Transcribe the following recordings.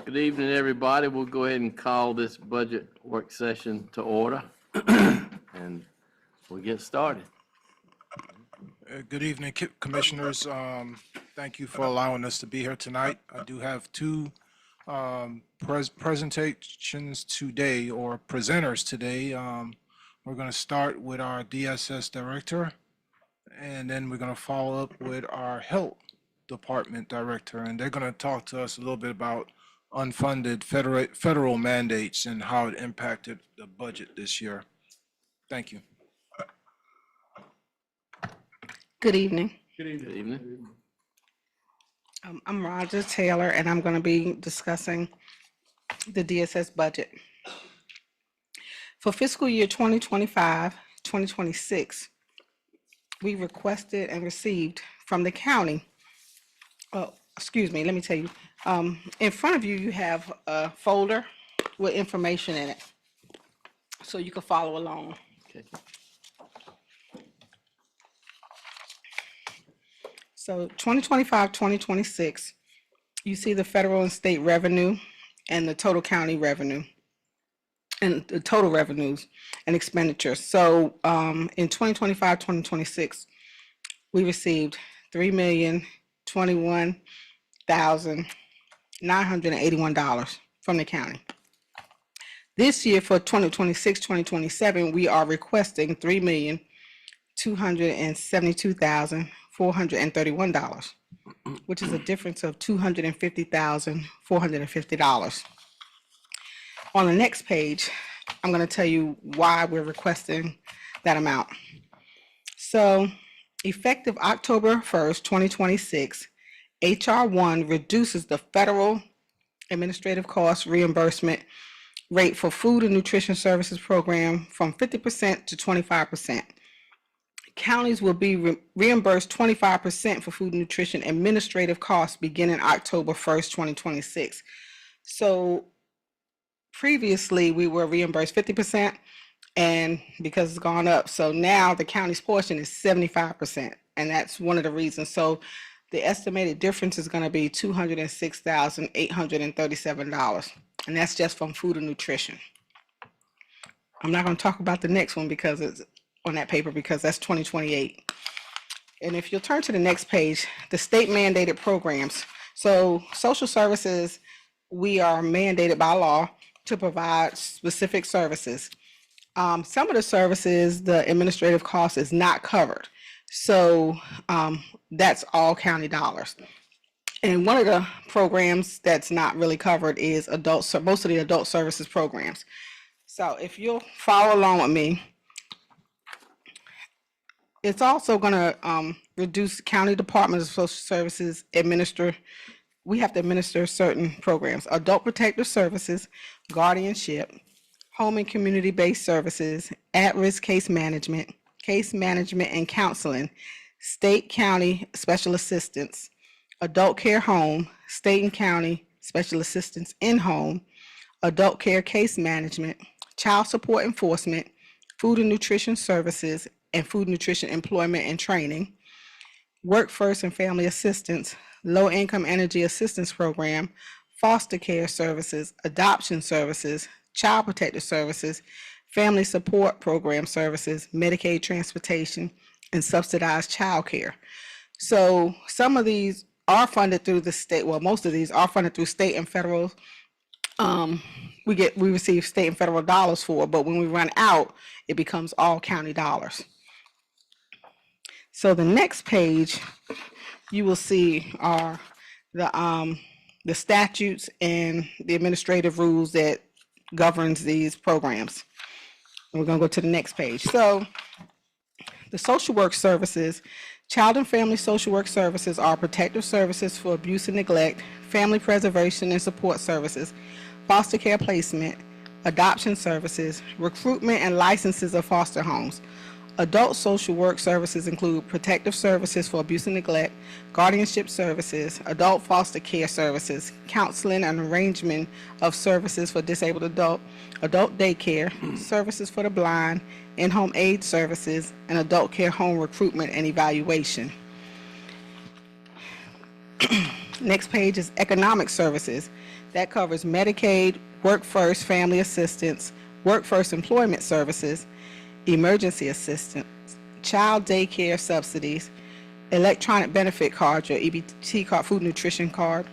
Good evening, everybody. We'll go ahead and call this budget work session to order, and we'll get started. Good evening, Commissioners. Thank you for allowing us to be here tonight. I do have two presentations today, or presenters today. We're going to start with our DSS Director, and then we're going to follow up with our Health Department Director, and they're going to talk to us a little bit about unfunded federal mandates and how it impacted the budget this year. Thank you. Good evening. Good evening. I'm Roger Taylor, and I'm going to be discussing the DSS budget. For fiscal year 2025-2026, we requested and received from the county, excuse me, let me tell you, in front of you, you have a folder with information in it, so you can follow along. Okay. So 2025-2026, you see the federal and state revenue and the total county revenue and the total revenues and expenditures. So in 2025-2026, we received $3,021,981 from the county. This year for 2026-2027, we are requesting $3,272,431, which is a difference of $250,450. On the next page, I'm going to tell you why we're requesting that amount. So, effective October 1st, 2026, HR 1 reduces the federal administrative cost reimbursement rate for food and nutrition services program from 50% to 25%. Counties will be reimbursed 25% for food and nutrition administrative costs beginning October 1st, 2026. So previously we were reimbursed 50%, and because it's gone up, so now the county's portion is 75%, and that's one of the reasons. So the estimated difference is going to be $206,837, and that's just from food and nutrition. I'm not going to talk about the next one because it's on that paper, because that's 2028. And if you'll turn to the next page, the state mandated programs. So social services, we are mandated by law to provide specific services. Some of the services, the administrative cost is not covered. So that's all county dollars. And one of the programs that's not really covered is most of the adult services programs. So if you'll follow along with me, it's also going to reduce county Department of Social Services we have to administer certain programs: adult protective services, guardianship, home and community-based services, at-risk case management and counseling, state county special assistance, adult care home, state and county special assistance in home, adult care case management, child support enforcement, food and nutrition services, and food nutrition employment and training, workforce and family assistance, low-income energy assistance program, foster care services, adoption services, child protective services, family support program services, Medicaid transportation, and subsidized child care. So some of these are funded through the state. Well, most of these are funded through state and federal. We receive state and federal dollars for, but when we run out, it becomes all county dollars. So the next page you will see are the statutes and the administrative rules that governs these programs. And we're going to go to the next page. So the social work services, child and family social work services are protective services for abuse and neglect, family preservation and support services, foster care placement, adoption services, recruitment and licenses of foster homes. Adult social work services include protective services for abuse and neglect, guardianship services, adult foster care services, counseling and arrangement of services for disabled adult daycare, services for the blind, in-home aid services, and adult care home recruitment and evaluation. Next page is economic services. That covers Medicaid, Work First Family Assistance, Work First Employment Services, emergency assistance, child daycare subsidies, electronic benefit card, your EBT card, food nutrition card,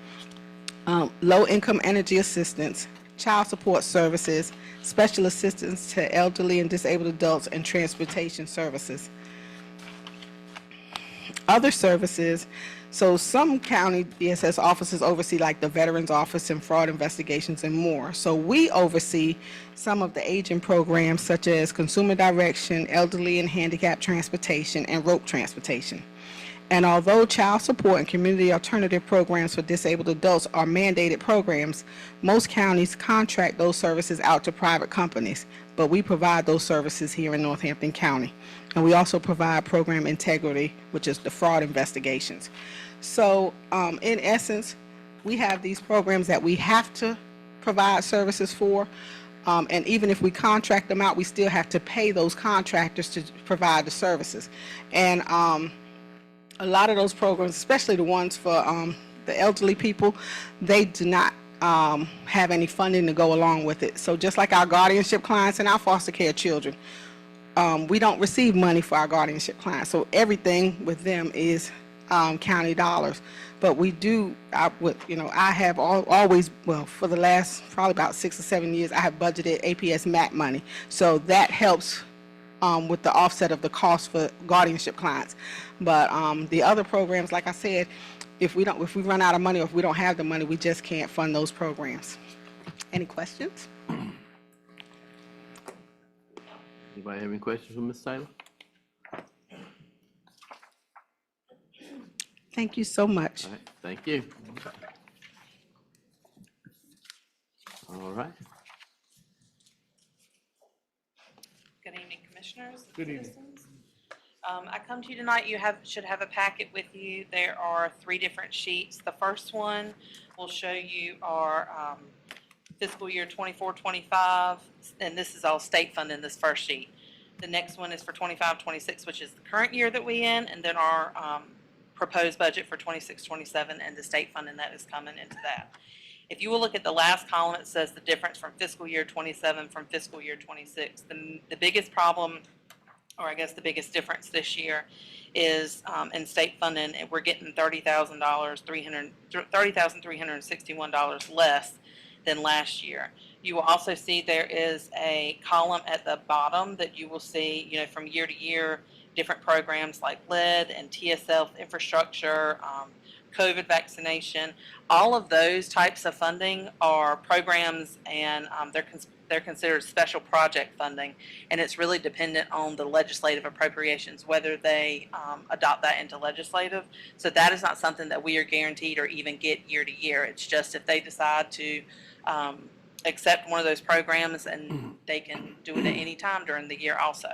low-income energy assistance, child support services, special assistance to elderly and disabled adults, and transportation services. Other services, so some county DSS offices oversee like the Veterans Office and fraud investigations and more. So we oversee some of the aging programs such as consumer direction, elderly and handicapped transportation, and rope transportation. And although child support and community alternative programs for disabled adults are mandated programs, most counties contract those services out to private companies, but we provide those services here in Northampton County. And we also provide program integrity, which is the fraud investigations. So in essence, we have these programs that we have to provide services for. And even if we contract them out, we still have to pay those contractors to provide the services. And a lot of those programs, especially the ones for the elderly people, they do not have any funding to go along with it. So just like our guardianship clients and our foster care children, we don't receive money for our guardianship clients. So everything with them is county dollars. But we do, I have always, well, for the last probably about 6 or 7 years, I have budgeted APS MAC money. So that helps with the offset of the cost for guardianship clients. But the other programs, like I said, if we run out of money or if we don't have the money, we just can't fund those programs. Any questions? Anybody have any questions for Ms. Taylor? Thank you so much. All right, thank you. All right. Good evening, Commissioners. Good evening. Citizens. I come to you tonight, you should have a packet with you. There are 3 different sheets. The first one will show you our fiscal year 24-25, and this is all state funding, this first sheet. The next one is for 25-26, which is the current year that we're in, and then our proposed budget for 26-27 and the state funding that is coming into that. If you will look at the last column, it says the difference from fiscal year 27 from fiscal year 26. The biggest problem, or I guess the biggest difference this year, is in state funding, and we're getting $30,361 less than last year. You will also see there is a column at the bottom that you will see, from year to year, different programs like lead and TSL infrastructure, COVID vaccination. All of those types of funding are programs, and they're considered special project funding, and it's really dependent on the legislative appropriations, whether they adopt that into legislative. So that is not something that we are guaranteed or even get year to year. It's just if they decide to accept one of those programs, and they can do it at any time during the year also.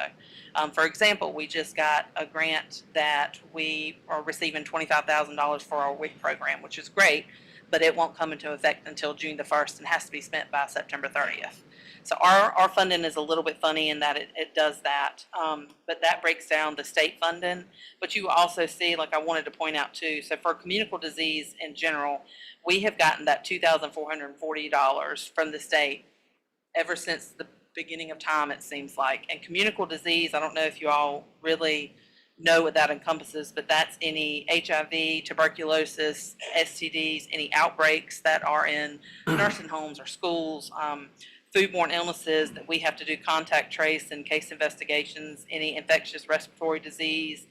For example, we just got a grant that we are receiving $25,000 for our WIC program, which is great, but it won't come into effect until June the 1st and has to be spent by September 30th. So our funding is a little bit funny in that it does that, but that breaks down the state funding. But you also see, like I wanted to point out too, so for communicable disease in general, we have gotten that $2,440 from the state ever since the beginning of time, it seems like. And communicable disease, I don't know if you all really know what that encompasses, but that's any HIV, tuberculosis, STDs, any outbreaks that are in nursing homes or schools, foodborne illnesses that we have to do contact trace and case investigations, any infectious respiratory disease,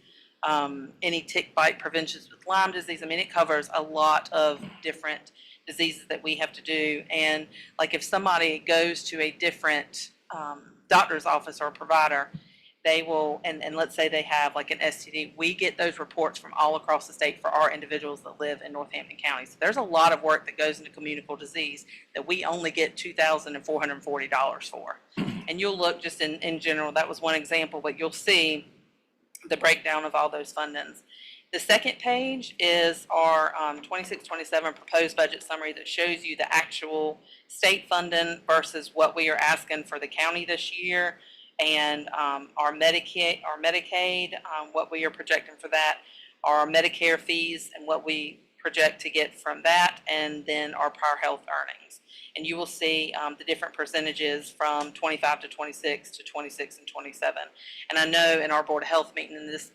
any tick bite preventions with Lyme disease. I mean, it covers a lot of different diseases that we have to do. And like if somebody goes to a different doctor's office or provider, they will, and let's say they have like an STD, we get those reports from all across the state for our individuals that live in Northampton County. So there's a lot of work that goes into communicable disease that we only get $2,440 for. And you'll look just in general, that was one example, but you'll see the breakdown of all those fundings. The second page is our 26-27 proposed budget summary that shows you the actual state funding versus what we are asking for the county this year, and our Medicaid, what we are projecting for that, our Medicare fees and what we project to get from that, and then our prior health earnings. And you will see the different percentages from 25 to 26 to 26 and 27. And I know in our Board of Health meeting, and this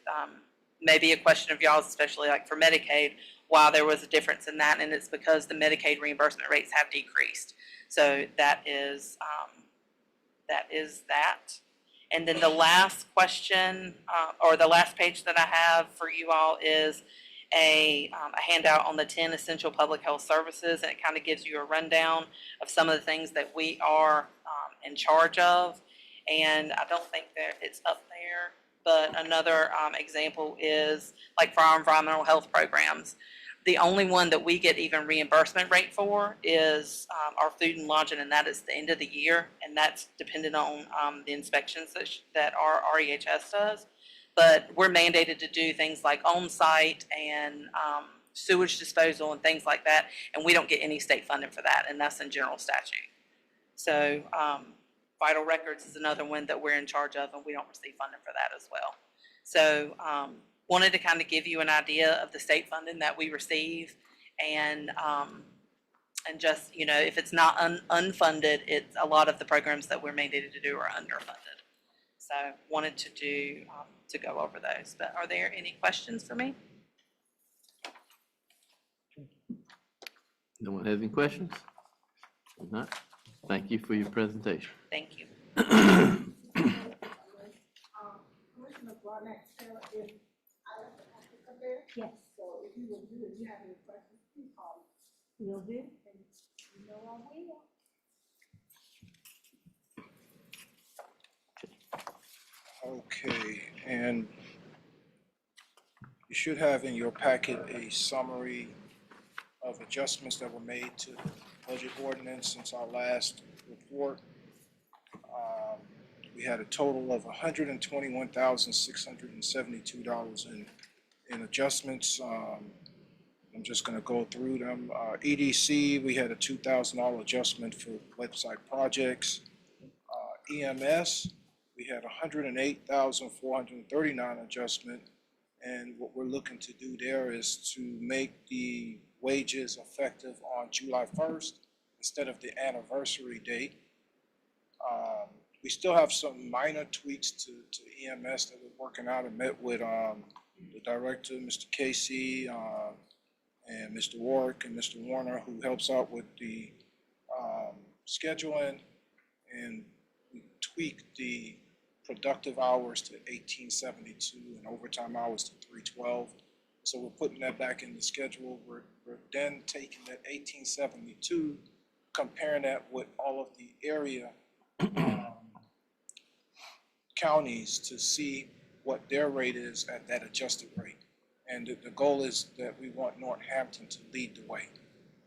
may be a question of y'all's, especially like for Medicaid, why there was a difference in that, and it's because the Medicaid reimbursement rates have decreased. So that is that. And then the last question, or the last page that I have for you all is a handout on the 10 essential public health services, and it kind of gives you a rundown of some of the things that we are in charge of. And I don't think that it's up there, but another example is like for our environmental health programs, the only one that we get even reimbursement rate for is our food and lodging, and that is the end of the year, and that's dependent on the inspections that our REHS does. But we're mandated to do things like on-site and sewage disposal and things like that, and we don't get any state funding for that, and that's in general statute. So vital records is another one that we're in charge of, and we don't receive funding for that as well. So wanted to kind of give you an idea of the state funding that we receive, and just, you know, if it's not unfunded, it's a lot of the programs that we're mandated to do are underfunded. So wanted to do to go over those. But are there any questions for me? No one has any questions? If not, thank you for your presentation. Thank you. Commissioner Barnett Taylor is out of Africa there. Yes. So if you will do it, you have any questions, please call me. Will do. And you know I will. Okay, and you should have in your packet a summary of adjustments that were made to the budget ordinance since our last report. We had a total of $121,672 in adjustments. I'm just going to go through them. EDC, we had a $2,000 adjustment for website projects. EMS, we had $108,439 adjustment, and what we're looking to do there is to make the wages effective on July 1st instead of the anniversary date. We still have some minor tweaks to EMS that we're working out. I met with the director, Mr. Casey, and Mr. Warwick and Mr. Warner, who helps out with the scheduling, and we tweaked the productive hours to 1872 and overtime hours to 312. So we're putting that back in the schedule. We're then taking that 1872, comparing that with all of the area counties to see what their rate is at that adjusted rate. And the goal is that we want Northampton to lead the way.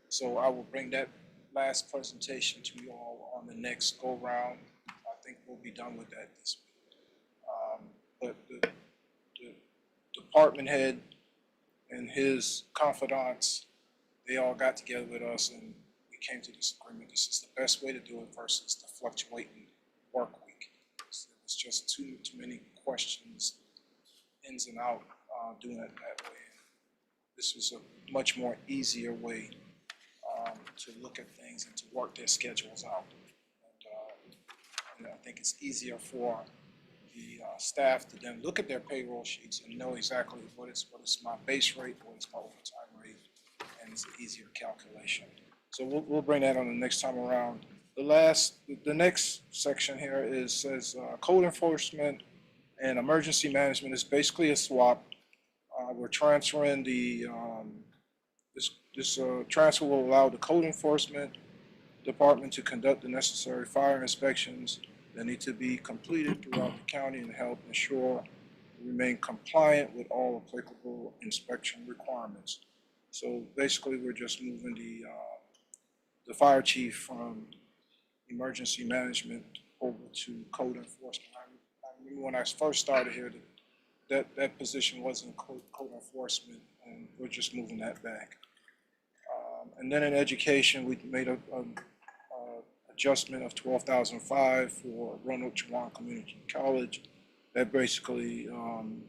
So I will bring that last presentation to you all on the next go round. I think we'll be done with that this week. But the department head and his confidants, they all got together with us and we came to this agreement. This is the best way to do it versus the fluctuating work week. It's just too many questions, ins and out, doing it that way. This is a much more easier way to look at things and to work their schedules out. And I think it's easier for the staff to then look at their payroll sheets and know exactly what is my base rate, what is my overtime rate, and it's an easier calculation. So we'll bring that on the next time around. The next section here says code enforcement and emergency management is basically a swap. We're transferring this transfer will allow the code enforcement department to conduct the necessary fire inspections that need to be completed throughout the county and help ensure we remain compliant with all applicable inspection requirements. So basically, we're just moving the fire chief from emergency management over to code enforcement. I remember when I first started here, that position wasn't code enforcement, and we're just moving that back. And then in education, we made a adjustment of $12,005 for Roanoke Chowan Community College. That basically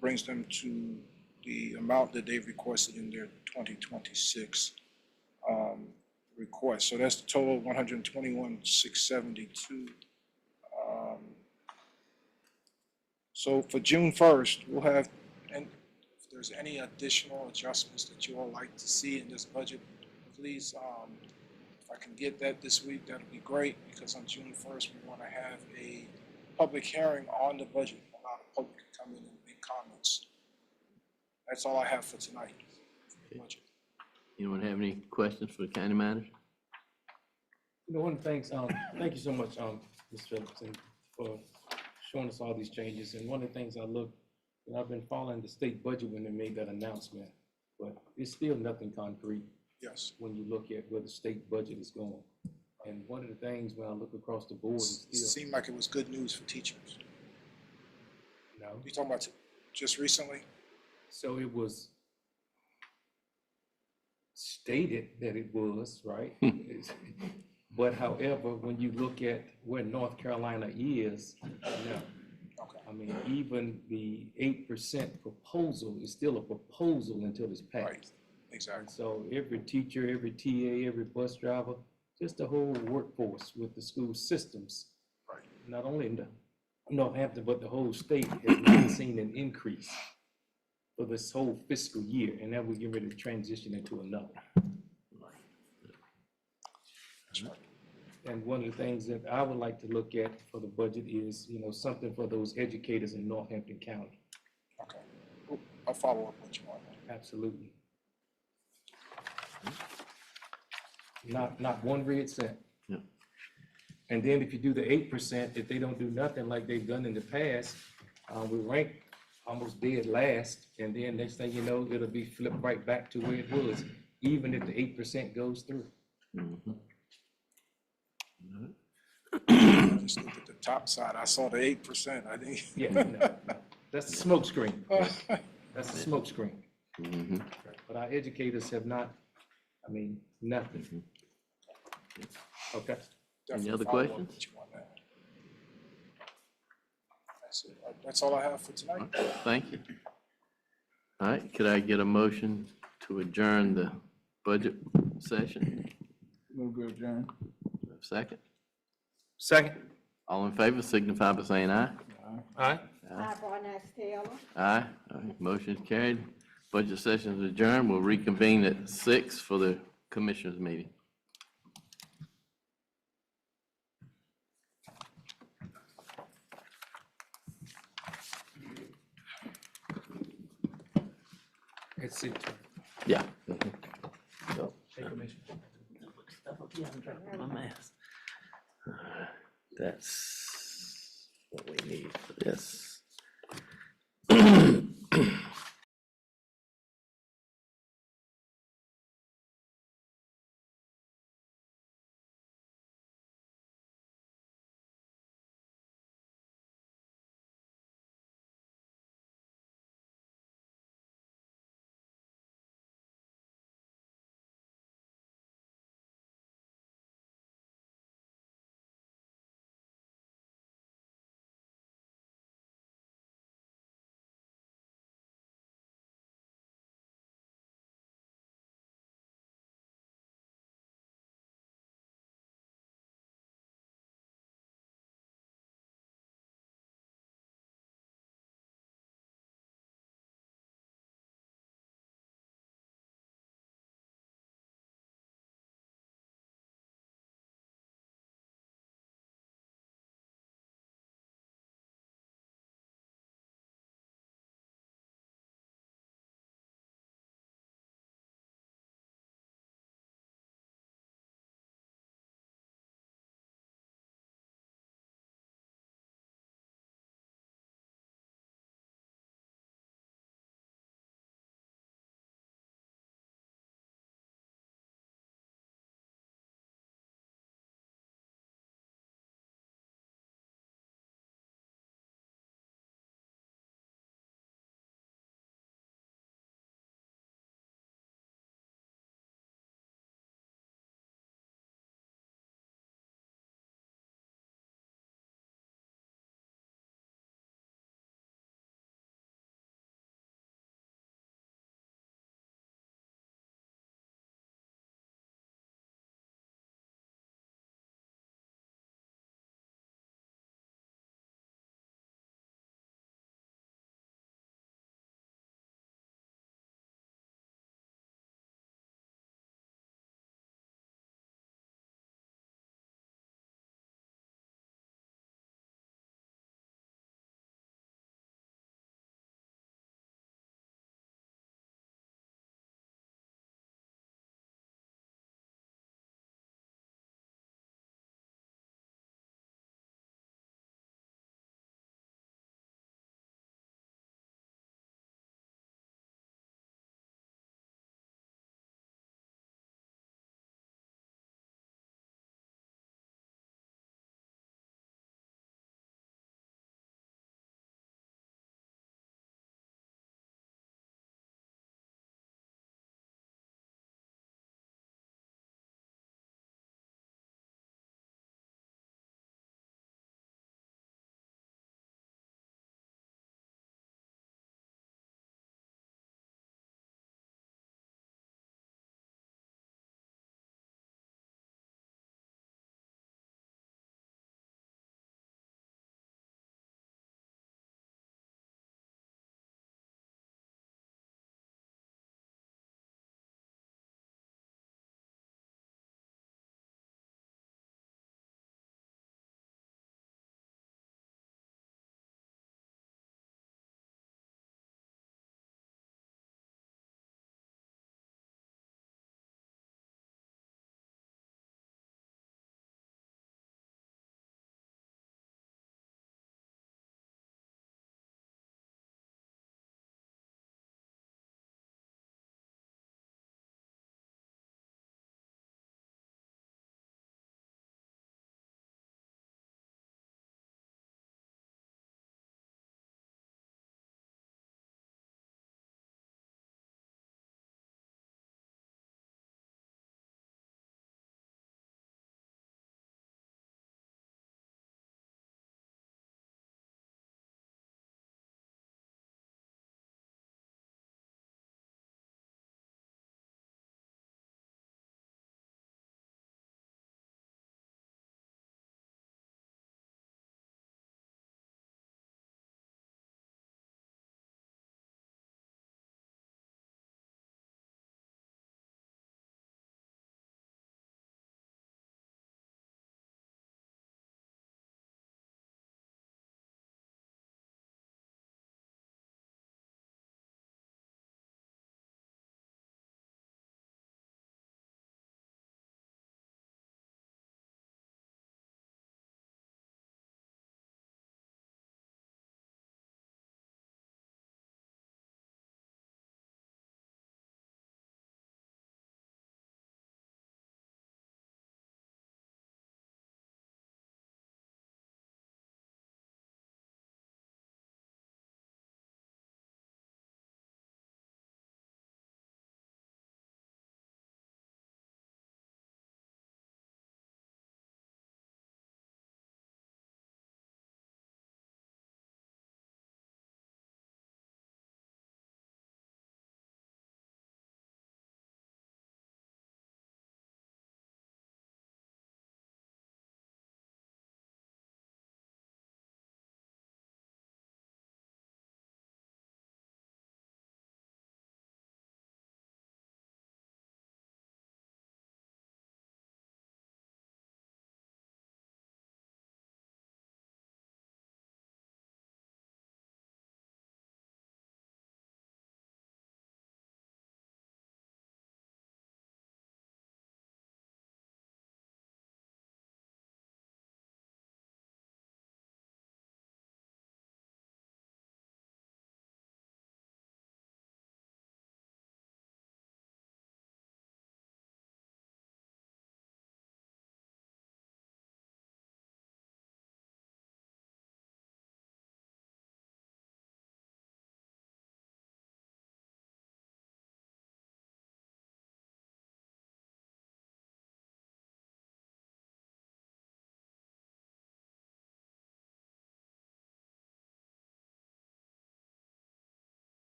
brings them to the amount that they've requested in their 2026 request. So that's the total, 121,672. So for June 1st, we'll have, and if there's any additional adjustments that you all like to see in this budget, please, if I can get that this week, that'd be great, because on June 1st, we want to have a public hearing on the budget, allow the public to come in and make comments. That's all I have for tonight. For the budget. Anyone have any questions for the county manager? You know, one of the things, thank you so much, Ms. Phillips, and for showing us all these changes. And one of the things I look, and I've been following the state budget when they made that announcement, but it's still nothing concrete Yes. when you look at where the state budget is going. And one of the things when I look across the board is It still, seemed like it was good news for teachers. you know, You talking about just recently? so it was stated that it was, right? But however, when you look at where North Carolina is now, Okay. I mean, even the 8% proposal is still a proposal until it's Right, passed. And exactly. so every teacher, every TA, every bus driver, just the whole workforce with the school systems, Right. not only in the Northampton, but the whole state has not seen an increase for this whole fiscal year. And now we're getting ready to transition into another. That's right. And one of the things that I would like to look at for the budget is, you know, something for those educators in Northampton County. Okay. I'll follow up with you on that. Absolutely. Not one red cent. Yeah. And then if you do the 8%, if they don't do nothing like they've done in the past, we rank almost dead last. And then next thing you know, it'll be flipped right back to where it was, even if the 8% goes through. Mhm. I just looked at the top side. I saw the 8%. I think. Yeah, no. That's the smoke screen. That's the smoke screen. Mhm. But our educators have not, I mean, nothing. Okay. Definitely other follow up questions? with you on that. That's it. That's all I have for tonight. Thank you. All right, could I get a motion to adjourn the budget session? Move to adjourn. Second? Second. All in favor signify by saying aye. Aye. Hi, Barnett Taylor. Aye. All right, motion is carried. Budget session is adjourned. We'll reconvene at 6 for the commissioners' meeting. It's it. Yeah. So, that's what we need for this.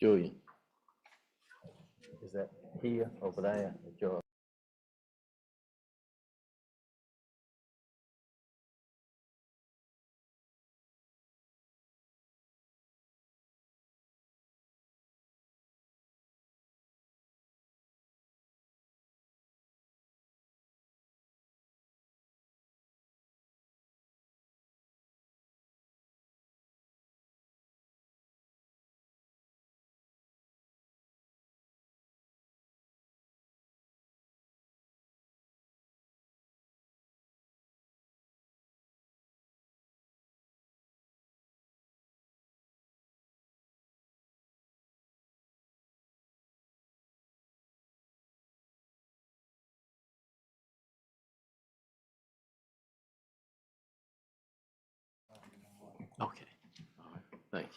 Julian? Is that here, over there, at your? Okay, all right, thank you.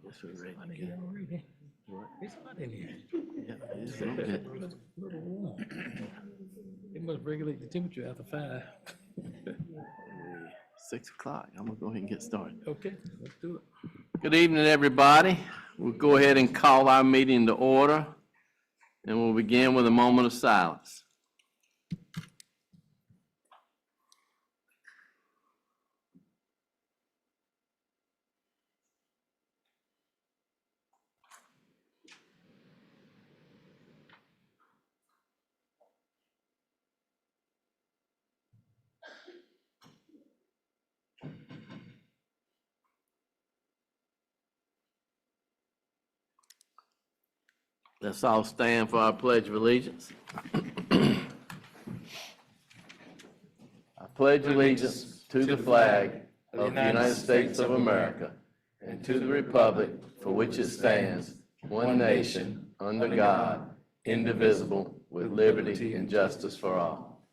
Guess we're ready to go. What? It's hot in here. Yeah, it is a little bit. Little warm. It must regulate the temperature after 5. 6 o'clock. I'm gonna go ahead and get started. Okay, let's do it. Good evening, everybody. We'll go ahead and call our meeting to order, and we'll begin with a moment of silence. Let's all stand for our Pledge of Allegiance. I pledge allegiance to the flag of the United States of America and to the republic for which it stands, one nation, under God, indivisible, with liberty and justice for all.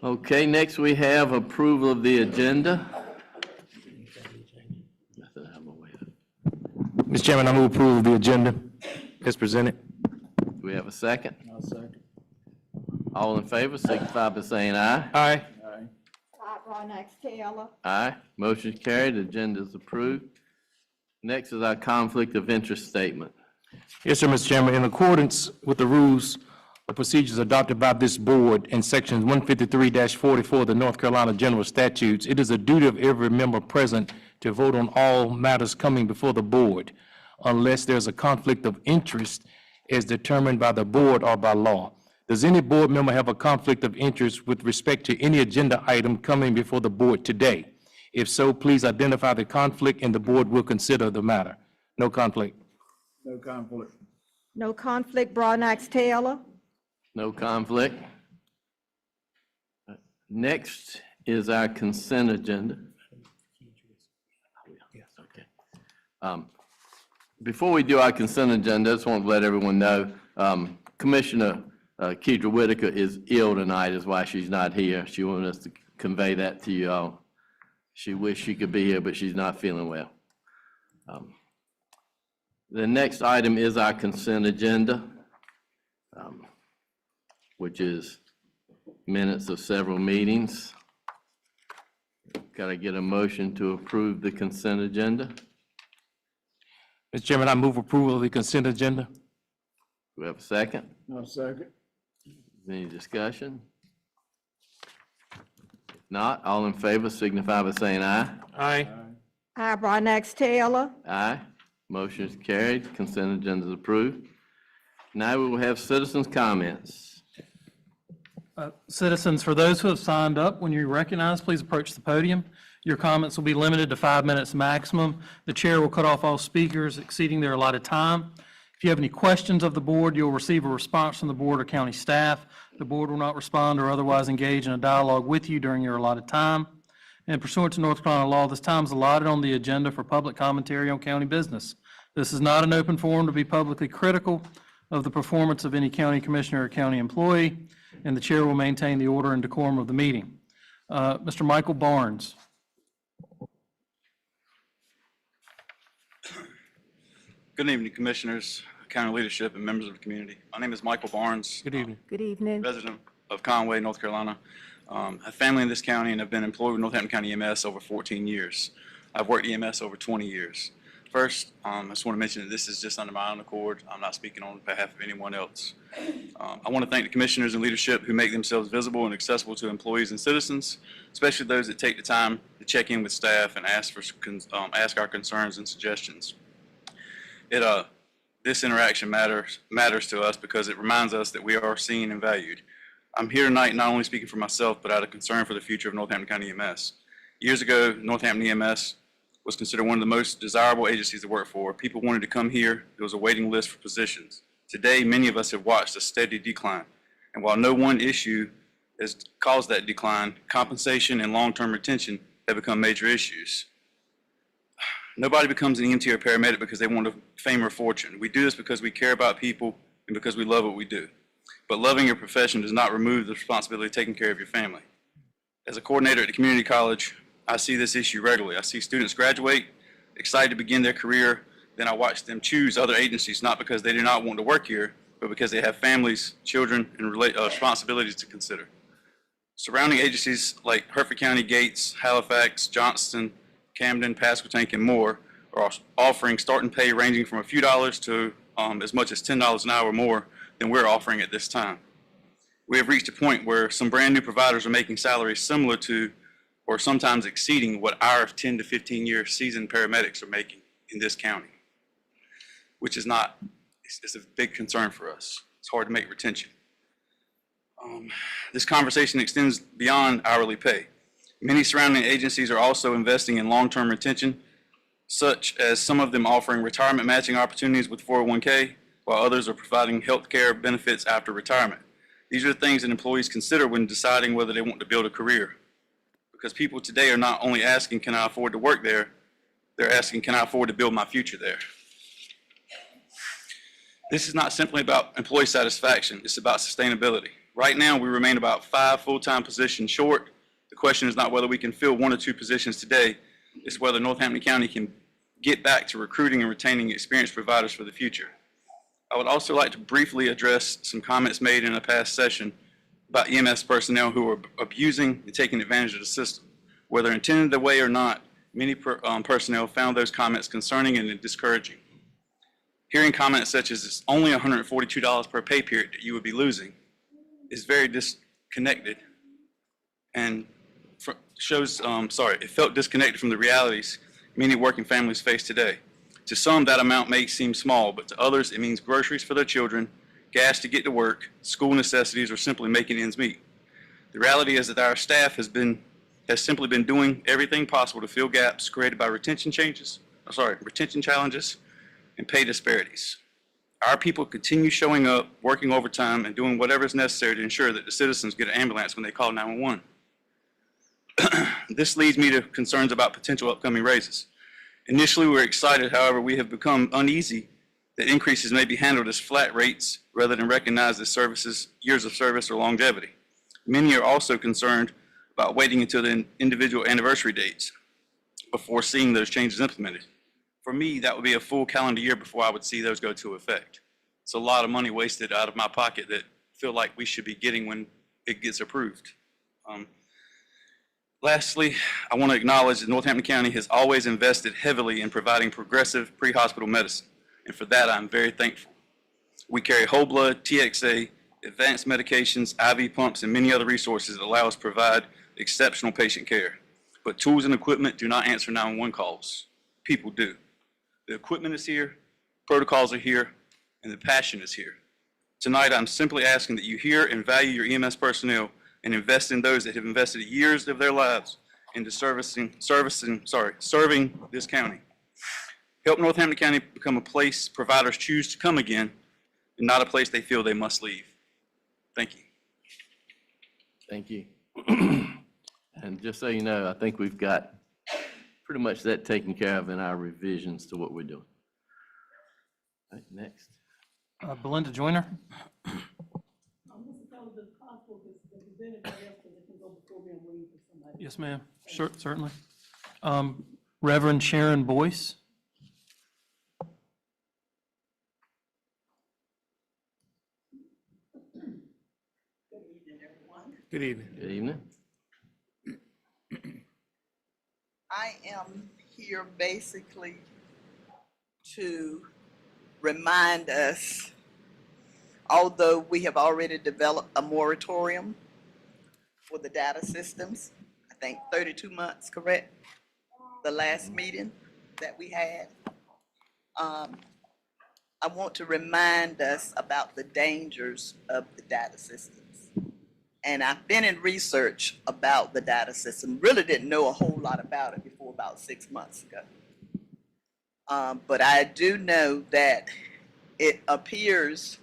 Okay, next we have approval of the agenda. Nothing I'm aware of. Mr. Chairman, I move approval of the agenda as presented. Do we have a second? I'll second. All in favor, signify by saying aye. Aye. Ron X. Taylor. Aye. Motion is carried. Agenda is approved. Next is our conflict of interest statement. Yes, sir, Mr. Chairman. In accordance with the rules of procedures adopted by this board in sections 153-44 of the North Carolina General Statutes, it is a duty of every member present to vote on all matters coming before the board unless there's a conflict of interest as determined by the board or by law. Does any board member have a conflict of interest with respect to any agenda item coming before the board today? If so, please identify the conflict and the board will consider the matter. No conflict. No conflict. No conflict, Ron X. Taylor. No conflict. Next is our consent agenda. Okay. Before we do our consent agenda, I just want to let everyone know, Commissioner Kedra Whitaker is ill tonight, is why she's not here. She wanted us to convey that to you all. She wished she could be here, but she's not feeling well. The next item is our consent agenda, which is minutes of several meetings. Got to get a motion to approve the consent agenda. Mr. Chairman, I move approval of the consent agenda. Do we have a second? No second. Any discussion? If not, all in favor signify by saying aye. Aye. Aye, Ron X. Taylor. Aye. Motion is carried. Consent agenda is approved. Now we will have citizens' comments. Citizens, for those who have signed up, when you're recognized, please approach the podium. Your comments will be limited to 5 minutes maximum. The chair will cut off all speakers exceeding their allotted time. If you have any questions of the board, you'll receive a response from the board or county staff. The board will not respond or otherwise engage in a dialogue with you during your allotted time. And pursuant to North Carolina law, this time is allotted on the agenda for public commentary on county business. This is not an open forum to be publicly critical of the performance of any county commissioner or county employee, and the chair will maintain the order and decorum of the meeting. Mr. Michael Barnes. Good evening, Commissioners, county leadership, and members of the community. My name is Michael Barnes. Good evening. Good evening. Resident of Conway, North Carolina. I have family in this county and have been employed with Northampton County EMS over 14 years. I've worked EMS over 20 years. First, I just want to mention that this is just under my own accord. I'm not speaking on behalf of anyone else. I want to thank the commissioners and leadership who make themselves visible and accessible to employees and citizens, especially those that take the time to check in with staff and ask our concerns and suggestions. This interaction matters to us because it reminds us that we are seen and valued. I'm here tonight not only speaking for myself, but out of concern for the future of Northampton County EMS. Years ago, Northampton EMS was considered one of the most desirable agencies to work for. People wanted to come here. There was a waiting list for positions. Today, many of us have watched a steady decline. And while no one issue has caused that decline, compensation and long-term retention have become major issues. Nobody becomes an EMT or paramedic because they want fame or fortune. We do this because we care about people and because we love what we do. But loving your profession does not remove the responsibility of taking care of your family. As a coordinator at the community college, I see this issue regularly. I see students graduate, excited to begin their career, then I watch them choose other agencies, not because they do not want to work here, but because they have families, children, and responsibilities to consider. Surrounding agencies like Hertford County, Gates, Halifax, Johnston, Camden, Pasquotank, and more are offering starting pay ranging from a few dollars to as much as $10 an hour more than we're offering at this time. We have reached a point where some brand new providers are making salaries similar to or sometimes exceeding what our 10 to 15 year seasoned paramedics are making in this county, which is not, it's a big concern for us. It's hard to make retention. This conversation extends beyond hourly pay. Many surrounding agencies are also investing in long-term retention, such as some of them offering retirement matching opportunities with 401k, while others are providing health care benefits after retirement. These are the things that employees consider when deciding whether they want to build a career. Because people today are not only asking, can I afford to work there? They're asking, can I afford to build my future there? This is not simply about employee satisfaction, it's about sustainability. Right now, we remain about 5 full-time positions short. The question is not whether we can fill 1 or 2 positions today, it's whether Northampton County can get back to recruiting and retaining experienced providers for the future. I would also like to briefly address some comments made in a past session about EMS personnel who are abusing and taking advantage of the system. Whether intended that way or not, many personnel found those comments concerning and discouraging. Hearing comments such as it's only $142 per pay period that you would be losing is very disconnected and it felt disconnected from the realities many working families face today. To some, that amount may seem small, but to others, it means groceries for their children, gas to get to work, school necessities, or simply making ends meet. The reality is that our staff has simply been doing everything possible to fill gaps created by retention challenges and pay disparities. Our people continue showing up, working overtime, and doing whatever is necessary to ensure that the citizens get an ambulance when they call 911. This leads me to concerns about potential upcoming raises. Initially, we were excited, however, we have become uneasy that increases may be handled as flat rates rather than recognized as years of service or longevity. Many are also concerned about waiting until the individual anniversary dates before seeing those changes implemented. For me, that would be a full calendar year before I would see those go to effect. It's a lot of money wasted out of my pocket that I feel like we should be getting when it gets approved. Lastly, I want to acknowledge that Northampton County has always invested heavily in providing progressive pre-hospital medicine, and for that I'm very thankful. We carry whole blood, TXA, advanced medications, IV pumps, and many other resources that allow us to provide exceptional patient care. But tools and equipment do not answer 911 calls. People do. The equipment is here, protocols are here, and the passion is here. Tonight, I'm simply asking that you hear and value your EMS personnel and invest in those that have invested years of their lives into serving this county. Help Northampton County become a place providers choose to come again and not a place they feel they must leave. Thank you. Thank you. And just so you know, I think we've got pretty much that taken care of in our revisions to what we're doing. All right, next. Belinda Joyner? Mr. Fellows, if possible, if there's anybody else that can go before me, I'm waiting for somebody. Yes, ma'am. Certainly. Reverend Sharon Boyce? Good evening. Good evening. I am here basically to remind us, although we have already developed a moratorium for the data systems, I think 32 months, correct? The last meeting that we had. I want to remind us about the dangers of the data systems. And I've been in research about the data system, really didn't know a whole lot about it before about 6 months ago. But I do know that it appears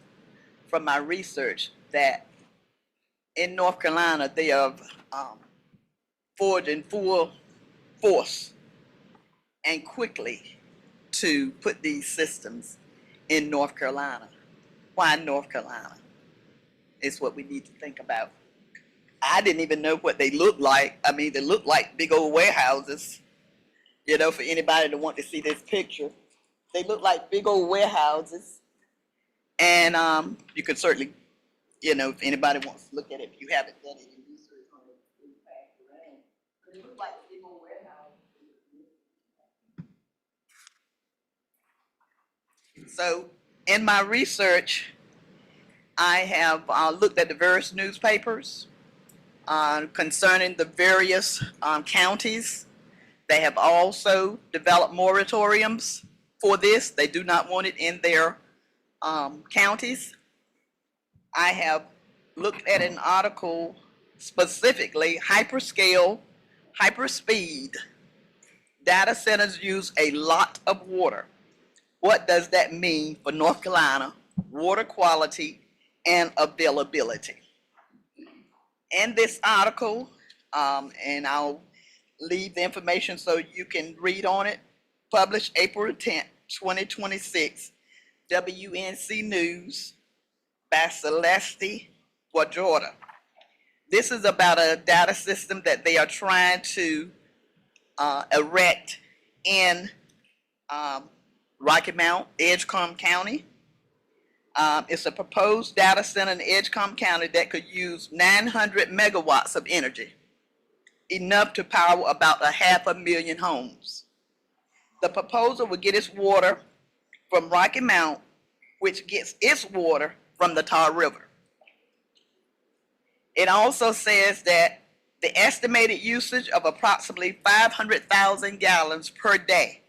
from my research that in North Carolina, they have forged in full force and quickly to put these systems in North Carolina. Why North Carolina? Is what we need to think about. I didn't even know what they look like. I mean, they look like big old warehouses. You know, for anybody to want to see this picture, they look like big old warehouses. And you could certainly, you know, if anybody wants to look at it, if you haven't done any research on it, it's passed around. But it looks like big old warehouses. So in my research, I have looked at the various newspapers concerning the various counties. They have also developed moratoriums for this. They do not want it in their counties. I have looked at an article specifically, hyperscale, hyperspeed. Data centers use a lot of water. What does that mean for North Carolina? Water quality and availability. In this article, and I'll leave the information so you can read on it, published April 10th, 2026, WNC News by Celeste Guajora. This is about a data system that they are trying to erect in Rocky Mount, Edgecombe County. It's a proposed data center in Edgecombe County that could use 900 megawatts of energy, enough to power about 500,000 homes. The proposal will get its water from Rocky Mount, which gets its water from the Tar River. It also says that the estimated usage of approximately 500,000 gallons per day,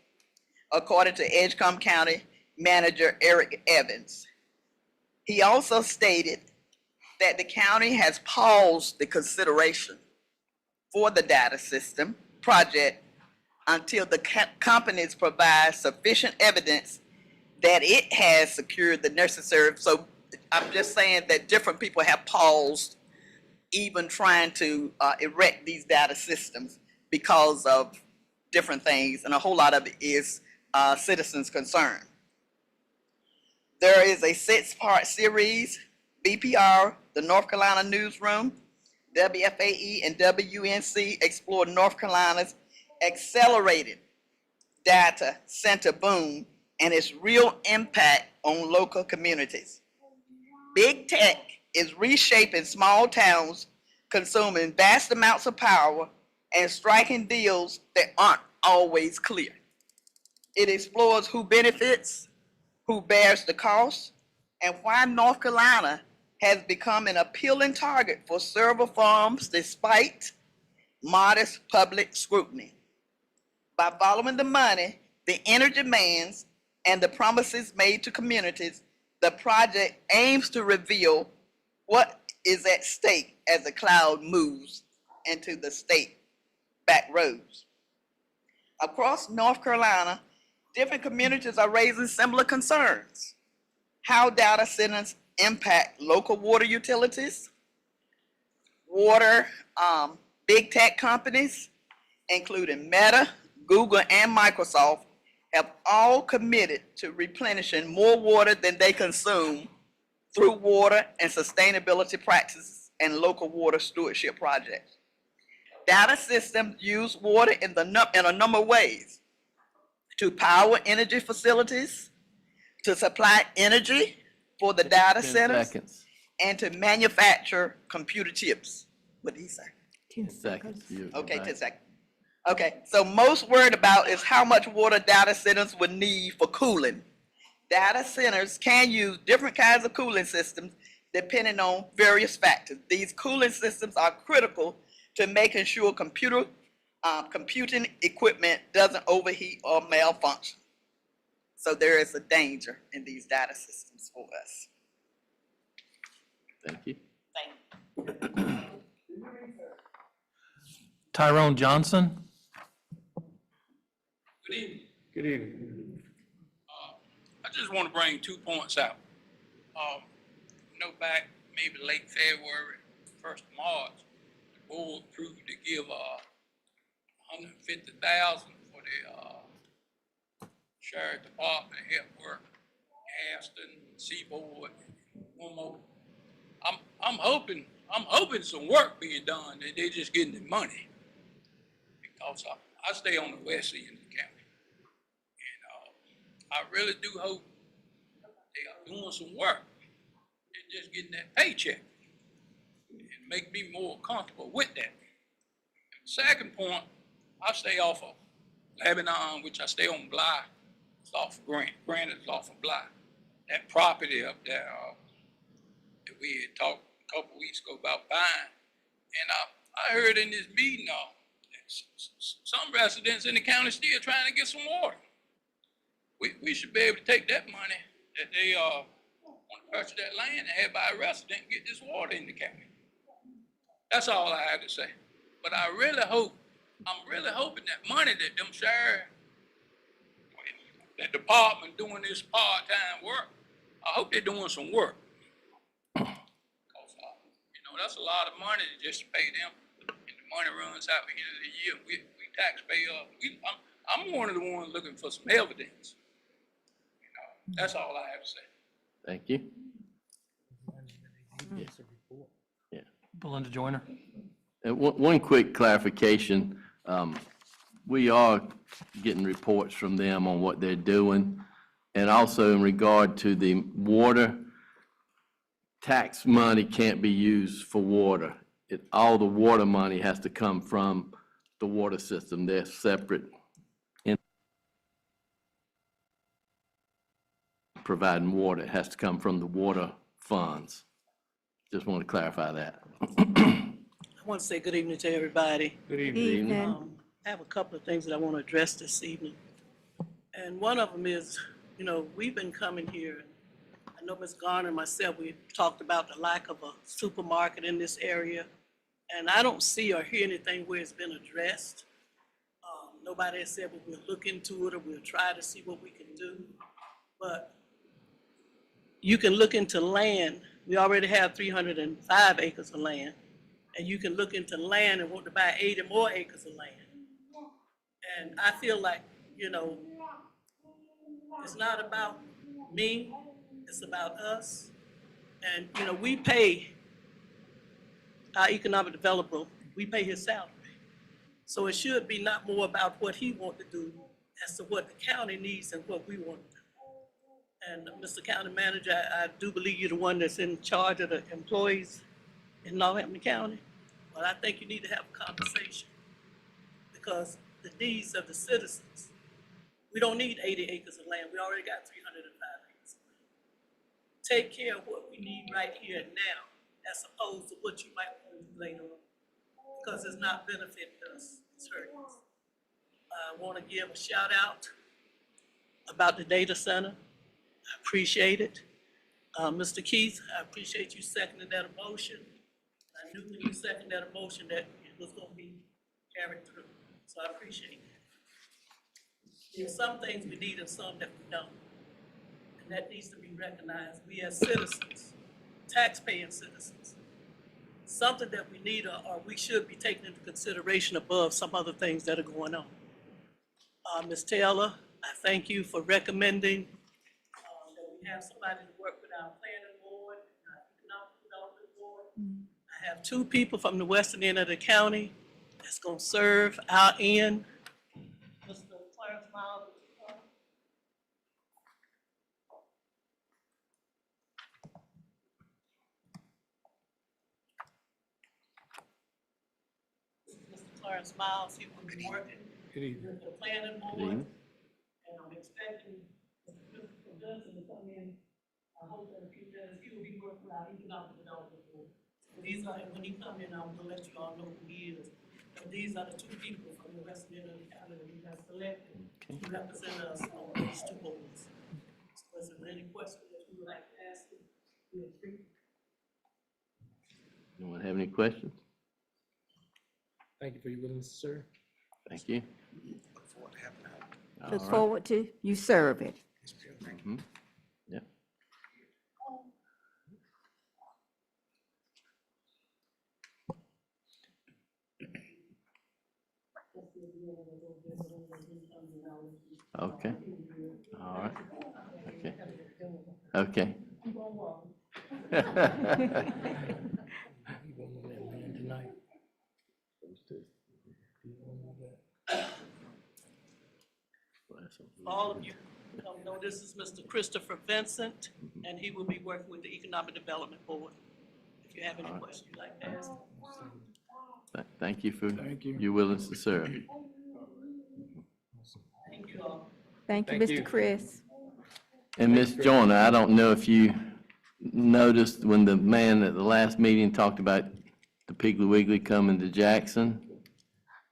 according to Edgecombe County Manager Eric Evans. He also stated that the county has paused the consideration for the data system project until the companies provide sufficient evidence that it has secured the necessary. So I'm just saying that different people have paused even trying to erect these data systems because of different things, and a whole lot of it is citizens' concern. There is a 6-part series, BPR, the North Carolina Newsroom, WFAE, and WNC explore North Carolina's accelerated data center boom and its real impact on local communities. Big tech is reshaping small towns, consuming vast amounts of power and striking deals that aren't always clear. It explores who benefits, who bears the cost, and why North Carolina has become an appealing target for server farms despite modest public scrutiny. By following the money, the energy demands, and the promises made to communities, the project aims to reveal what is at stake as the cloud moves into the state back roads. Across North Carolina, different communities are raising similar concerns. How data centers impact local water utilities, water, big tech companies, including Meta, Google, and Microsoft, have all committed to replenishing more water than they consume through water and sustainability practices and local water stewardship projects. Data systems use water in a number of ways: to power energy facilities, to supply energy for the data 10 centers, seconds. and to manufacture computer chips. What did he say? 10 seconds. Okay, 10 seconds. Okay, so most worried about is how much water data centers would need for cooling. Data centers can use different kinds of cooling systems depending on various factors. These cooling systems are critical to making sure computing equipment doesn't overheat or malfunction. So there is a danger in these data systems for us. Thank you. Tyrone Johnson. Good evening. Good evening. I just want to bring 2 points out. Back maybe late February, 1st of March, the board approved to give $150,000 for the sheriff department to help work Aston, Seaboard, one more. I'm hoping some work being done, that they're just getting the money. Because I stay on the west end of the county. And I really do hope they are doing some work and just getting that paycheck and make me more comfortable with that. And the second point, I stay off of Lebanon, which I stay on Bly. It's off of Grant. Grant is off of Bly. That property up there that we had talked a couple weeks ago about buying. And I heard in this meeting some residents in the county still trying to get some water. We should be able to take that money that they want to purchase that land and have by a resident and get this water in the county. That's all I have to say. But I'm really hoping that money that them sheriff, that department doing this part-time work, I hope they're doing some work. Because, that's a lot of money to just pay them. And the money runs out at the end of the year. We taxpayers, I'm one of the ones looking for some evidence. That's all I have to say. Thank you. Yeah. Belinda Joyner. And one quick clarification. We are getting reports from them on what they're doing. And also in regard to the water, tax money can't be used for water. All the water money has to come from the water system. They're separate in providing water. It has to come from the water funds. Just want to clarify that. I want to say good evening to everybody. Good evening. I have a couple of things that I want to address this evening. And one of them is, we've been coming here. I know Ms. Garner and myself, we talked about the lack of a supermarket in this area. And I don't see or hear anything where it's been addressed. Nobody has said, well, we'll look into it or we'll try to see what we can do. But you can look into land. We already have 305 acres of land. And you can look into land and want to buy 80 more acres of land. And I feel like, it's not about me, it's about us. And, we pay our economic developer, we pay his salary. So it should be not more about what he wants to do as to what the county needs and what we want to do. And Mr. County Manager, I do believe you're the one that's in charge of the employees in Northampton County. But I think you need to have a conversation because the needs of the citizens, we don't need 80 acres of land. We already got 305 acres of land. Take care of what we need right here and now, as opposed to what you might want to do later on, because it's not benefiting us, it's hurting us. I want to give a shout out about the data center. I appreciate it. Mr. Keith, I appreciate you seconding that motion. I knew when you seconded that motion that it was going to be carried through, so I appreciate There's some things we need and some that we don't. And that needs to be recognized. We as citizens, taxpaying citizens, something that we need or we should be taking into consideration above some other things that are going on. Ms. Taylor, I thank you for recommending that we have somebody to work with our planning board, our economic development board. I have two people from the western end of the county that's gonna serve our end. Mr. Clarence Miles. Mr. Clarence Miles, he will be working with the planning board. evening. And I'm expecting Mr. Johnson to come in, I hope in a few minutes, he will be working with our economic development board. These are, when he come in, I'm gonna let you all know who he is. But these are the two people from the western end of the county that he has selected to represent us on these two boards. So is there any questions that you would like to ask him? Feel free. Anyone have any questions? Thank you for your willingness to serve. Thank you. All Look right. forward to you serving. Mhm. Yep. Okay. All right. Okay. Okay. You won't know that man tonight. You won't know that. All of you know this is Mr. Christopher Vincent, and he will be working with the Economic Development Board. If you have any questions you'd like to ask. Thank you for Thank you. your willingness to serve. Thank you all. Thank you, Thank you. Mr. Chris. And Ms. Joyner, I don't know if you noticed when the man at the last meeting talked about the Piggly Wiggly coming to Jackson,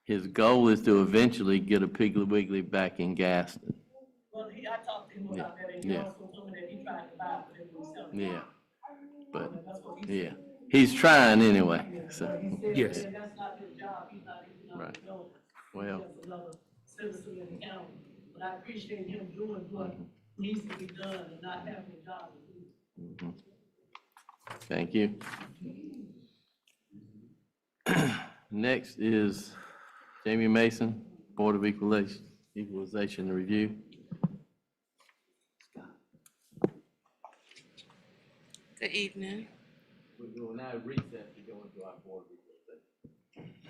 his goal is to eventually get a Piggly Wiggly back in Gaston. Well, I talked to him about that, and he Yeah. also told me that he tried to buy it, but it was selling. Yeah, but, That's what he yeah, said. he's trying anyway, so, He said Yes. that that's not his job, he's not economic Right. development. well, He's just another citizen in the county. But I appreciate him doing what needs to be done and not having a job to do. mhm. Thank you. Next is Jamie Mason, Board of Equalization Review. Good evening. We will now recess to go into our Board of Equalization.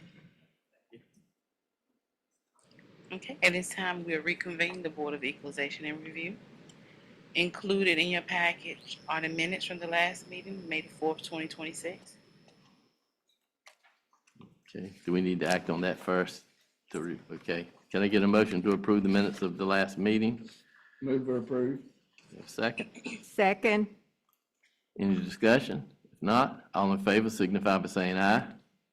Okay, at this time, we'll reconvene the Board of Equalization and Review. Included in your package are the minutes from the last meeting, May the 4th, 2026. Okay, do we need to act on that first? Okay, can I get a motion to approve the minutes of the last meeting? Move to approve. A second? Second. Any discussion? If not, all in favor signify by saying aye.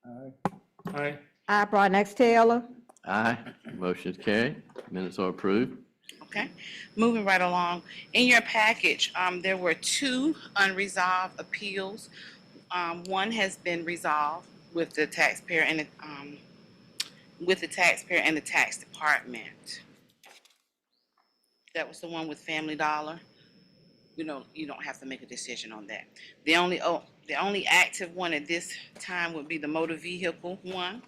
Aye. Aye. I, Broadnax Taylor. Aye, motion is carried. Minutes are approved. Okay, moving right along. In your package, there were two unresolved appeals. One has been resolved with the taxpayer and the tax department. That was the one with Family Dollar. You don't have to make a decision on that. The only active one at this time would be the motor vehicle one.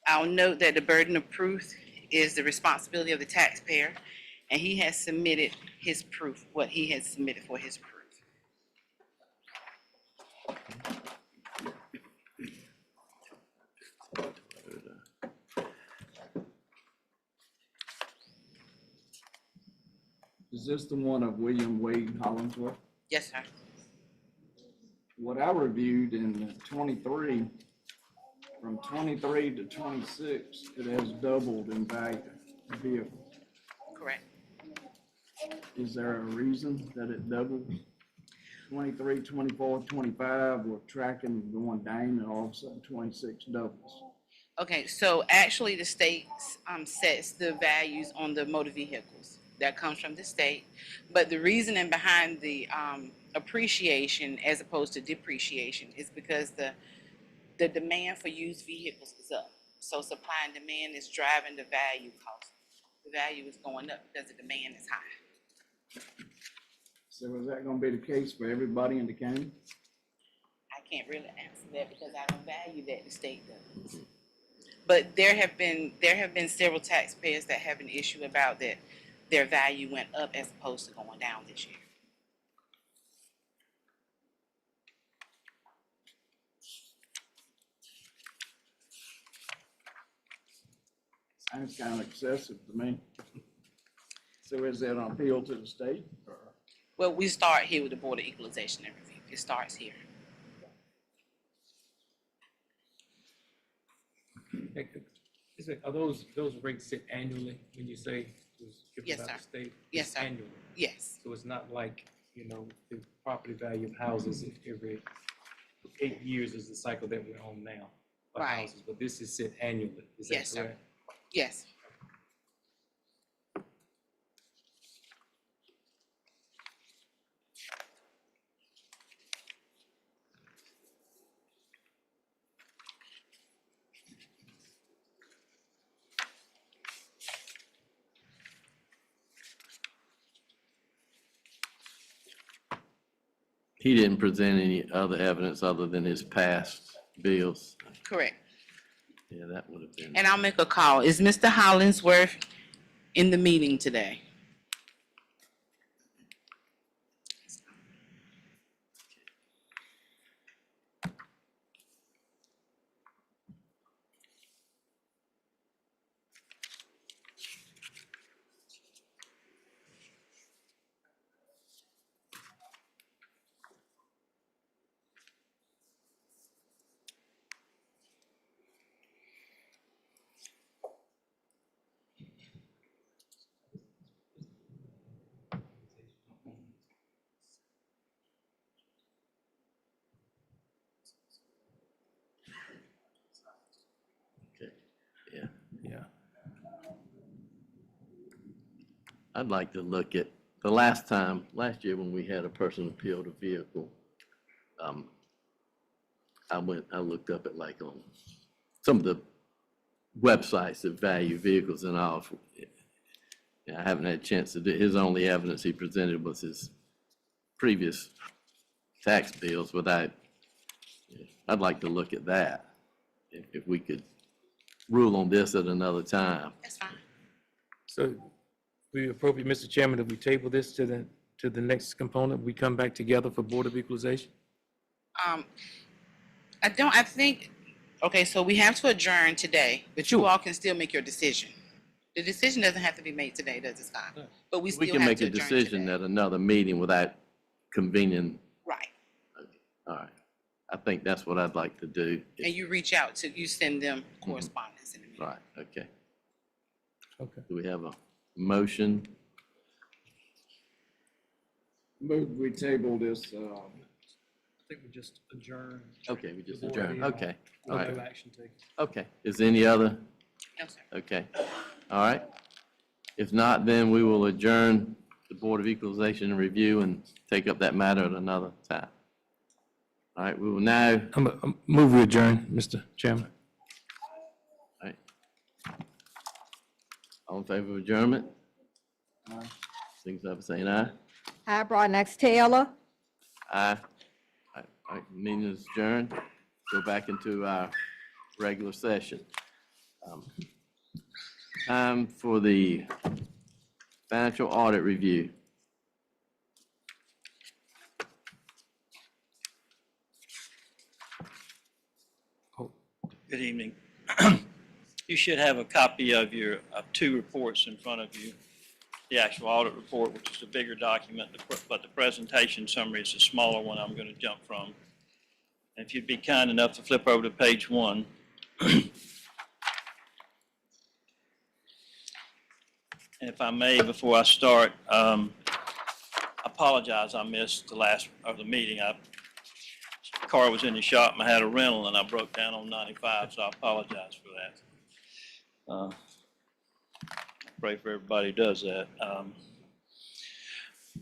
I'll note that the burden of proof is the responsibility of the taxpayer, and he has submitted his proof, what he has submitted for his proof. Is this the one of William Wade Hollingsworth? Yes, sir. What I reviewed in 23, from 23 to 26, it has doubled in value, the vehicle. Correct. Is there a reason that it doubled? 23, 24, 25, we're tracking going down, and all of a sudden 26 doubles. Okay, so actually the state sets the values on the motor vehicles. That comes from the state. But the reasoning behind the appreciation as opposed to depreciation is because the demand for used vehicles is up. So supply and demand is driving the value cost the value is going up because the demand is high. So is that gonna be the case for everybody in the county? I can't really answer that because I don't value that, the state does. But there have been several taxpayers that have an issue about that their value went up as opposed to going down this year. Sounds kind of excessive to me. So is that on appeal to the state? Or- Well, we start here with the Board of Equalization and Review. It starts here. Are those rates set annually when you say it was given Yes, by the sir. state? Yes, It's sir. Annually. Yes, So it's not like, the property value of houses every 8 years is the cycle that we're on now for Right. houses, but this is set annually. Is that Yes, sir. correct? yes. He didn't present any other evidence other than his past bills. Correct. Yeah, that would have been. And I'll make a call. Is Mr. Hollingsworth in the meeting today? Okay, yeah. Yeah. I'd like to look at, last year when we had a person appeal the vehicle, I looked up at like on some of the websites that value vehicles and all. Yeah, I haven't had a chance to do, his only evidence he presented was his previous tax bills, but I'd like to look at that. If we could rule on this at another time. That's fine. So we appropriate, Mr. Chairman, if we table this to the next component, we come back together for Board of Equalization? I think, okay, so we have to adjourn today, but you all can still make your decision. The decision doesn't have to be made today, does it, Scott? But we We still can have make to a adjourn decision today. at another meeting without convening. Right. All right. I think that's what I'd like to do. And you reach out to, you send them correspondence in the meeting. Right, okay. Okay. Do we have a motion? Move we table this, I think we just adjourn. Okay, we just The board adjourned. meeting. Okay, all No right. action taken. Okay. Is there any other? No, sir. Okay, all right. If not, then we will adjourn the Board of Equalization and Review and take up that matter at another time. All right, we will now, Move we adjourn, Mr. Chairman. all right. All in favor of adjournment? Signify by saying aye. Hi, Broadnax Taylor. Aye. All right, meeting is adjourned. Go back into our regular session. Time for the financial audit review. Good evening. You should have a copy of two reports in front of you. The actual audit report, which is a bigger document, but the presentation summary is a smaller one I'm going to jump from. And if you'd be kind enough to flip over to page 1. And if I may, before I start, I apologize, I missed the last of the meeting. The car was in the shop and I had a rental and I broke down on 95, so I apologize for that. I pray for everybody who does that.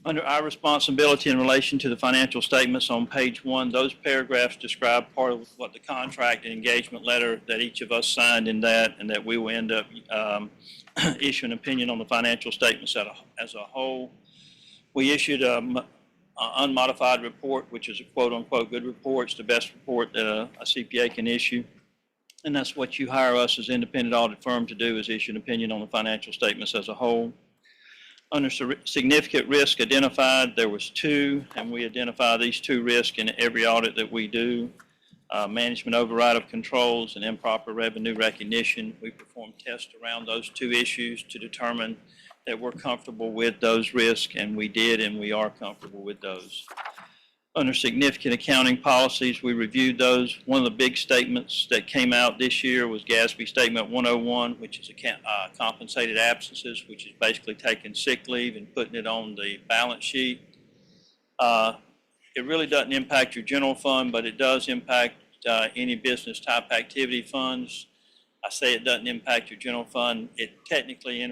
Under our responsibility in relation to the financial statements on page 1, those paragraphs describe part of what the contract and engagement letter that each of us signed in that, and that we will end up issuing an opinion on the financial statements as a whole. We issued an unmodified report, which is a quote-unquote good report. It's the best report that a CPA can issue. And that's what you hire us as independent audit firm to do, is issue an opinion on the financial statements as a whole. Under significant risk identified, there was 2, and we identify these 2 risks in every audit that we do. Management override of controls and improper revenue recognition. We perform tests around those 2 issues to determine that we're comfortable with those risks, and we did, and we are comfortable with those. Under significant accounting policies, we reviewed those. One of the big statements that came out this year was GASB Statement 101, which is compensated absences, which is basically taking sick leave and putting it on the balance sheet. It really doesn't impact your general fund, but it does impact any business type activity funds. I say it doesn't impact your general fund. It technically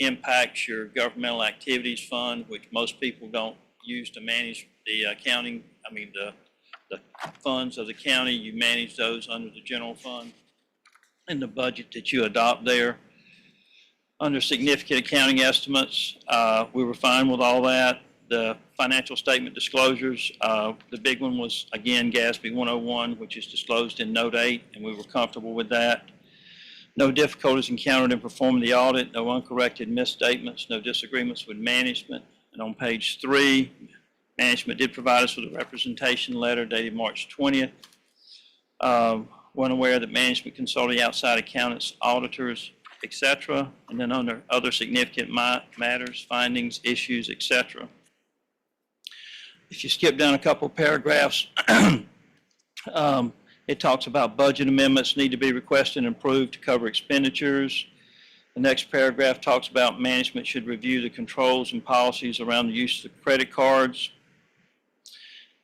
impacts your governmental activities fund, which most people don't use to manage the the funds of the county. You manage those under the general fund and the budget that you adopt there. Under significant accounting estimates, we were fine with all that. The financial statement disclosures, the big one was, again, GASB 101, which is disclosed in Note 8, and we were comfortable with that. No difficulties encountered in performing the audit, no uncorrected misstatements, no disagreements with management. And on page 3, management did provide us with a representation letter dated March 20th. We're unaware that management consulted outside accountants, auditors, etc. And then under other significant matters, findings, issues, etc. If you skip down a couple of paragraphs, it talks about budget amendments need to be requested and approved to cover expenditures. The next paragraph talks about management should review the controls and policies around the use of credit cards.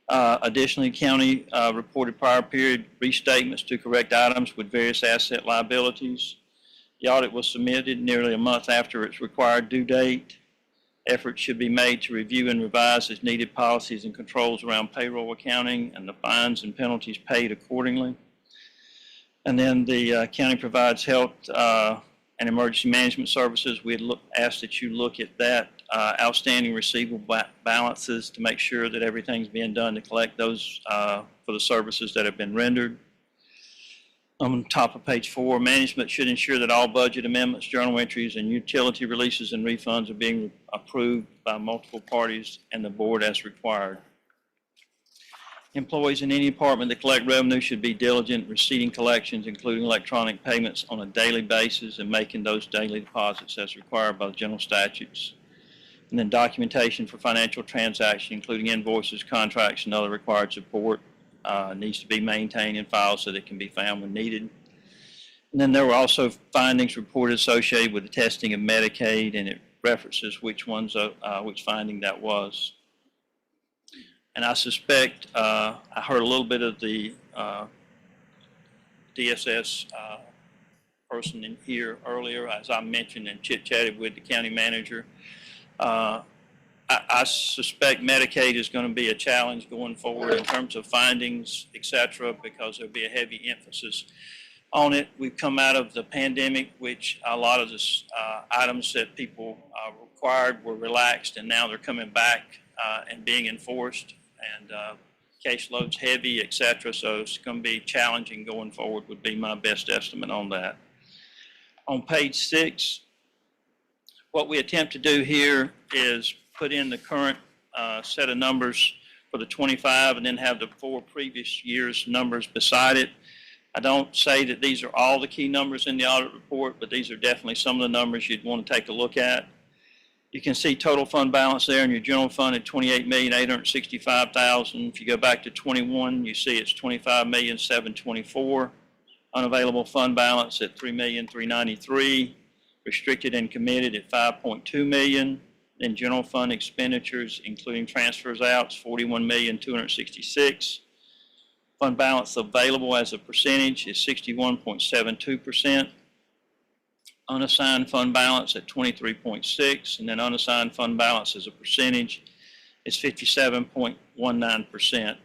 Additionally, county reported prior period restatements to correct items with various asset liabilities. The audit was submitted nearly a month after its required due date. Efforts should be made to review and revise as needed policies and controls around payroll accounting and the fines and penalties paid accordingly. And then the county provides health and emergency management services. We had asked that you look at that outstanding receivable balances to make sure that everything's being done to collect those for the services that have been rendered. On top of page 4, management should ensure that all budget amendments, journal entries, and utility releases and refunds are being approved by multiple parties and the board as required. Employees in any department that collect revenue should be diligent in receiving collections, including electronic payments, on a daily basis and making those daily deposits as required by the general statutes. And then documentation for financial transactions, including invoices, contracts, and other required support, needs to be maintained in files so that it can be found when needed. And then there were also findings reported associated with the testing of Medicaid, and it references which finding that was. And I suspect, I heard a little bit of the DSS person in here earlier, as I mentioned and chit-chatted with the county manager. I suspect Medicaid is going to be a challenge going forward in terms of findings, et cetera, because there'll be a heavy emphasis on it. We've come out of the pandemic, which a lot of the items that people required were relaxed, and now they're coming back and being enforced, and caseload's heavy, et cetera, so it's going to be challenging going forward would be my best estimate on that. On page 6, what we attempt to do here is put in the current set of numbers for the 25 and then have the 4 previous years' numbers beside it. I don't say that these are all the key numbers in the audit report, but these are definitely some of the numbers you'd want to take a look at. You can see total fund balance there in your general fund at $28,865,000. If you go back to 21, you see it's $25,724,000. Unavailable fund balance at $3,393,000. Restricted and committed at $5.2 million. Then general fund expenditures, including transfers outs, $41,266,000. Fund balance available as a percentage is 61.72%. unassigned fund balance at 23.6, and then unassigned fund balance as a percentage is 57.19%.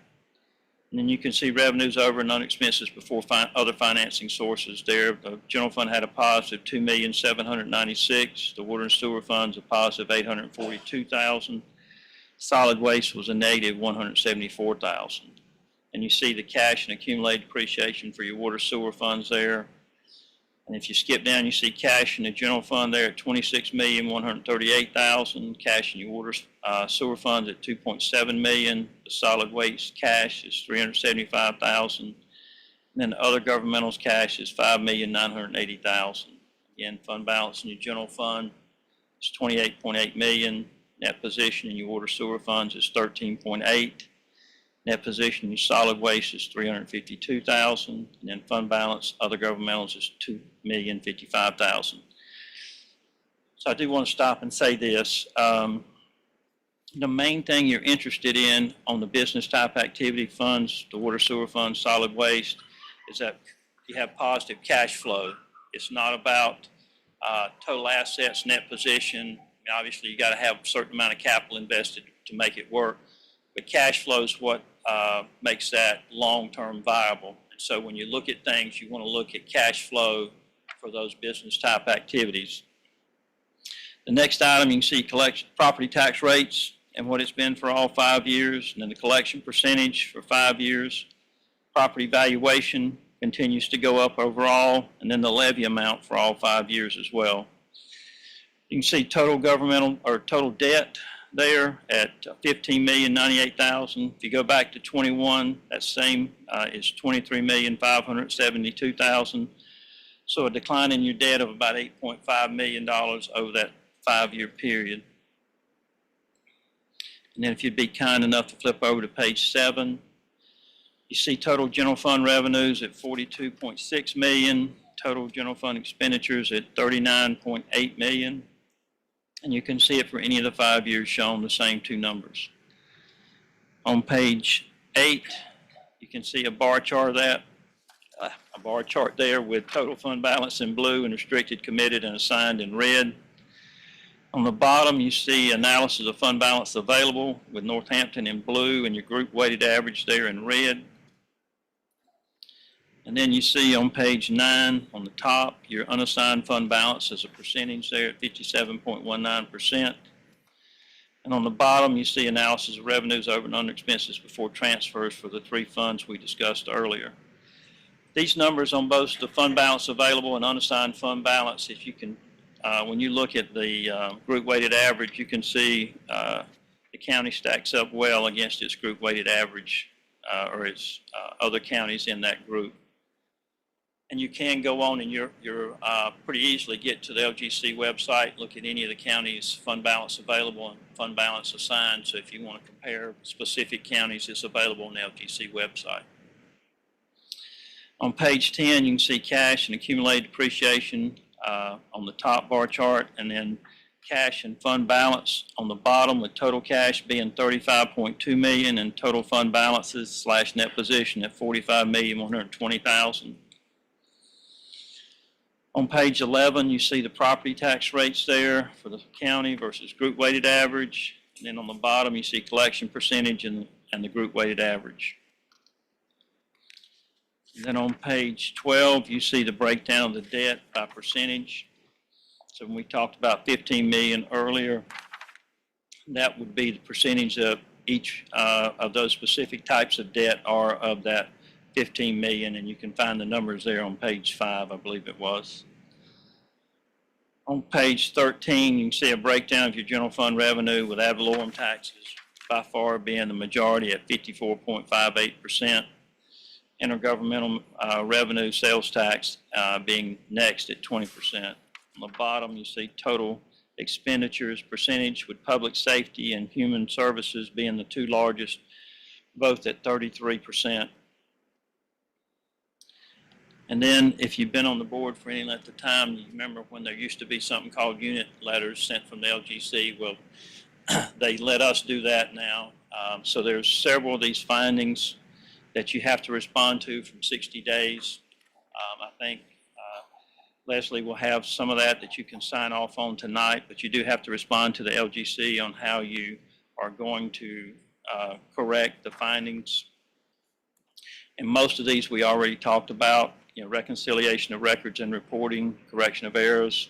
And then you can see revenues over and unexpenses before other financing sources there. The general fund had a positive $2,796,000. The water and sewer funds a positive $842,000. Solid waste was a negative $174,000. And you see the cash and accumulated depreciation for your water sewer funds there. And if you skip down, you see cash in the general fund there at $26,138,000. Cash in your water sewer funds at $2.7 million. The solid waste cash is $375,000. And then the other governmentals cash is $5,980,000. Again, fund balance in your general fund is $28.8 million. Net position in your water sewer funds is $13.8. Net position in your solid waste is $352,000, and then fund balance, other governmentals is $2,055,000. So I do want to stop and say this. The main thing you're interested in on the business type activity funds, the water sewer funds, solid waste, is that you have positive cash flow. It's not about total assets, net position. Obviously, you got to have a certain amount of capital invested to make it work, but cash flow is what makes that long-term viable. And so when you look at things, you want to look at cash flow for those business type activities. The next item, you can see collection property tax rates and what it's been for all 5 years, and then the collection percentage for 5 years. Property valuation continues to go up overall, and then the levy amount for all 5 years as well. You can see total governmental or total debt there at $15,098,000. If you go back to 21, that same is $23,572,000. So a decline in your debt of about $8.5 million over that 5-year period. And then if you'd be kind enough to flip over to page 7, you see total general fund revenues at $42.6 million, total general fund expenditures at $39.8 million. And you can see it for any of the 5 years shown, the same two numbers. On page 8, you can see a bar chart of that, a bar chart there with total fund balance in blue and restricted, committed, and assigned in red. On the bottom, you see analysis of fund balance available with Northampton in blue and your group weighted average there in red. And then you see on page 9 on the top, your unassigned fund balance as a percentage there at 57.19%. And on the bottom, you see analysis of revenues over and under expenses before transfers for the 3 funds we discussed earlier. These numbers on both the fund balance available and unassigned fund balance, if you can, when you look at the group weighted average, you can see the county stacks up well against its group weighted average or its other counties in that group. And you can go on and you're pretty easily get to the LGC website, look at any of the counties' fund balance available and fund balance assigned. So if you want to compare specific counties, it's available on the LGC website. On page 10, you can see cash and accumulated depreciation on the top bar chart, and then cash and fund balance on the bottom, with total cash being $35.2 million and total fund balances / net position at $45,120,000. On page 11, you see the property tax rates there for the county versus group weighted average. And then on the bottom, you see collection percentage and the group weighted average. And then on page 12, you see the breakdown of the debt by percentage. So when we talked about 15 million earlier, that would be the percentage of each of those specific types of debt are of that 15 million, and you can find the numbers there on page 5, I believe it was. On page 13, you can see a breakdown of your general fund revenue, with ad valorem taxes by far being the majority at 54.58%. Intergovernmental revenue sales tax being next at 20%. On the bottom, you see total expenditures percentage, with public safety and human services being the 2 largest, both at 33%. And then if you've been on the board for any length of time, you remember when there used to be something called unit letters sent from the LGC. Well, they let us do that now. So there's several of these findings that you have to respond to from 60 days. I think Leslie will have some of that you can sign off on tonight, but you do have to respond to the LGC on how you are going to correct the findings. And most of these we already talked about, reconciliation of records and reporting, correction of errors,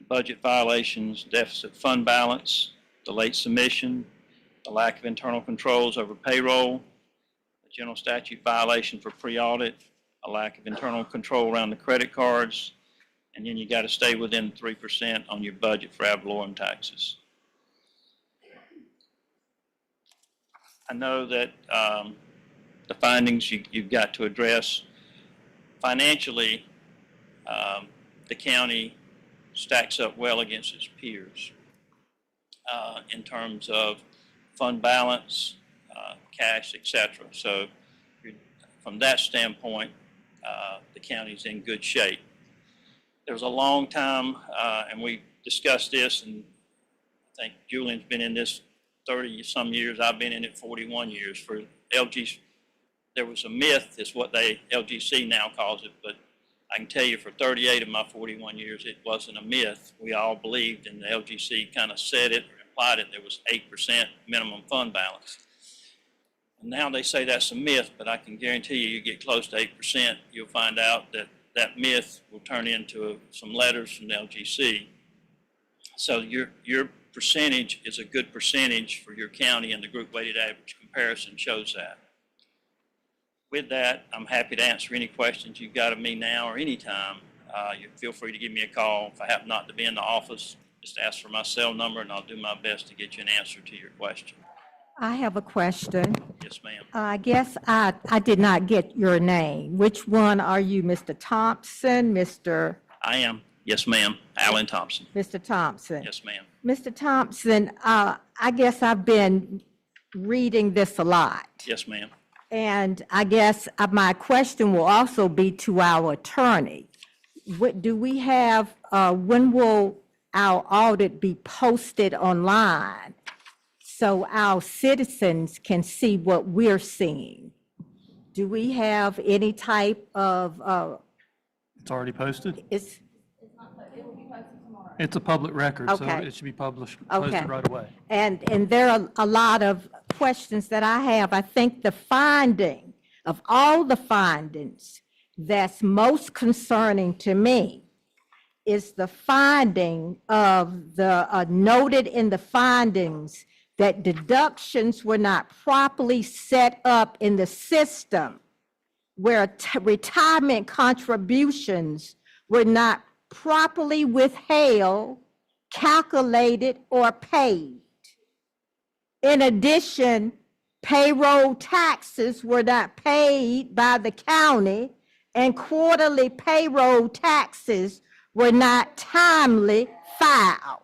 budget violations, deficit fund balance, the late submission, the lack of internal controls over payroll, a general statute violation for pre-audit, a lack of internal control around the credit cards, and then you got to stay within 3% on your budget for ad valorem taxes. I know that the findings you've got to address financially, the county stacks up well against its peers in terms of fund balance, cash, etc. So from that standpoint, the county's in good shape. There was a long time, and we discussed this, and I think Julian's been in this 30-some years. I've been in it 41 years. For LGC, there was a myth, is what LGC now calls it, but I can tell you for 38 of my 41 years, it wasn't a myth. We all believed, and the LGC kind of said it or implied it, there was 8% minimum fund balance. And now they say that's a myth, but I can guarantee you get close to 8%, you'll find out that that myth will turn into some letters from the LGC. So your percentage is a good percentage for your county, and the group weighted average comparison shows that. With that, I'm happy to answer any questions you've got of me now or anytime. You feel free to give me a call. If I happen not to be in the office, just ask for my cell number and I'll do my best to get you an answer to your question. I have a question. Yes, ma'am. I guess I did not get your name. Which one are you, Mr. Thompson, Mr. I am. Yes, ma'am. Alan Thompson. Mr. Thompson? Yes, ma'am. Mr. Thompson, I guess I've been reading this a lot. Yes, ma'am. And I guess my question will also be to our attorney. What do we have, when will our audit be posted online so our citizens can see what we're seeing? Do we have any type of, It's already posted. it's, It's a public record, so Okay. it should be posted Okay. right away. and there are a lot of questions that I have. I think the finding of all the findings that's most concerning to me is the finding of the, noted in the findings that deductions were not properly set up in the system, where retirement contributions were not properly withheld, calculated, or paid. In addition, payroll taxes were not paid by the county, and quarterly payroll taxes were not timely filed.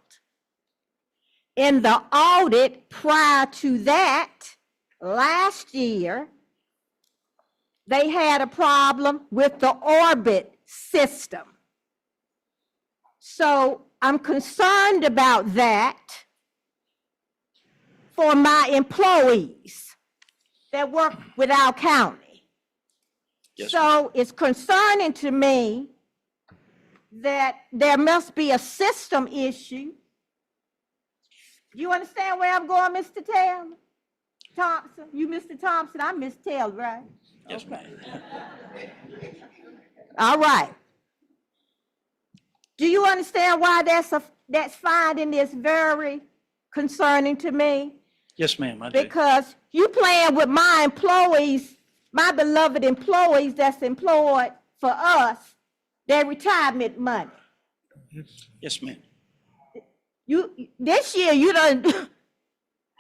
In the audit prior to that, last year, they had a problem with the Orbit system. So I'm concerned about that for my employees that work with our county. Yes, So it's concerning to me that there must be a system issue. You understand where I'm going, Mr. Taylor? Thompson, you Mr. Thompson, I'm Miss Taylor, right? Yes, ma'am. All right. Do you understand why that's finding is very concerning to me? Yes, ma'am, I do. Because you playing with my employees, my beloved employees that's employed for us, their retirement money. Yes, ma'am. This year, you done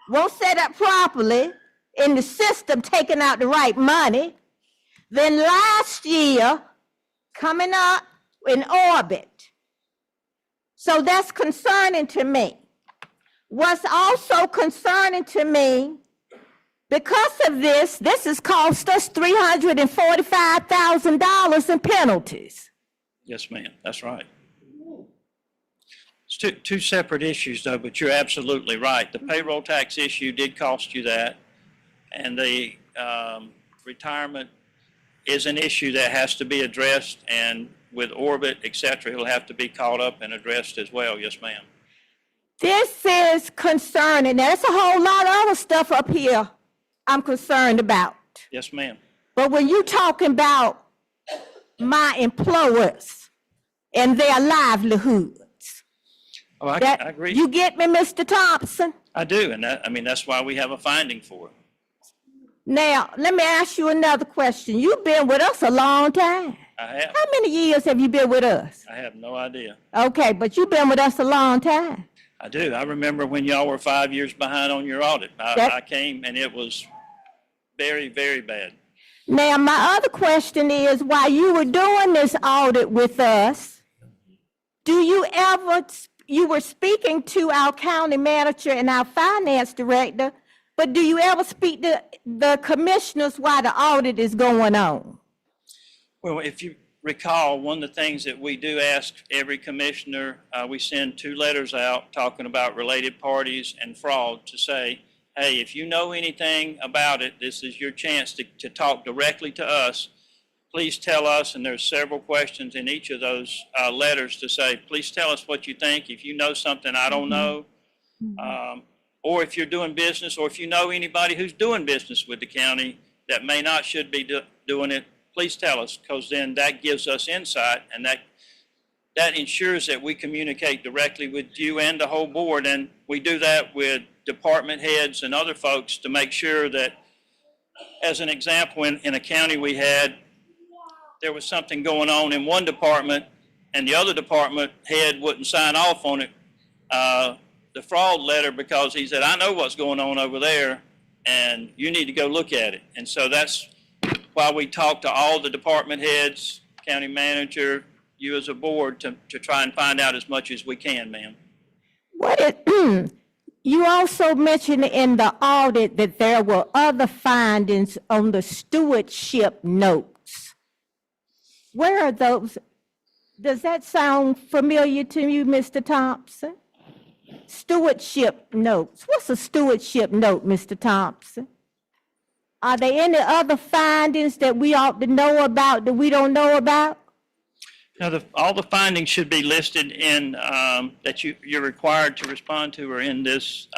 won't set up properly in the system, taking out the right money. Then last year, coming up in Orbit. So that's concerning to me. What's also concerning to me, because of this has cost us $345,000 in penalties. Yes, ma'am, that's right. It's two separate issues though, but you're absolutely right. The payroll tax issue did cost you that. And the retirement is an issue that has to be addressed, and with Orbit, et cetera, it'll have to be caught up and addressed as well. Yes, ma'am. This is concerning. Now, there's a whole lot of other stuff up here I'm concerned about. Yes, ma'am. But when you talking about my employers and their livelihoods, Oh, I that, agree. you get me, Mr. Thompson? I do, and that's why we have a finding for it. Now, let me ask you another question. You've been with us a long time. I have. How many years have you been with us? I have no idea. Okay, but you've been with us a long time. I do. I remember when y'all were 5 years behind on your audit. I came and it was very, very bad. Now, my other question is, while you were doing this audit with us, you were speaking to our county manager and our finance director, but do you ever speak to the commissioners while the audit is going on? Well, if you recall, one of the things that we do ask every commissioner, we send 2 letters out talking about related parties and fraud to say, hey, if you know anything about it, this is your chance to talk directly to us. Please tell us, and there's several questions in each of those letters to say, please tell us what you think. If you know something I don't know, or if you're doing business, or if you know anybody who's doing business with the county that may not should be doing it, please tell us, because then that gives us insight, and that ensures that we communicate directly with you and the whole board. And we do that with department heads and other folks to make sure that, as an example, in a county we had, there was something going on in one department and the other department head wouldn't sign off on it, the fraud letter, because he said, I know what's going on over there and you need to go look at it. And so that's why we talk to all the department heads, county manager, you as a board, to try and find out as much as we can, ma'am. You also mentioned in the audit that there were other findings on the stewardship notes. Where are those? Does that sound familiar to you, Mr. Thompson? Stewardship notes. What's a stewardship note, Mr. Thompson? Are there any other findings that we ought to know about that we don't know about? Now, all the findings should be listed in, that you're required to respond to, or in this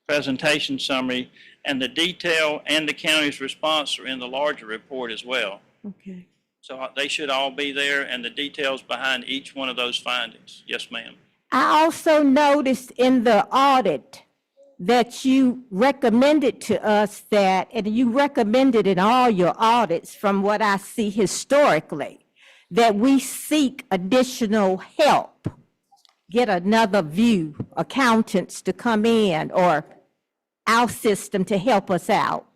presentation summary, and the detail and the county's response are in the larger report as well. Okay. So they should all be there, and the details behind each one of those findings. Yes, ma'am. I also noticed in the audit that you recommended to us that, and you recommended in all your audits from what I see historically, that we seek additional help, get another view, accountants to come in, or our system to help us out.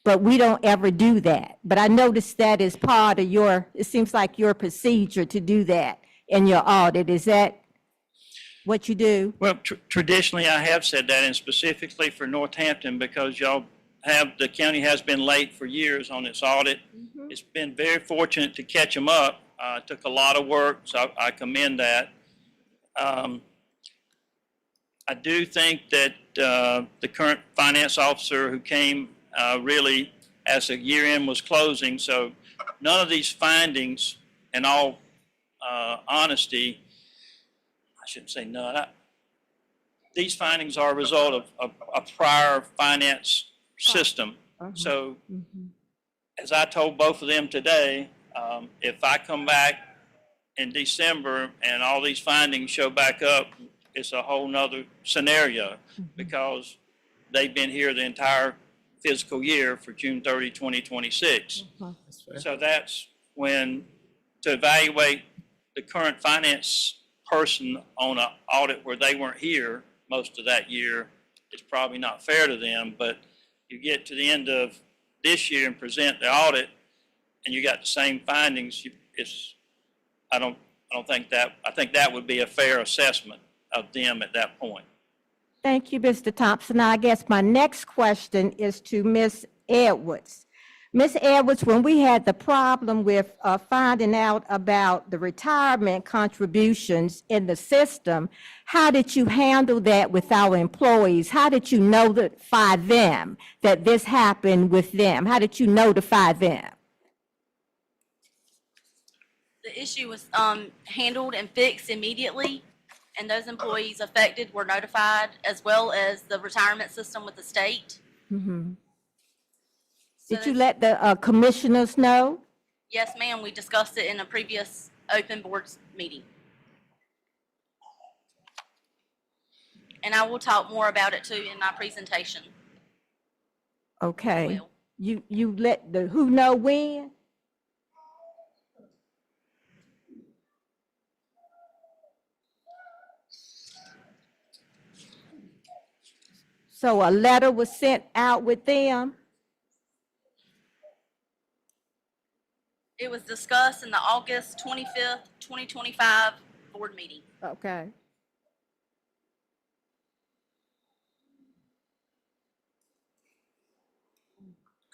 But we don't ever do that. But I noticed that is part of your, it seems like your procedure to do that in your audit. Is that what you do? Well, traditionally, I have said that, and specifically for Northampton, because the county has been late for years on its audit. It's been very fortunate to catch them up. It took a lot of work, so I commend that. I do think that the current finance officer who came really as the year end was closing, so none of these findings, in all honesty, I shouldn't say none, these findings are a result of a prior finance system. So as I told both of them today, if I come back in December and all these findings show back up, it's a whole nother scenario, because they've been here the entire fiscal year for June 30, 2026. So that's when, to evaluate the current finance person on an audit where they weren't here most of that year, it's probably not fair to them. But you get to the end of this year and present the audit, and you got the same findings, I think that would be a fair assessment of them at that point. Thank you, Mr. Thompson. Now, I guess my next question is to Ms. Edwards. Ms. Edwards, when we had the problem with finding out about the retirement contributions in the system, how did you handle that with our employees? How did you notify them that this happened with them? How did you notify them? The issue was handled and fixed immediately, and those employees affected were notified, as well as the retirement system with the state. Mhm. So Did you that's- let the commissioners know? Yes, ma'am, we discussed it in a previous open boards meeting. And I will talk more about it too in my presentation. Okay. Well. You let the who know when? So a letter was sent out with them? It was discussed in the August 25th, 2025 board meeting. Okay.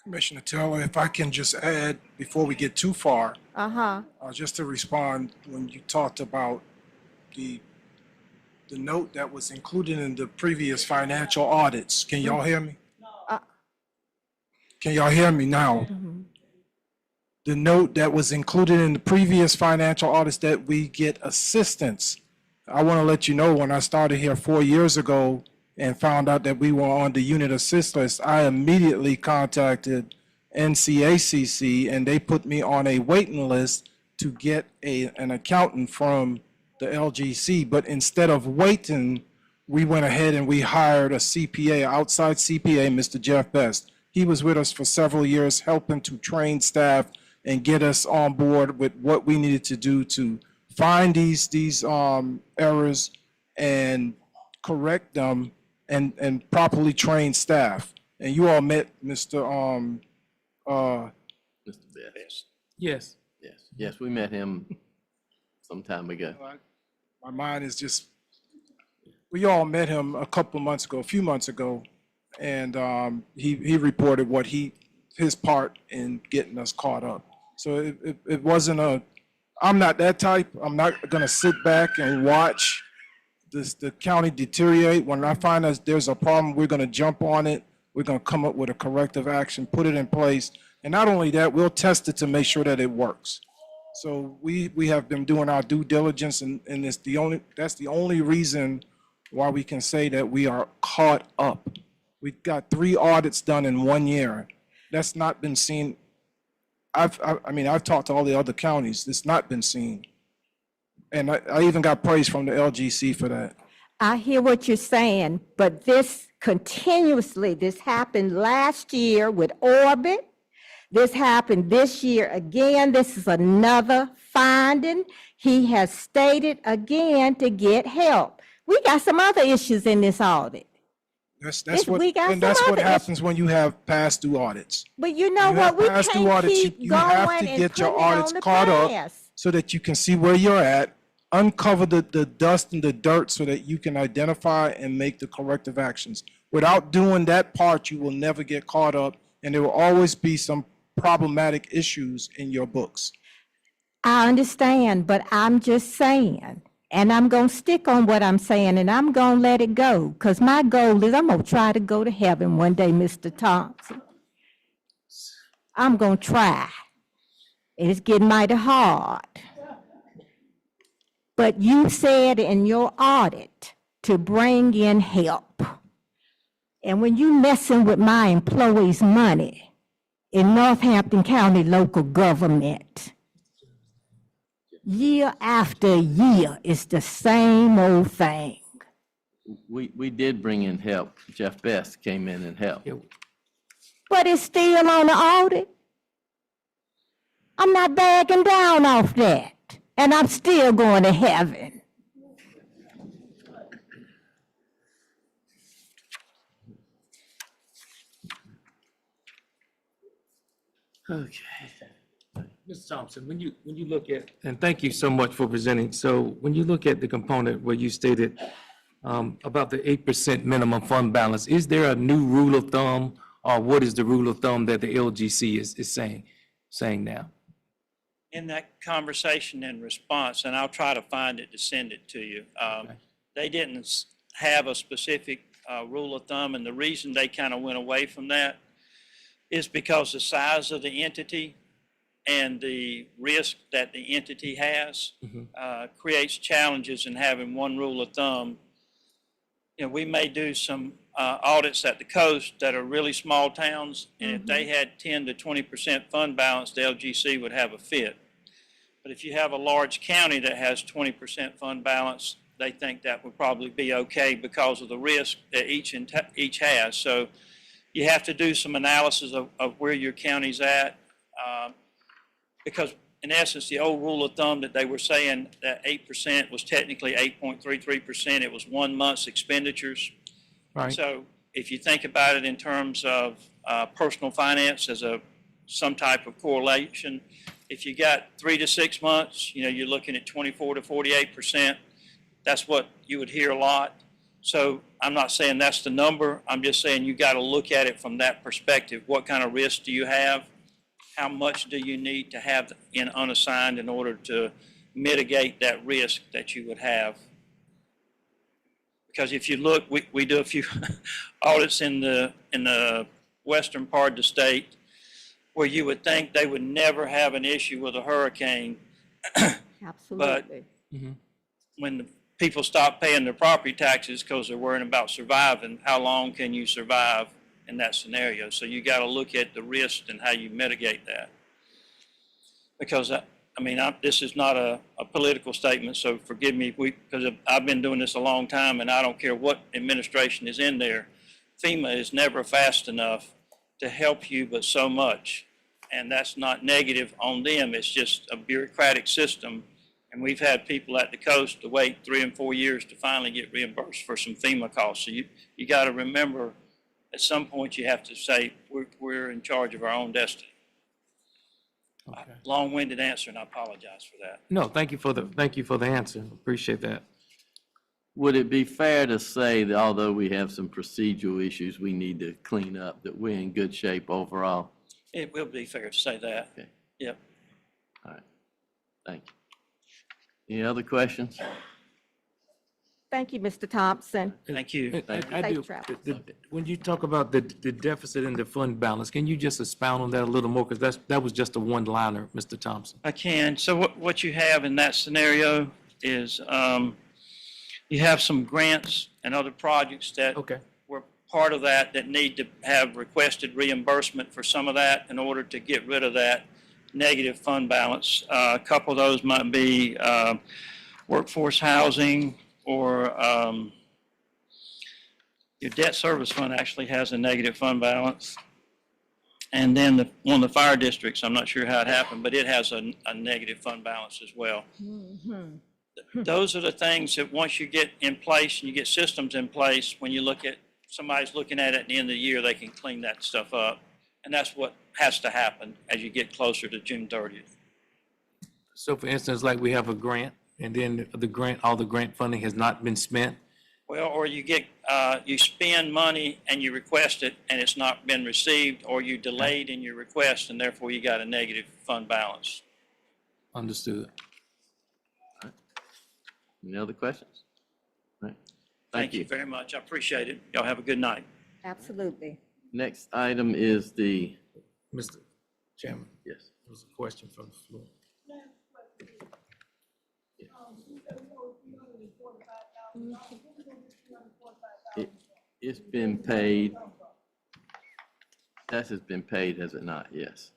Commissioner Taylor, if I can just add, before we get too far, Uh-huh. just to respond, when you talked about the note that was included in the previous financial audits, can y'all hear me? Uh. Can y'all hear me now? Mhm. The note that was included in the previous financial audits that we get assistance. I want to let you know, when I started here 4 years ago and found out that we were on the unit assist list, I immediately contacted NCACC and they put me on a waiting list to get an accountant from the LGC. But instead of waiting, we went ahead and we hired a CPA, outside CPA, Mr. Jeff Best. He was with us for several years, helping to train staff and get us on board with what we needed to do to find these errors and correct them and properly train staff. And you all met Mr. Mr. Best. Yes. Yes, we met him some time ago. My mind is just, we all met him a few months ago, and he reported what his part in getting us caught up. So it wasn't I'm not that type. I'm not gonna sit back and watch the county deteriorate. When I find that there's a problem, we're gonna jump on it. We're gonna come up with a corrective action, put it in place. And not only that, we'll test it to make sure that it works. So we have been doing our due diligence, and that's the only reason why we can say that we are caught up. We got 3 audits done in 1 year. That's not been seen. I've talked to all the other counties. It's not been seen. And I even got praise from the LGC for that. I hear what you're saying, but this happened last year with Orbit. This happened this year again. This is another finding. He has stated again to get help. We got some other issues in this audit. That's we got some what other happens when you have past due audits. But you know You what? have We past due can't audits. keep You have going to and get your putting it on audits the caught up past. so that you can see where you're at, uncover the dust and the dirt so that you can identify and make the corrective actions. Without doing that part, you will never get caught up, and there will always be some problematic issues in your books. I understand, but I'm just saying, and I'm going to stick on what I'm saying, and I'm going to let it go, because my goal is I'm going to try to go to heaven one day, Mr. Thompson. I'm going to try. It's getting mighty hard. But you said in your audit to bring in help. And when you messing with my employees' money in Northampton County local government, year after year, it's the same old thing. We did bring in help. Jeff Best came in and helped. But it's still on the audit. I'm not backing down off that, and I'm still going to heaven. Okay. Ms. Thompson, when you look at, and thank you so much for presenting. So when you look at the component where you stated about the 8% minimum fund balance, is there a new rule of thumb, or what is the rule of thumb that the LGC is saying now? In that conversation and response, and I'll try to find it to send it to you, they didn't have a specific rule of thumb, and the reason they kind of went away from that is because the size of the entity and the risk that the entity has creates challenges in having one rule of thumb. You know, we may do some audits at the coast that are really small towns, and if they had 10 to 20% fund balance, the LGC would have a fit. But if you have a large county that has 20% fund balance, they think that would probably be okay because of the risk that each has. So you have to do some analysis of where your county's at, because in essence, the old rule of thumb that they were saying that 8% was technically 8.33%. It was 1 month's expenditures. Right. So if you think about it in terms of personal finance as some type of correlation, if you got 3 to 6 months, you know, you're looking at 24 to 48%. That's what you would hear a lot. So I'm not saying that's the number. I'm just saying you got to look at it from that perspective. What kind of risk do you have? How much do you need to have in unassigned in order to mitigate that risk that you would have? Because if you look, we do a few audits in the western part of the state where you would think they would never have an issue with a hurricane. Absolutely. When the people stop paying their property taxes because they're worrying about surviving, how long can you survive in that scenario? So you got to look at the risk and how you mitigate that. Because, I mean, this is not a political statement, so forgive me because I've been doing this a long time, and I don't care what administration is in there. FEMA is never fast enough to help you but so much. And that's not negative on them. It's just a bureaucratic system. And we've had people at the coast to wait 3 and 4 years to finally get reimbursed for some FEMA costs. So you got to remember, at some point you have to say we're in charge of our own destiny. Okay. Long-winded answer, and I apologize for that. No, thank you for the answer. Appreciate that. Would it be fair to say that although we have some procedural issues we need to clean up, that we're in good shape overall? It will be fair to say that. Okay. Yep. All right. Thank you. Any other questions? Thank you, Mr. Thompson. Thank you. I Safe do. travels. When you talk about the deficit and the fund balance, can you just expound on that a little more? Because that was just a one-liner, Mr. Thompson. I can. So what you have in that scenario is you have some grants and other projects that Okay. were part of that need to have requested reimbursement for some of that in order to get rid of that negative fund balance. A couple of those might be workforce housing, or your debt service fund actually has a negative fund balance. And then one of the fire districts, I'm not sure how it happened, but it has a negative fund balance as well. Those are the things that once you get in place and you get systems in place, when you look at, somebody's looking at it at the end of the year, they can clean that stuff up. And that's what has to happen as you get closer to June 30th. So for instance, like we have a grant, and then all the grant funding has not been spent. Well, or you get, you spend money and you request it and it's not been received, or you delayed in your request and therefore you got a negative fund balance. Understood. Any other questions? All right. Thank you very much. I appreciate it. Y'all have a good night. Absolutely. Next item is the, Mr. Chairman, yes. there was a question from the floor. It's been paid. That has been paid, has it not? Yes.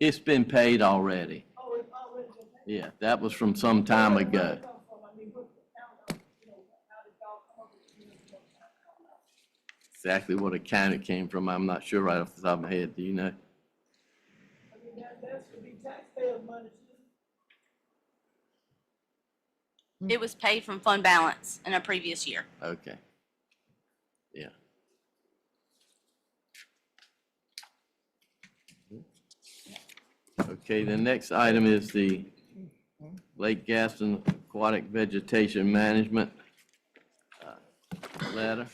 It's been paid already. Yeah, that was from some time ago. Exactly what account it came from, I'm not sure right off the top of my head. Do you know? It was paid from fund balance in a previous year. Okay. Yeah. Okay, the next item is the Lake Gaston Aquatic Vegetation Management letter.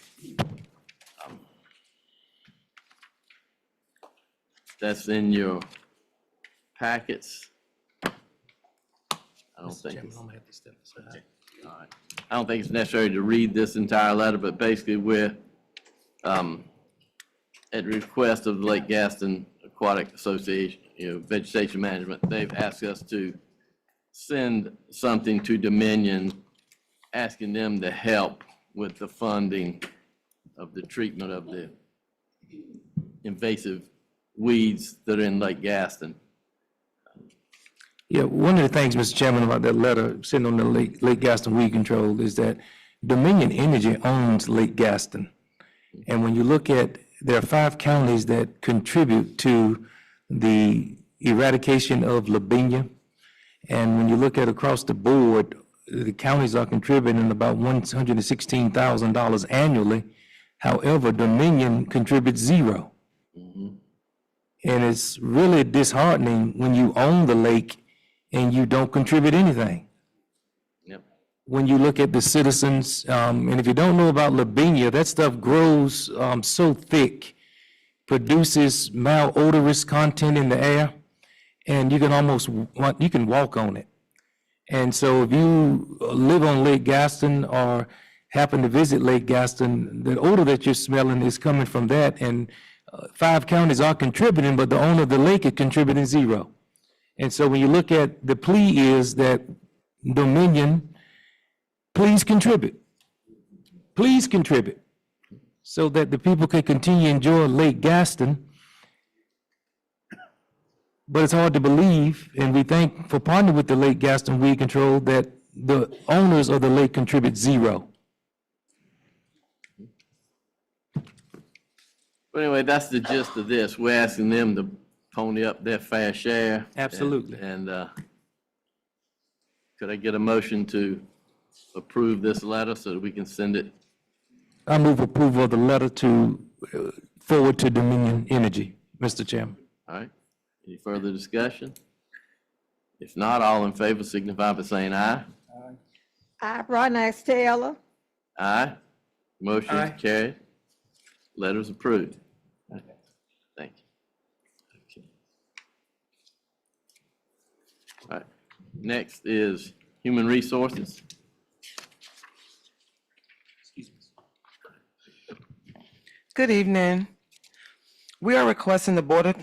That's in your packets. I don't Mr. think Chairman, it's, I'm gonna have to step aside. all right. I don't think it's necessary to read this entire letter, but basically we're at the request of the Lake Gaston Aquatic Association, Vegetation Management, they've asked us to send something to Dominion, asking them to help with the funding of the treatment of the invasive weeds that are in Lake Gaston. Yeah, one of the things, Mr. Chairman, about that letter sitting on the Lake Gaston Weed Control is that Dominion Energy owns Lake Gaston. And when you look at, there are 5 counties that contribute to the eradication of Labinia. And when you look at across the board, the counties are contributing about $116,000 annually. However, Dominion contributes $0. And it's really disheartening when you own the lake and you don't contribute anything. Yep. When you look at the citizens, and if you don't know about Labinia, that stuff grows so thick, produces malodorous content in the air, and you can almost, you can walk on it. And so if you live on Lake Gaston or happen to visit Lake Gaston, the odor that you're smelling is coming from that, and 5 counties are contributing, but the owner of the lake is contributing $0. And so when you look at, the plea is that Dominion, please contribute. Please contribute so that the people can continue to enjoy Lake Gaston. But it's hard to believe, and we thank for partnering with the Lake Gaston Weed Control, that the owners of the lake contribute $0. But anyway, that's the gist of this. We're asking them to pony up their fair share. Absolutely. And could I get a motion to approve this letter so that we can send it? I move approval of the letter to forward to Dominion Energy, Mr. Chairman. All right. Any further discussion? If not, all in favor signify by saying aye. I, Ron X. Taylor. Aye. Motion Aye. is carried. Letters approved. Thank you. Okay. All right. Next is Human Resources. Good evening. We are requesting the board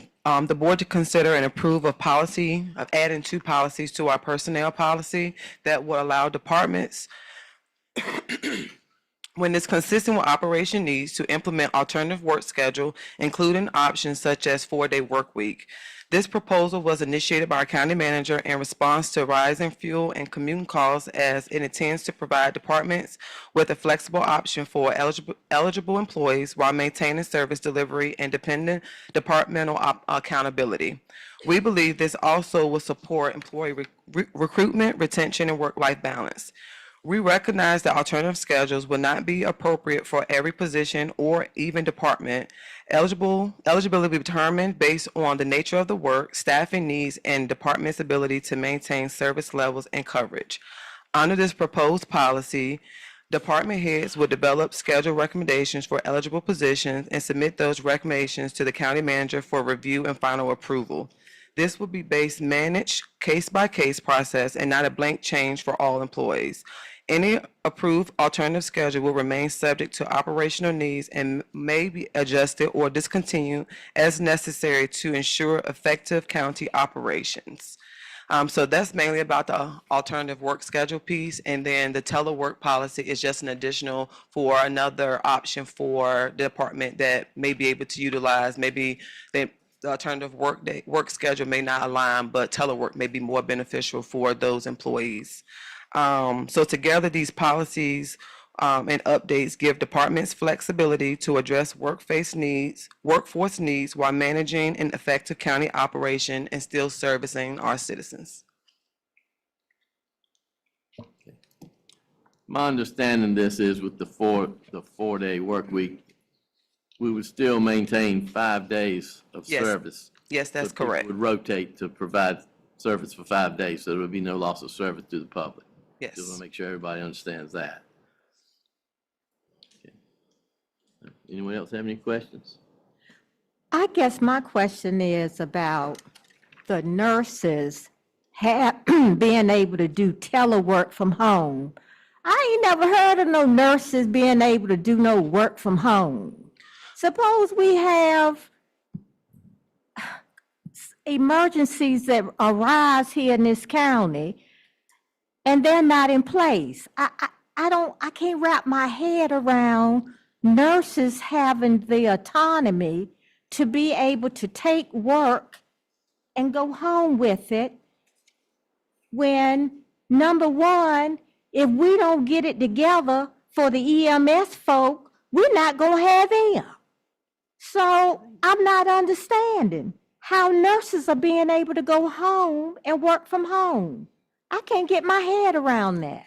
to consider and approve of policy of adding 2 policies to our personnel policy that will allow departments when it's consistent with operation needs to implement alternative work schedule, including options such as 4-day work week. This proposal was initiated by our county manager in response to rising fuel and commute costs, as it intends to provide departments with a flexible option for eligible employees while maintaining service delivery and independent departmental accountability. We believe this also will support employee recruitment, retention, and work-life balance. We recognize that alternative schedules will not be appropriate for every position or even department. Eligibility will be determined based on the nature of the work, staffing needs, and department's ability to maintain service levels and coverage. Under this proposed policy, department heads will develop schedule recommendations for eligible positions and submit those recommendations to the county manager for review and final approval. This will be managed case-by-case process and not a blank change for all employees. Any approved alternative schedule will remain subject to operational needs and may be adjusted or discontinued as necessary to ensure effective county operations. So that's mainly about the alternative work schedule piece, and then the telework policy is just an additional for another option for the department that may be able to utilize. Maybe the alternative work schedule may not align, but telework may be more beneficial for those employees. So together, these policies and updates give departments flexibility to address workforce needs while managing an effective county operation and still servicing our citizens. My understanding this is with the 4-day work week, we would still maintain 5 days of Yes. service. Yes, that's So people correct. would rotate to provide service for 5 days, so there would be no loss of service to the public. Yes. Just want to make sure everybody understands that. Okay. Anyone else have any questions? I guess my question is about the nurses being able to do telework from home. I ain't never heard of no nurses being able to do no work from home. Suppose we have emergencies that arise here in this county, and they're not in place. I can't wrap my head around nurses having the autonomy to be able to take work and go home with it when, number one, if we don't get it together for the EMS folk, we're not gonna have them. So I'm not understanding how nurses are being able to go home and work from home. I can't get my head around that.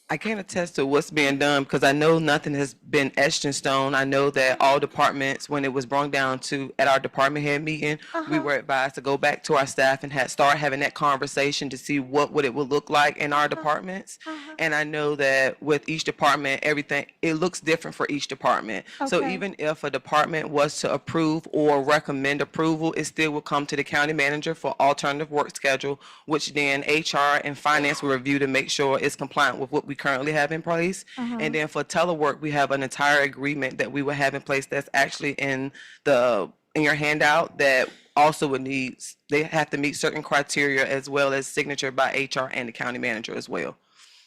I can't attest to what's being done because I know nothing has been etched in stone. I know that all departments, when it was brought down to at our department head meeting, we were advised to go back to our staff and start having that conversation to see what it would look like in our departments. And I know that with each department, everything, it looks different for each department. So Okay. even if a department was to approve or recommend approval, it still will come to the county manager for alternative work schedule, which then HR and finance will review to make sure it's compliant with what we currently have in place. And then for telework, we have an entire agreement that we will have in place that's actually in your handout that also would need, they have to meet certain criteria as well as signature by HR and the county manager as well.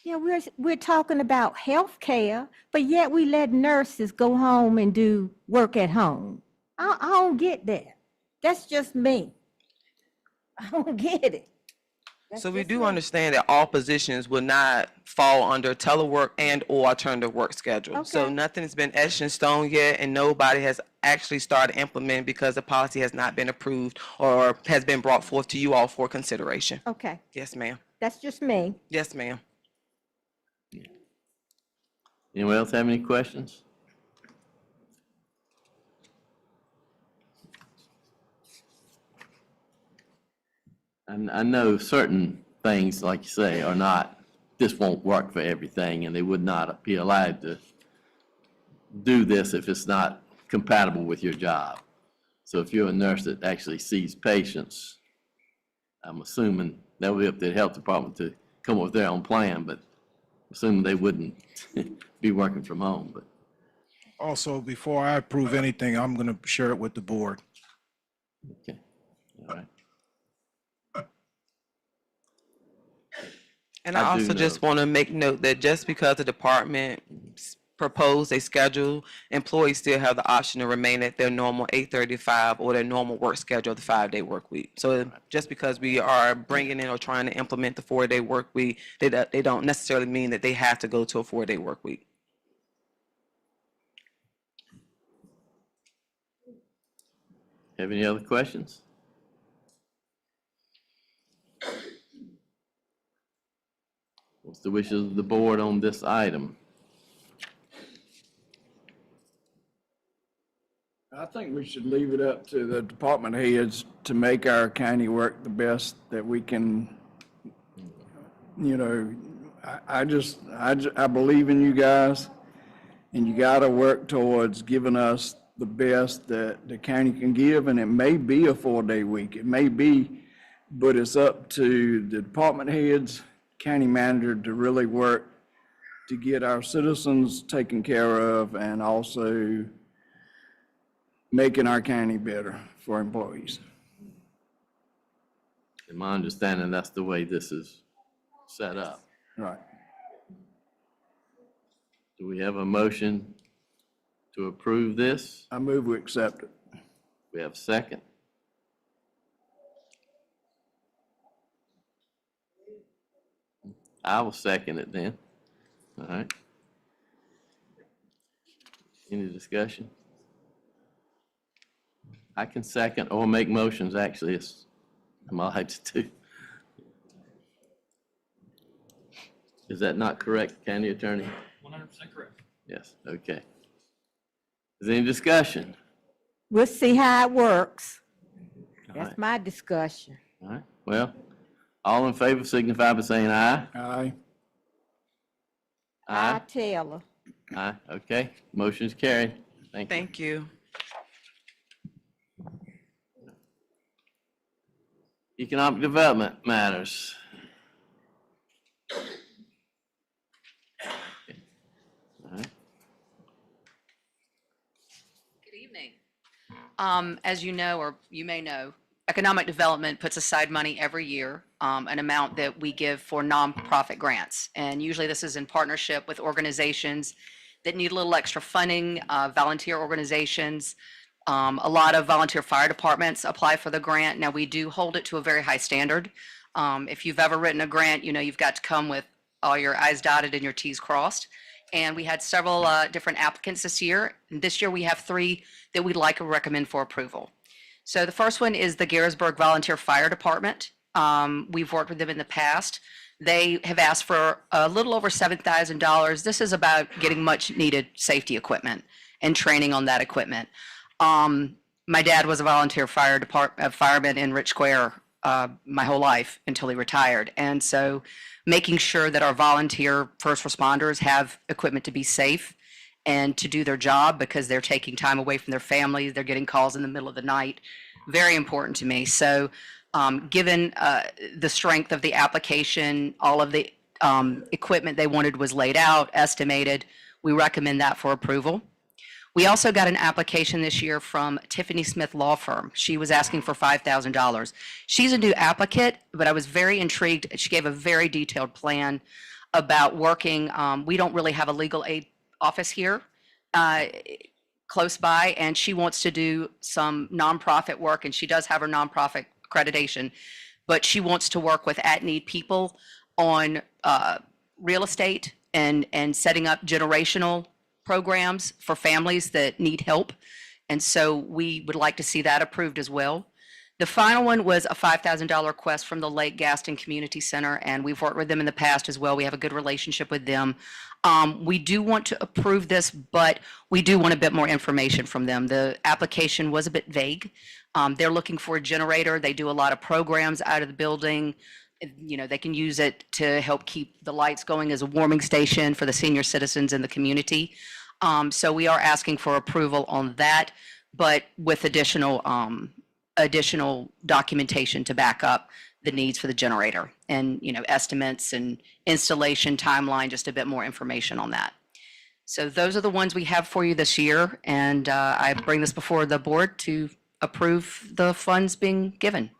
Yeah, we're talking about health care, but yet we let nurses go home and do work at home. I don't get that. That's just me. I don't get it. That's So we just do me. understand that all positions will not fall under telework and or alternative work schedule. So Okay. nothing has been etched in stone yet and nobody has actually started implementing because the policy has not been approved or has been brought forth to you all for consideration. Okay, Yes, ma'am. that's just me. Yes, ma'am. Anyone else have any questions? And I know certain things, like you say, are not, this won't work for everything, and they would not be allowed to do this if it's not compatible with your job. So if you're a nurse that actually sees patients, I'm assuming that would be up to the health department to come up with their own plan, but assuming they wouldn't be working from home, but. Also, before I approve anything, I'm gonna share it with the board. Okay, all right. And I I do also just know. want to make note that just because the department proposed a schedule, employees still have the option to remain at their normal 8:35 or their normal work schedule, the 5-day work week. So just because we are bringing in or trying to implement the 4-day work week, they don't necessarily mean that they have to go to a 4-day work week. Have any other questions? What's the wishes of the board on this item? I think we should leave it up to the department heads to make our county work the best that we can. You know, I believe in you guys, and you gotta work towards giving us the best that the county can give, and it may be a 4-day week, it may be, but it's up to the department heads, county manager to really work to get our citizens taken care of and also making our county better for employees. In my understanding, that's the way this is set up. Right. Do we have a motion to approve this? I move we accept it. We have a second. I will second it then. All right. Any discussion? I can second or make motions, actually, I'm allowed to do. Is that not correct, County Attorney? 100% correct. Yes, okay. Is there any discussion? We'll see how it works. All That's right, my discussion. all right. Well, all in favor signify by saying aye. Aye. I Taylor. Aye, okay. Motion's carried. Thank you. Thank you. Economic Development Matters. All right. Good evening. As you know, or you may know, economic development puts aside money every year, an amount that we give for nonprofit grants. And usually this is in partnership with organizations that need a little extra funding, volunteer organizations. A lot of volunteer fire departments apply for the grant. Now, we do hold it to a very high standard. If you've ever written a grant, you know you've got to come with all your I's dotted and your T's crossed. And we had several different applicants this year. And this year we have 3 that we'd like to recommend for approval. So the first one is the Garrisburg Volunteer Fire Department. We've worked with them in the past. They have asked for a little over $7,000. This is about getting much needed safety equipment and training on that equipment. My dad was a volunteer fireman in Rich Square my whole life until he retired. And so making sure that our volunteer first responders have equipment to be safe and to do their job because they're taking time away from their families, they're getting calls in the middle of the night, very important to me. So given the strength of the application, all of the equipment they wanted was laid out, estimated, we recommend that for approval. We also got an application this year from Tiffany Smith Law Firm. She was asking for $5,000. She's a new applicant, but I was very intrigued. She gave a very detailed plan about working. We don't really have a legal aid office here close by, and she wants to do some nonprofit work, and she does have her nonprofit accreditation, but she wants to work with at-need people on real estate and setting up generational programs for families that need help. And so we would like to see that approved as well. The final one was a $5,000 request from the Lake Gaston Community Center, and we've worked with them in the past as well. We have a good relationship with them. We do want to approve this, but we do want a bit more information from them. The application was a bit vague. They're looking for a generator. They do a lot of programs out of the building. You know, they can use it to help keep the lights going as a warming station for the senior citizens in the community. So we are asking for approval on that, but with additional documentation to back up the needs for the generator and, you know, estimates and installation timeline, just a bit more information on that. So those are the ones we have for you this year, and I bring this before the board to approve the funds being given.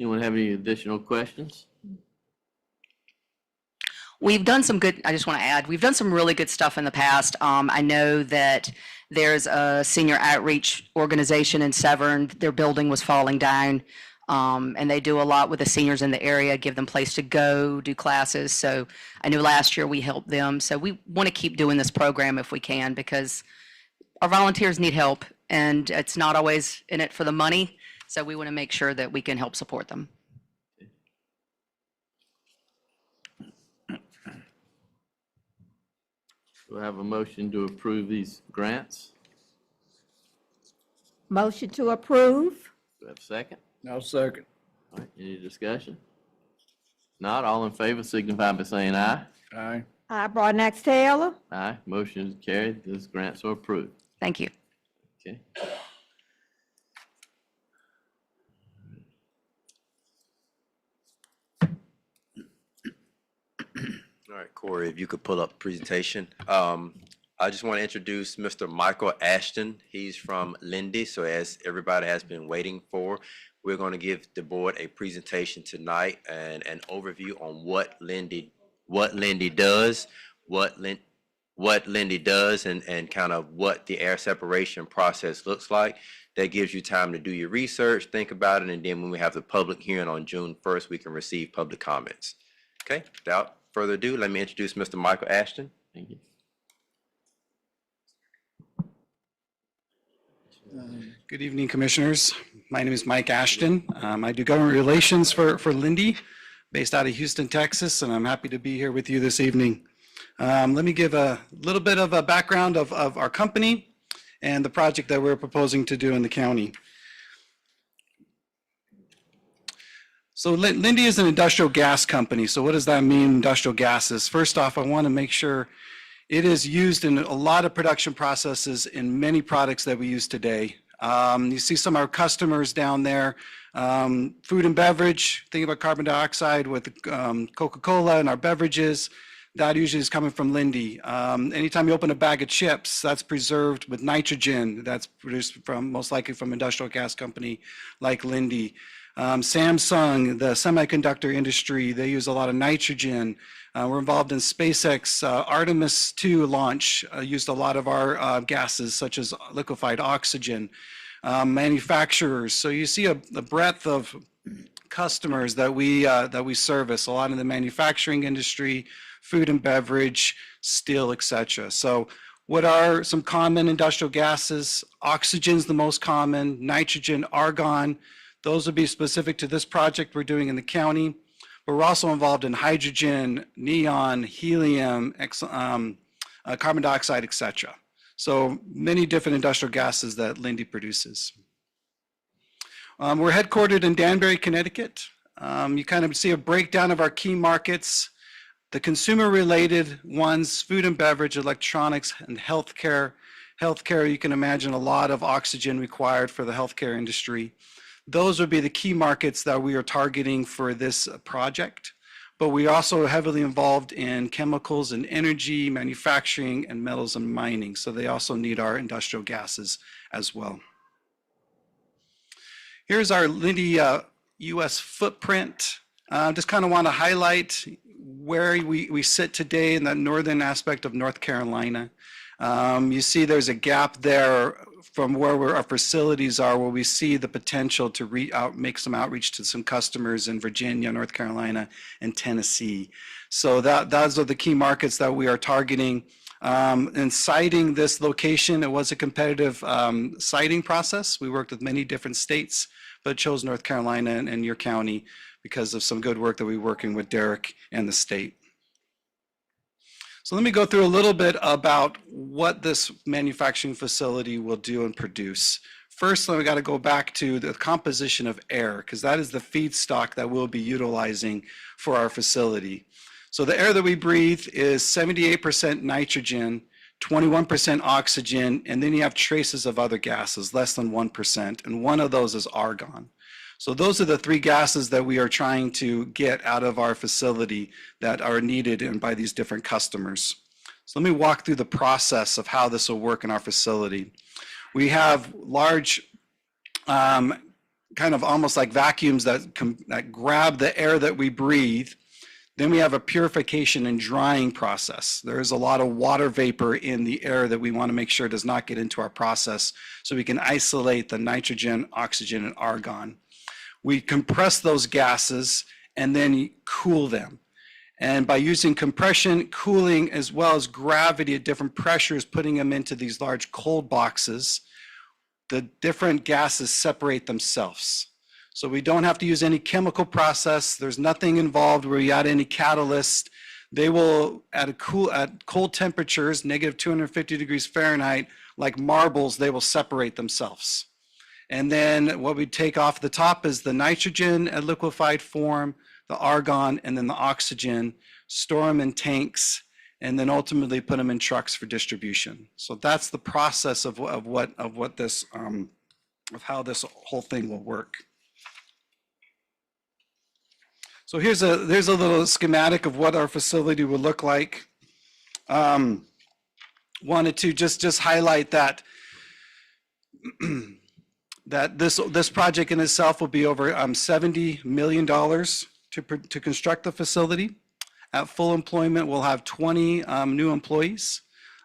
Anyone have any additional questions? We've done some good, I just want to add, we've done some really good stuff in the past. I know that there's a senior outreach organization in Severn. Their building was falling down, and they do a lot with the seniors in the area, give them place to go, do classes. So I know last year we helped them. So we want to keep doing this program if we can, because our volunteers need help, and it's not always in it for the money. So we want to make sure that we can help support them. Do I have a motion to approve these grants? Motion to approve? Do I have a second? No second. All right, any discussion? Not, all in favor signify by saying aye. Aye. I, Broadnax Taylor. Aye, motion is carried. These grants are approved. Thank you. Okay. All right, Corey, if you could pull up the presentation. I just want to introduce Mr. Michael Ashton. He's from Lindy, so as everybody has been waiting for, we're going to give the board a presentation tonight and an overview on what Lindy does, and kind of what the air separation process looks like. That gives you time to do your research, think about it, and then when we have the public hearing on June 1st, we can receive public comments. Okay, without further ado, let me introduce Mr. Michael Ashton. Thank you. Good evening, Commissioners. My name is Mike Ashton. I do government relations for Lindy, based out of Houston, Texas, and I'm happy to be here with you this evening. Let me give a little bit of a background of our company and the project that we're proposing to do in the county. So Lindy is an industrial gas company. So what does that mean, industrial gases? First off, I want to make sure it is used in a lot of production processes in many products that we use today. You see some of our customers down there, food and beverage, think about carbon dioxide with Coca-Cola and our beverages. that usually is coming from Lindy. Anytime you open a bag of chips, that's preserved with nitrogen. That's produced from, most likely from industrial gas company like Lindy. Samsung, the semiconductor industry, they use a lot of nitrogen. We're involved in SpaceX. Artemis 2 launch used a lot of our gases, such as liquefied oxygen. Manufacturers, so you see a breadth of customers that we service, a lot in the manufacturing industry, food and beverage, steel, etc. So what are some common industrial gases? Oxygen's the most common, nitrogen, argon. Those would be specific to this project we're doing in the county. But we're also involved in hydrogen, neon, helium, carbon dioxide, etc. So many different industrial gases that Lindy produces. We're headquartered in Danbury, Connecticut. You kind of see a breakdown of our key markets. The consumer-related ones, food and beverage, electronics, and healthcare. Healthcare, you can imagine a lot of oxygen required for the healthcare industry. Those would be the key markets that we are targeting for this project. But we are also heavily involved in chemicals and energy, manufacturing, and metals and mining. So they also need our industrial gases as well. Here's our Lindy US footprint. Just kind of want to highlight where we sit today in the northern aspect of North Carolina. You see there's a gap there from where our facilities are, where we see the potential to make some outreach to some customers in Virginia, North Carolina, and Tennessee. So those are the key markets that we are targeting. In citing this location, it was a competitive citing process. We worked with many different states, but chose North Carolina and your county because of some good work that we're working with Derek and the state. So let me go through a little bit about what this manufacturing facility will do and produce. First, we got to go back to the composition of air, because that is the feedstock that we'll be utilizing for our facility. So the air that we breathe is 78% nitrogen, 21% oxygen, and then you have traces of other gases, less than 1%, and one of those is argon. So those are the three gases that we are trying to get out of our facility that are needed by these different customers. So let me walk through the process of how this will work in our facility. We have large, kind of almost like vacuums that grab the air that we breathe. Then we have a purification and drying process. There is a lot of water vapor in the air that we want to make sure does not get into our process, so we can isolate the nitrogen, oxygen, and argon. We compress those gases and then cool them. And by using compression, cooling, as well as gravity at different pressures, putting them into these large cold boxes, the different gases separate themselves. So we don't have to use any chemical process. There's nothing involved where you add any catalyst. They will, at cold temperatures, negative 250 degrees Fahrenheit, like marbles, they will separate themselves. And then what we take off the top is the nitrogen at liquefied form, the argon, and then the oxygen, store them in tanks, and then ultimately put them in trucks for distribution. So that's the process of how this whole thing will work. So there's a little schematic of what our facility will look like. Wanted to just highlight that that this project in itself will be over $70 million to construct the facility. At full employment, we'll have 20 new employees.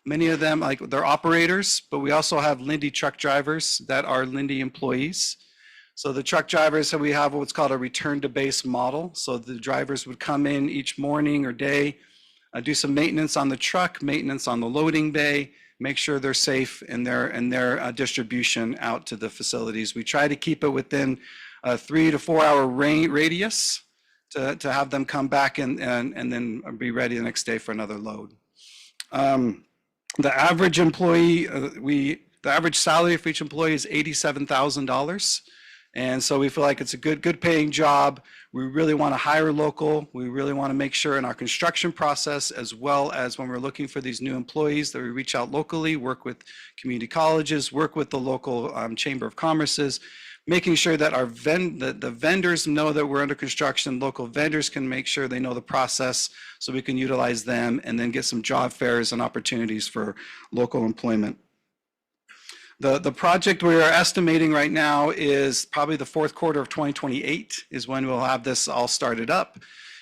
Many of them, like, they're operators, but we also have Lindy truck drivers that are Lindy employees. So the truck drivers, so we have what's called a return to base model. So the drivers would come in each morning or day, do some maintenance on the truck, maintenance on the loading bay, make sure they're safe in their distribution out to the facilities. We try to keep it within a 3 to 4 hour radius to have them come back and then be ready the next day for another load. The average employee, the average salary for each employee is $87,000. And so we feel like it's a good paying job. We really want to hire local. We really want to make sure in our construction process, as well as when we're looking for these new employees, that we reach out locally, work with community colleges, work with the local Chamber of Commerce's, making sure that the vendors know that we're under construction, local vendors can make sure they know the process so we can utilize them and then get some job fairs and opportunities for local employment. The project we are estimating right now is probably the fourth quarter of 2028 is when we'll have this all started up.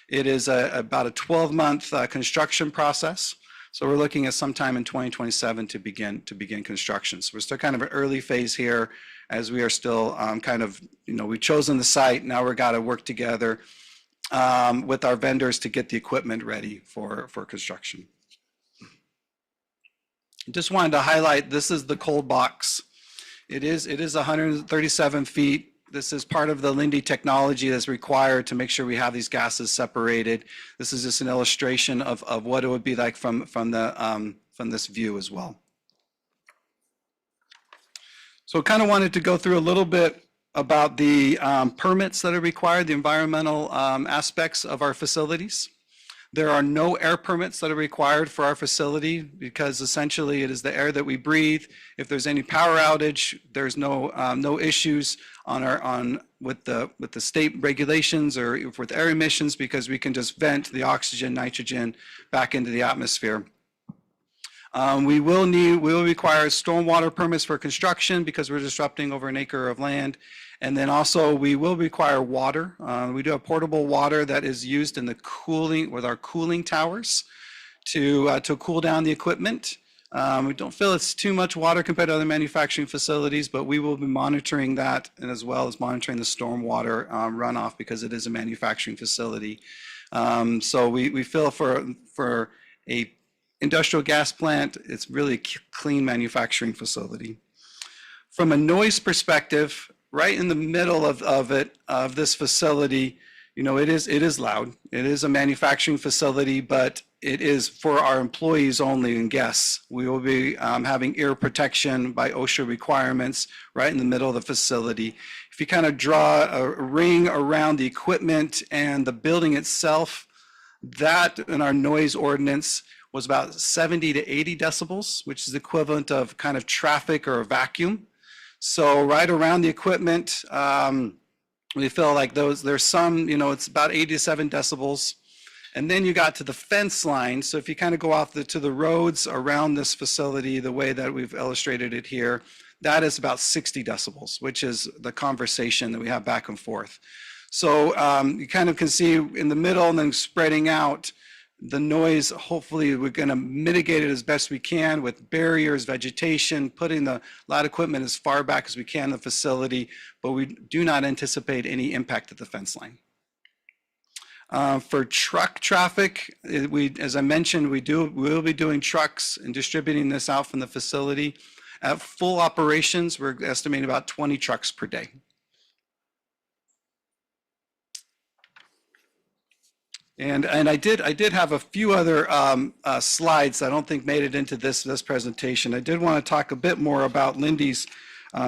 It is about a 12-month construction process. So we're looking at sometime in 2027 to begin construction. So we're still kind of an early phase here as we are still we've chosen the site. Now we've got to work together with our vendors to get the equipment ready for construction. Just wanted to highlight, this is the cold box. It is 137 feet. This is part of the Linde technology that's required to make sure we have these gases separated. This is just an illustration of what it would be like from this view as well. So kind of wanted to go through a little bit about the permits that are required, the environmental aspects of our facilities. There are no air permits that are required for our facility because essentially it is the air that we breathe. If there's any power outage, there's no issues with the state regulations or with air emissions because we can just vent the oxygen, nitrogen back into the atmosphere. We will require stormwater permits for construction because we're disrupting over an acre of land. And then also we will require water. We do have portable water that is used in the cooling with our cooling towers to cool down the equipment. We don't feel it's too much water compared to other manufacturing facilities, but we will be monitoring that and as well as monitoring the stormwater runoff because it is a manufacturing facility. So we feel for a industrial gas plant, it's really a clean manufacturing facility. From a noise perspective, right in the middle of this facility, it is loud. It is a manufacturing facility, but it is for our employees only and guests. We will be having ear protection by OSHA requirements right in the middle of the facility. If you kind of draw a ring around the equipment and the building itself, that in our noise ordinance was about 70 to 80 decibels, which is equivalent of kind of traffic or a vacuum. So right around the equipment, we feel like there's some, it's about 87 decibels. And then you got to the fence line. So if you kind of go off to the roads around this facility, the way that we've illustrated it here, that is about 60 decibels, which is the conversation that we have back and forth. So you kind of can see in the middle and then spreading out the noise. Hopefully we're going to mitigate it as best we can with barriers, vegetation, putting the loud equipment as far back as we can in the facility, but we do not anticipate any impact at the fence line. For truck traffic, as I mentioned, we'll be doing trucks and distributing this out from the facility. At full operations, we're estimating about 20 trucks per day. And I did have a few other slides that I don't think made it into this presentation. I did want to talk a bit more about Linde's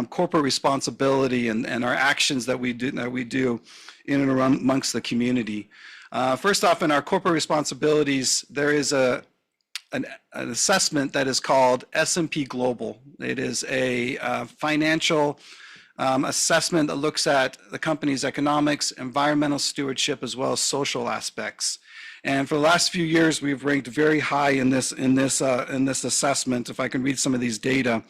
corporate responsibility and our actions that we do in and around amongst the community. First off, in our corporate responsibilities, there is an assessment that is called S&P Global. It is a financial assessment that looks at the company's economics, environmental stewardship, as well as social aspects. And for the last few years, we've ranked very high in this assessment. If I can read some of these data,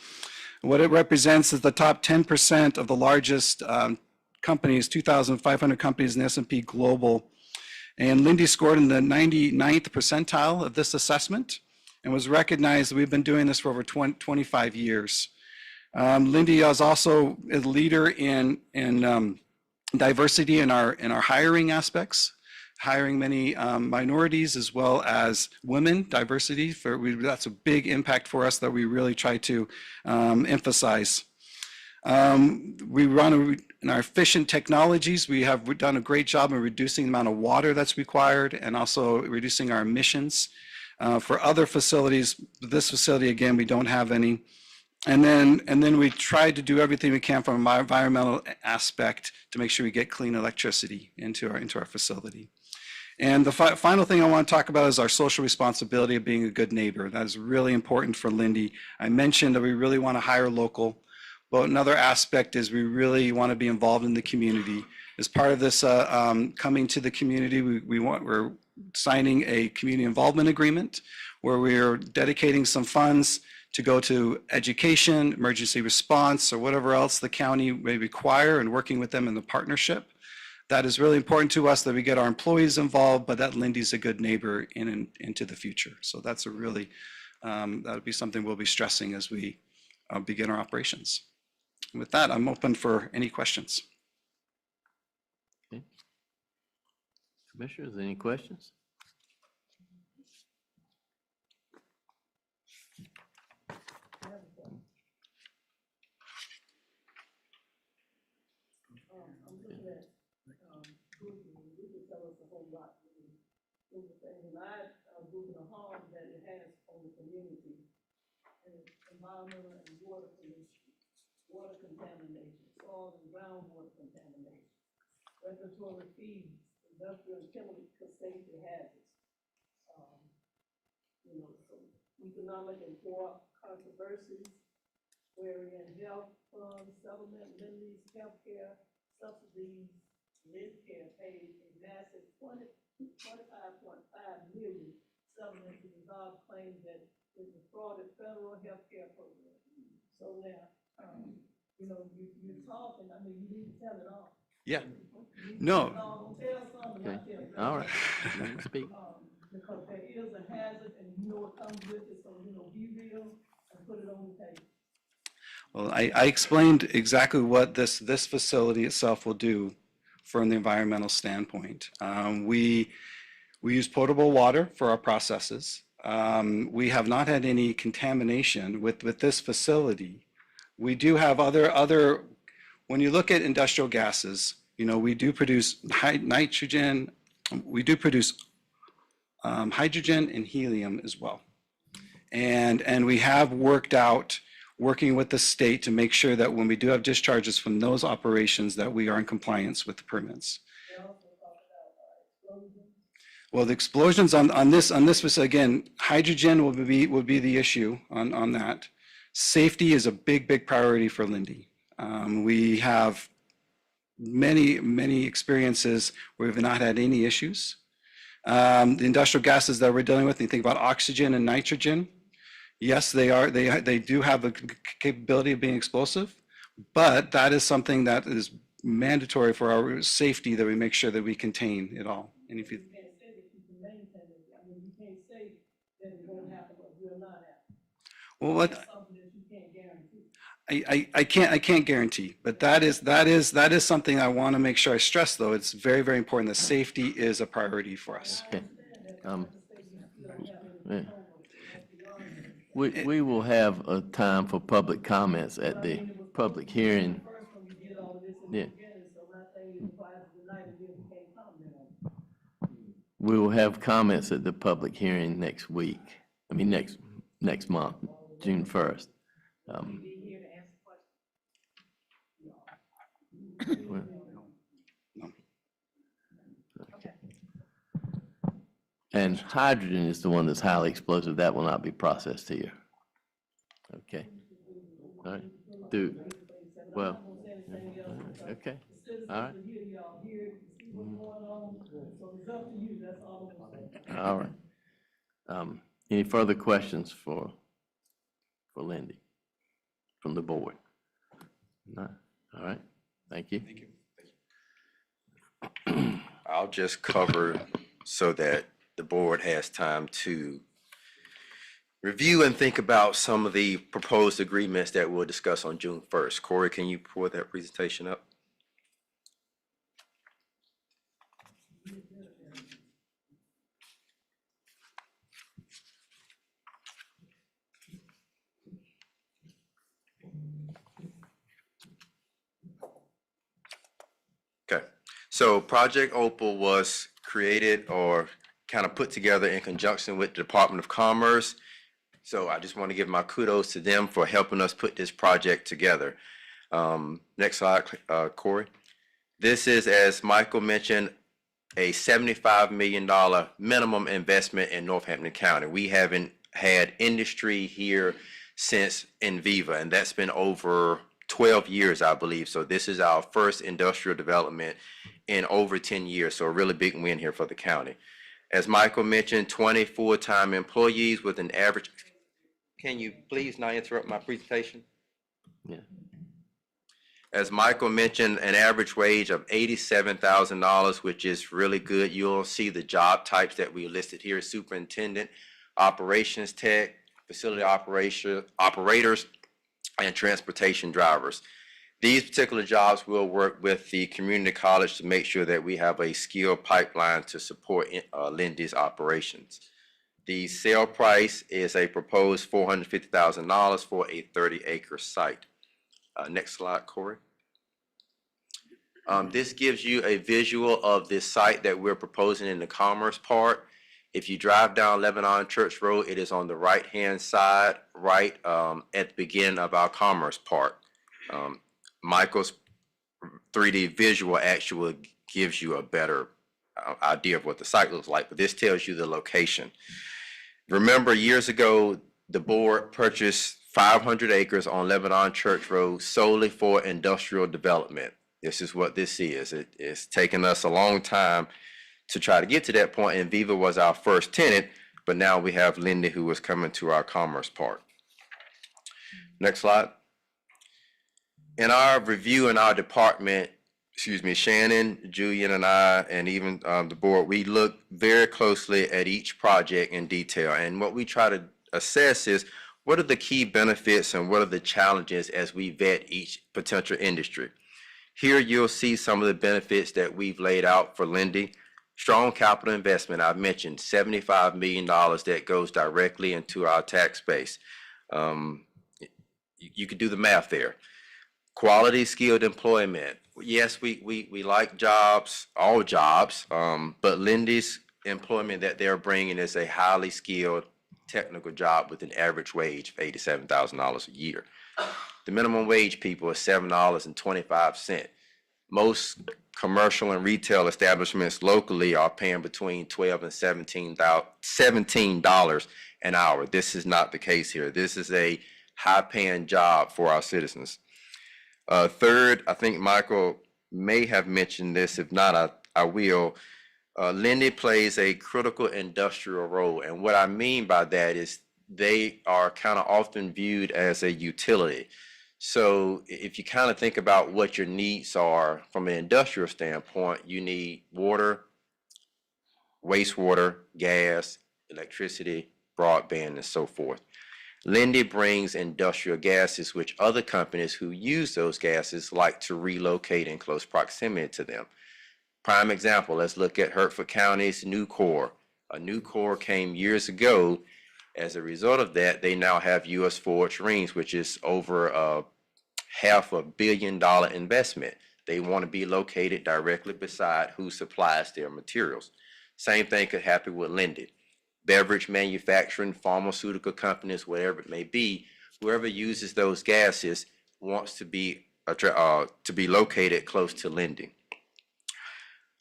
what it represents is the top 10% of the largest companies, 2,500 companies in S&P Global. And Linde scored in the 99th percentile of this assessment and was recognized that we've been doing this for over 25 years. Linde is also a leader in diversity in our hiring aspects, hiring many minorities as well as women. Diversity, that's a big impact for us that we really try to emphasize. We run in our efficient technologies. We have done a great job in reducing the amount of water that's required and also reducing our emissions. For other facilities, this facility, again, we don't have any. And then we try to do everything we can from an environmental aspect to make sure we get clean electricity into our facility. And the final thing I want to talk about is our social responsibility of being a good neighbor. That is really important for Linde. I mentioned that we really want to hire local. But another aspect is we really want to be involved in the community. As part of this coming to the community, we're signing a community involvement agreement where we're dedicating some funds to go to education, emergency response, or whatever else the county may require, and working with them in the partnership. That is really important to us, that we get our employees involved, but that Lindy's a good neighbor into the future. So that's a really, that would be something we'll be stressing as we begin our operations. With that, I'm open for any questions. Commissioners, any questions? The harm that it has on the community, and environmental and water pollution, water contamination, soil and groundwater contamination, regulatory fees, industrial and chemical safety hazards. Some economic and poor controversies, wherein health funds, settlement, Lindy's healthcare subsidies, Medicare paid a massive $25.5 million settlement to resolve claims that it defrauded federal healthcare program. So now, you're talking, I mean, you need to tell it all. Yeah. You No. don't tell something, Okay. not tell it. All right. Let me speak. Because there is a hazard and you know what comes with it, so, be real and put it on the table. Well, I explained exactly what this facility itself will do from the environmental standpoint. We use potable water for our processes. We have not had any contamination with this facility. We do have other, when you look at industrial gases, we do produce nitrogen, we do produce hydrogen and helium as well. And we have working with the state to make sure that when we do have discharges from those operations, that we are in compliance with the permits. Well, the explosions on this was, again, hydrogen would be the issue on that. Safety is a big priority for Lindy. We have many experiences where we've not had any issues. The industrial gases that we're dealing with, you think about oxygen and nitrogen. Yes, they do have the capability of being explosive, but that is something that is mandatory for our safety, that we make sure that we contain it all. And if you Well, what I can't guarantee, but that is something I want to make sure I stress, though. It's very important that safety is a priority for us. Okay. Yeah. We will have a time for public comments at the public hearing. Yeah. We will have comments at the public hearing next week. I mean, next month, June 1st. And hydrogen is the one that's highly explosive. That will not be processed here. Okay. All right. Well, okay. All right. All right. Any further questions for Lindy from the board? No. All right. Thank you. I'll just cover so that the board has time to review and think about some of the proposed agreements that we'll discuss on June 1st. Corey, can you pull that presentation up? Okay, so Project Opal was created or kind of put together in conjunction with the Department of Commerce. So I just want to give my kudos to them for helping us put this project together. Next slide, Corey. This is, as Michael mentioned, a $75 million minimum investment in Northampton County. We haven't had industry here since Enviva, and that's been over 12 years, I believe. So this is our first industrial development in over 10 years. So a really big win here for the county. As Michael mentioned, 20 full-time employees with an average. Can you please not interrupt my presentation? Yeah. As Michael mentioned, an average wage of $87,000, which is really good. You'll see the job types that we listed here: superintendent, operations tech, facility operators, and transportation drivers. These particular jobs will work with the community college to make sure that we have a skill pipeline to support Lindy's operations. The sale price is a proposed $450,000 for a 30-acre site. Next slide, Corey. This gives you a visual of this site that we're proposing in the Commerce Park. If you drive down Lebanon Church Road, it is on the right-hand side, right at the beginning of our Commerce Park. Michael's 3D visual actually gives you a better idea of what the site looks like, but this tells you the location. Remember, years ago, the board purchased 500 acres on Lebanon Church Road solely for industrial development. This is what this is. It's taken us a long time to try to get to that point, and Viva was our first tenant, but now we have Lindy, who is coming to our Commerce Park. Next slide. In our review in our department, Shannon, Julian, and I, and even the board, we look very closely at each project in detail, and what we try to assess is what are the key benefits and what are the challenges as we vet each potential industry. Here you'll see some of the benefits that we've laid out for Lindy. Strong capital investment, I've mentioned $75 million that goes directly into our tax base. You could do the math there. Quality skilled employment. Yes, we like jobs, all jobs, but Lindy's employment that they're bringing is a highly skilled technical job with an average wage of $87,000 a year. The minimum wage, people, is $7.25. Most commercial and retail establishments locally are paying between $12 and $17 an hour. This is not the case here. This is a high-paying job for our citizens. Third, I think Michael may have mentioned this. If not, I will. Lindy plays a critical industrial role, and what I mean by that is they are kind of often viewed as a utility. So if you kind of think about what your needs are from an industrial standpoint, you need water, wastewater, gas, electricity, broadband, and so forth. Lindy brings industrial gases, which other companies who use those gases like to relocate in close proximity to them. Prime example, let's look at Hertford County's Nucor. Nucor came years ago. As a result of that, they now have U.S. Forged Rings, which is over a $500 million investment. They want to be located directly beside who supplies their materials. Same thing could happen with Lindy. Beverage manufacturing, pharmaceutical companies, whatever it may be, whoever uses those gases wants to be located close to Lindy.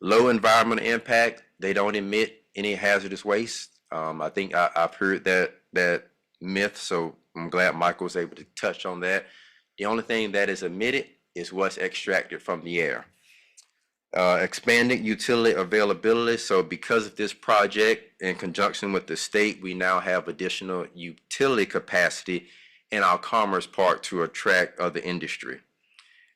Low environmental impact, they don't emit any hazardous waste. I think I've heard that myth, so I'm glad Michael was able to touch on that. The only thing that is emitted is what's extracted from the air. Expanding utility availability. So because of this project, in conjunction with the state, we now have additional utility capacity in our Commerce Park to attract other industry.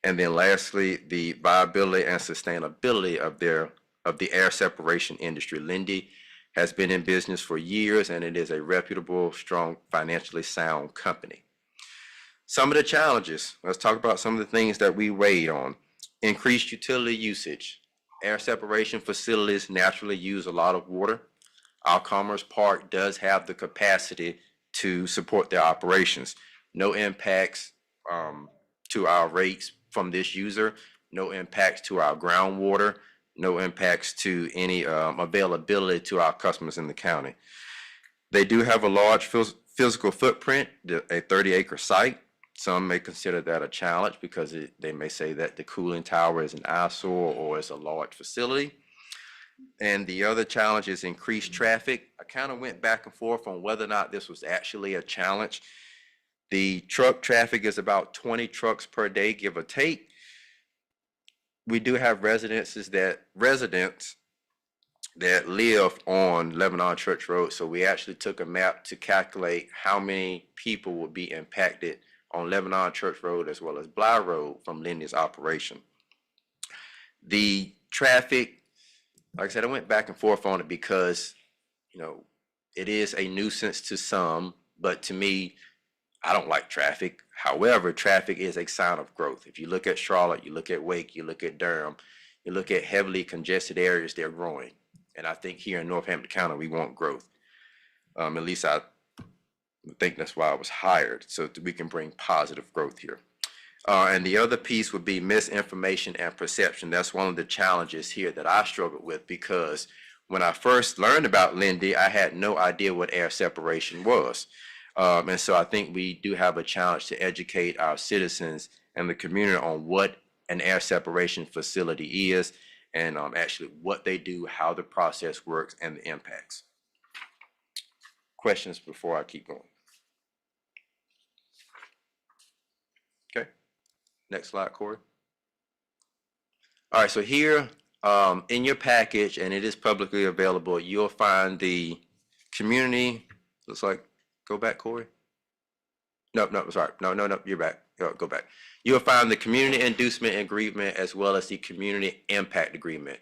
And then lastly, the viability and sustainability of the air separation industry. Lindy has been in business for years, and it is a reputable, strong, financially sound company. Some of the challenges, let's talk about some of the things that we weighed on. Increased utility usage. Air separation facilities naturally use a lot of water. Our Commerce Park does have the capacity to support their operations. No impacts to our rates from this user, no impacts to our groundwater, no impacts to any availability to our customers in the county. They do have a large physical footprint, a 30-acre site. Some may consider that a challenge because they may say that the cooling tower is an eyesore or is a large facility. And the other challenge is increased traffic. I kind of went back and forth on whether or not this was actually a challenge. The truck traffic is about 20 trucks per day, give or take. We do have residents that live on Lebanon Church Road, so we actually took a map to calculate how many people will be impacted on Lebanon Church Road as well as Bly Road from Lindy's operation. The traffic, like I said, I went back and forth on it because, you know, it is a nuisance to some, but to me, I don't like traffic. However, traffic is a sign of growth. If you look at Charlotte, you look at Wake, you look at Durham, you look at heavily congested areas, they're growing. And I think here in Northampton County, we want growth. At least I think that's why I was hired, so that we can bring positive growth here. And the other piece would be misinformation and perception. That's one of the challenges here that I struggled with, because when I first learned about Lindy, I had no idea what air separation was. And so I think we do have a challenge to educate our citizens and the community on what an air separation facility is, and actually what they do, how the process works, and the impacts. Questions before I keep going? Okay, next slide, Corey. All right, so here in your package, and it is publicly available, you'll find the community, looks like, go back, Corey. No, sorry, no, you're back, go back. You'll find the community inducement agreement as well as the community impact agreement.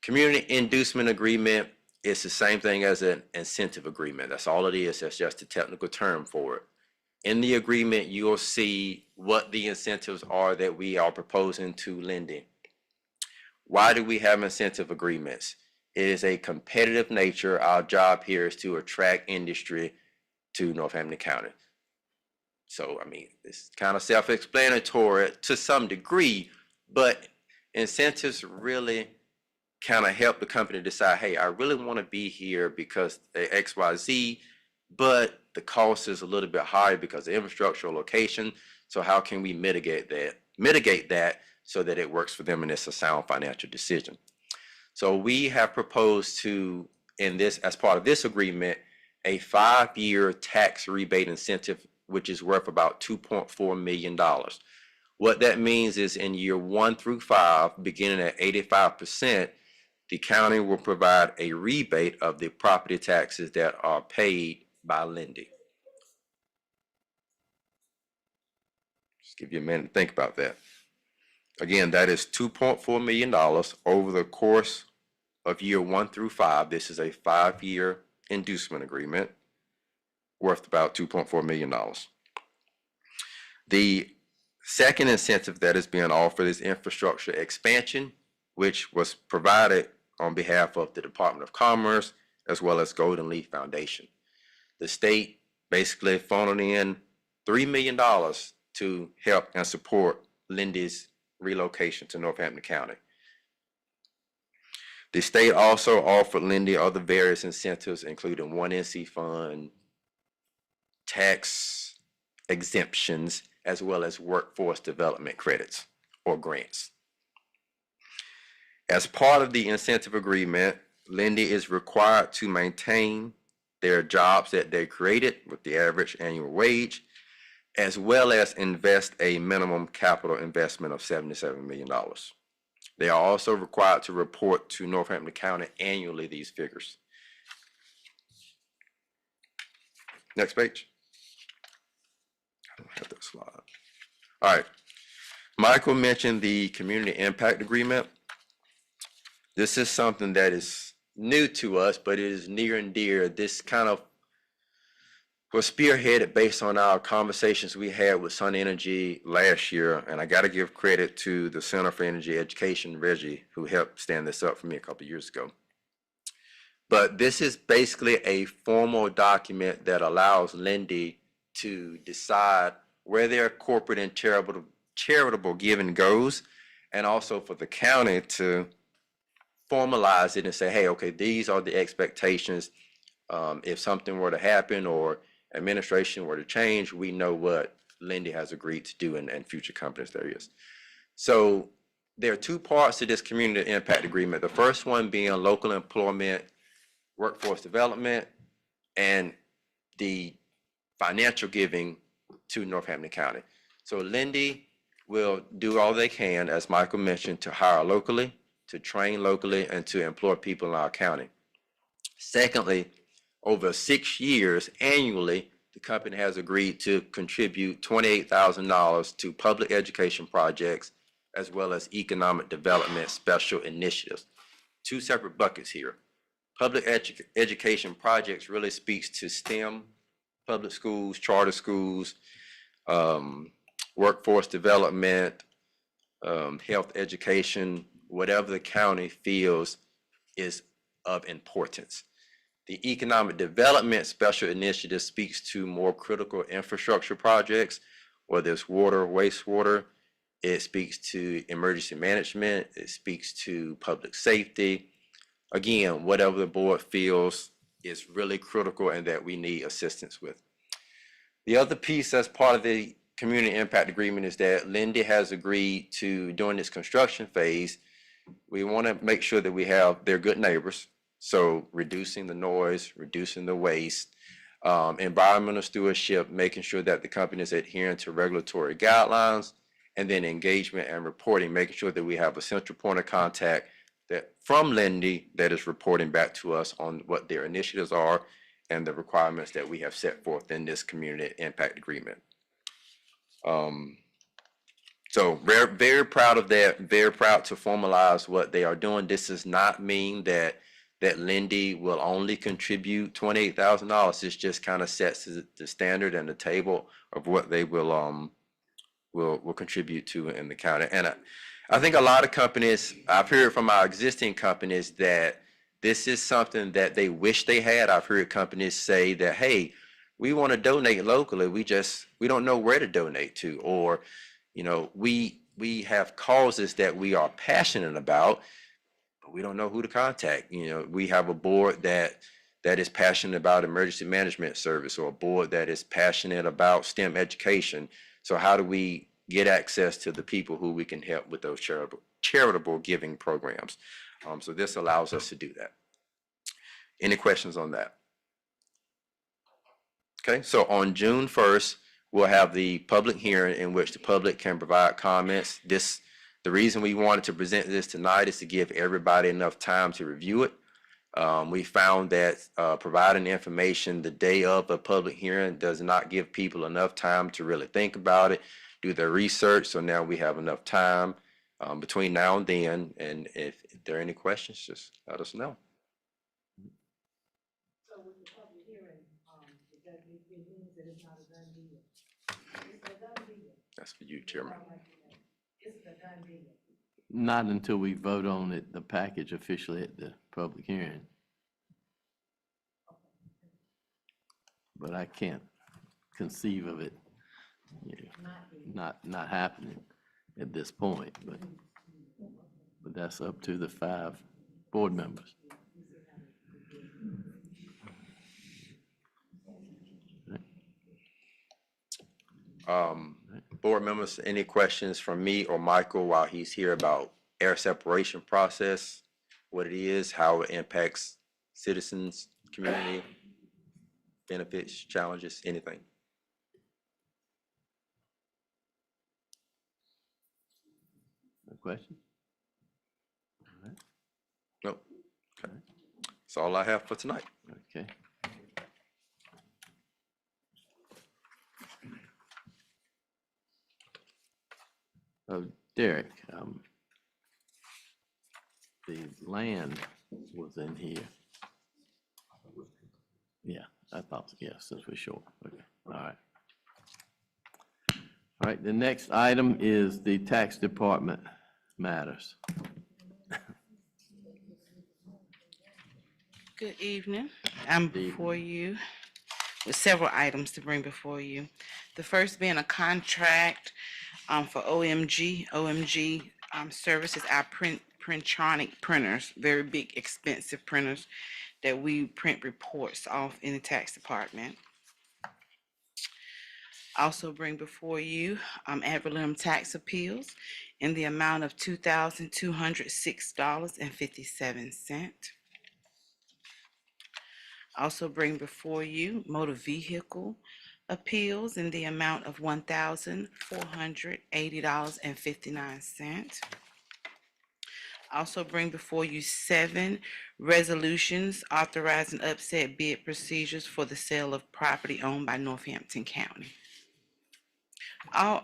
Community inducement agreement is the same thing as an incentive agreement. That's all it is. That's just a technical term for it. In the agreement, you'll see what the incentives are that we are proposing to Lindy. Why do we have incentive agreements? It is a competitive nature. Our job here is to attract industry to Northampton County. So, I mean, it's kind of self-explanatory to some degree, but incentives really kind of help the company decide, hey, I really want to be here because X, Y, Z, but the cost is a little bit higher because of infrastructure or location. So how can we mitigate that so that it works for them and it's a sound financial decision? So we have proposed to, in this, as part of this agreement, a 5-year tax rebate incentive, which is worth about $2.4 million. What that means is in year 1 through 5, beginning at 85%, the county will provide a rebate of the property taxes that are paid by Lindy. Just give you a minute to think about that. Again, that is $2.4 million over the course of year 1 through 5. This is a 5-year inducement agreement worth about $2.4 million. The second incentive that is being offered is infrastructure expansion, which was provided on behalf of the Department of Commerce as well as Golden Leaf Foundation. The state basically funneled in $3 million to help and support Lindy's relocation to Northampton County. The state also offered Lindy other various incentives, including 1NC fund, tax exemptions, as well as workforce development credits or grants. As part of the incentive agreement, Lindy is required to maintain their jobs that they created with the average annual wage, as well as invest a minimum capital investment of $77 million. They are also required to report to Northampton County annually these figures. Next page. I don't have that slide. All right. Michael mentioned the community impact agreement. This is something that is new to us, but it is near and dear. This kind of was spearheaded based on our conversations we had with Sun Energy last year. And I got to give credit to the Center for Energy Education, Reggie, who helped stand this up for me a couple of years ago. But this is basically a formal document that allows Lindy to decide where their corporate and charitable giving goes, and also for the county to formalize it and say, hey, okay, these are the expectations. If something were to happen or administration were to change, we know what Lindy has agreed to do and future companies there is. So there are two parts to this community impact agreement. The first one being local employment, workforce development, and the financial giving to Northampton County. So Lindy will do all they can, as Michael mentioned, to hire locally, to train locally, and to employ people in our county. Secondly, over 6 years annually, the company has agreed to contribute $28,000 to public education projects as well as economic development special initiatives. Two separate buckets here. Public education projects really speaks to STEM, public schools, charter schools, workforce development, health education, whatever the county feels is of importance. The economic development special initiative speaks to more critical infrastructure projects, whether it's water, wastewater. It speaks to emergency management. It speaks to public safety. Again, whatever the board feels is really critical and that we need assistance with. The other piece that's part of the community impact agreement is that Lindy has agreed to, during this construction phase, we want to make sure that they're good neighbors. So reducing the noise, reducing the waste, environmental stewardship, making sure that the company is adhering to regulatory guidelines, and then engagement and reporting, making sure that we have a central point of contact that from Lindy that is reporting back to us on what their initiatives are and the requirements that we have set forth in this community impact agreement. So very, very proud of that, very proud to formalize what they are doing. This does not mean that Lindy will only contribute $28,000. This just kind of sets the standard and the table of what they will contribute to in the county. And I think a lot of companies, I've heard from our existing companies that this is something that they wish they had. I've heard companies say that, hey, we want to donate locally. We don't know where to donate to, or, you know, we have causes that we are passionate about, but we don't know who to contact. You know, we have a board that is passionate about emergency management service, or a board that is passionate about STEM education. So how do we get access to the people who we can help with those charitable giving programs? So this allows us to do that. Any questions on that? Okay, so on June 1st, we'll have the public hearing in which the public can provide comments. The reason we wanted to present this tonight is to give everybody enough time to review it. We found that providing information the day of a public hearing does not give people enough time to really think about it, do their research. So now we have enough time between now and then. And if there are any questions, just let us know. So with the public hearing, it means that it's not a done deal. It's a done deal. That's for you, Chairman. It's a done deal. Not until we vote on it, the package officially at the public hearing. But I can't conceive of it, you know, not happening at this point, but that's up to the 5 board members. Board members, any questions from me or Michael while he's here about air separation process, what it is, how it impacts citizens, community, benefits, challenges, anything? No question? Nope. Okay. That's all I have for tonight. Okay. Derek, the land was in here. Yeah, I thought, yeah, since we're short. Okay, all right. All right, the next item is the tax department matters. Good evening. I'm before you with several items to bring before you. The first being a contract for OMG services, our Printronic printers, very big, expensive printers that we print reports off in the tax department. Also bring before you ad valorem tax appeals in the amount of $2,206.57. Also bring before you motor vehicle appeals in the amount of $1,480.59. Also bring before you 7 resolutions authorizing upset bid procedures for the sale of property owned by Northampton County. All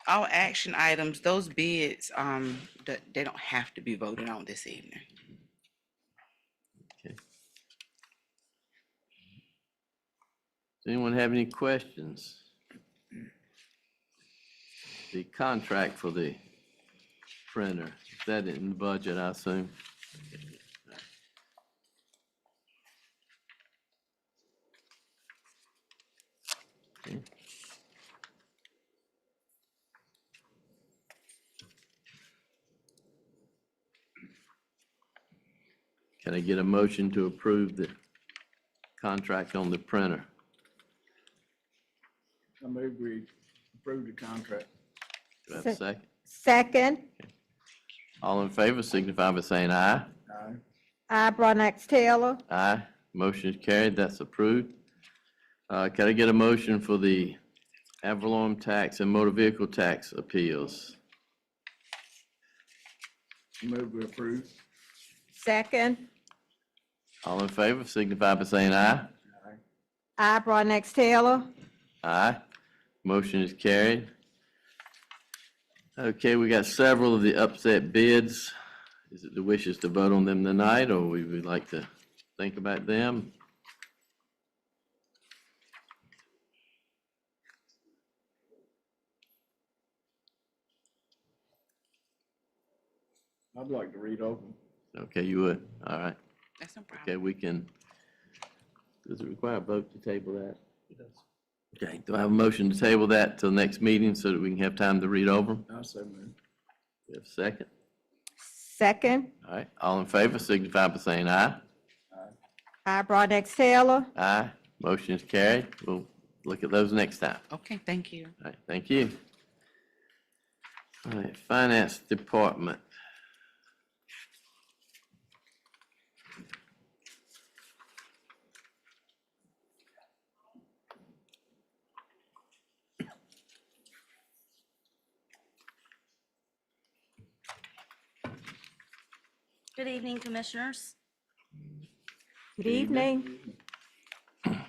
action items, those bids, they don't have to be voted on this evening. Does anyone have any questions? The contract for the printer, is that in the budget, I assume? Okay. Can I get a motion to approve the contract on the printer? I move we approve the contract. Do I have a second? Second, All in favor signify by saying aye. Aye. I, Broadnax Taylor. Aye. Motion is carried. That's approved. Can I get a motion for the Avalon tax and motor vehicle tax appeals? Move we approve. Second, All in favor signify by saying aye. I, Broadnax Taylor. Aye. Motion is carried. Okay, we got several of the upset bids. Is it the wishes to vote on them tonight, or we would like to think about them? I'd like to read over them. Okay, you would. All right. That's no problem. Okay, we can, does it require a vote to table that? Okay, do I have a motion to table that till next meeting so that we can have time to read over them? I'll say move. We have a second? Second, All right, all in favor signify by saying aye. I, Broadnax Taylor. Aye. Motion is carried. We'll look at those next time. Okay, thank you. All right, thank you. All right, Finance Department. Good evening, Commissioners. Good evening. The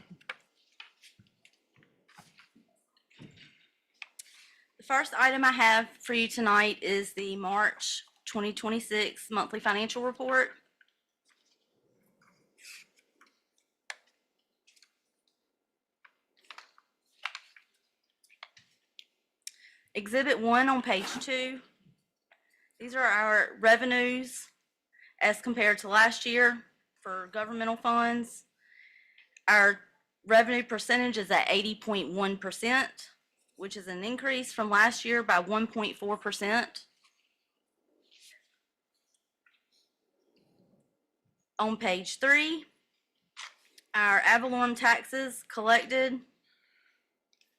first item I have for you tonight is the March 2026 monthly financial report. Exhibit 1 on page 2. These are our revenues as compared to last year for governmental funds. Our revenue percentage is at 80.1%, which is an increase from last year by 1.4%. On page 3, our Avalon taxes collected,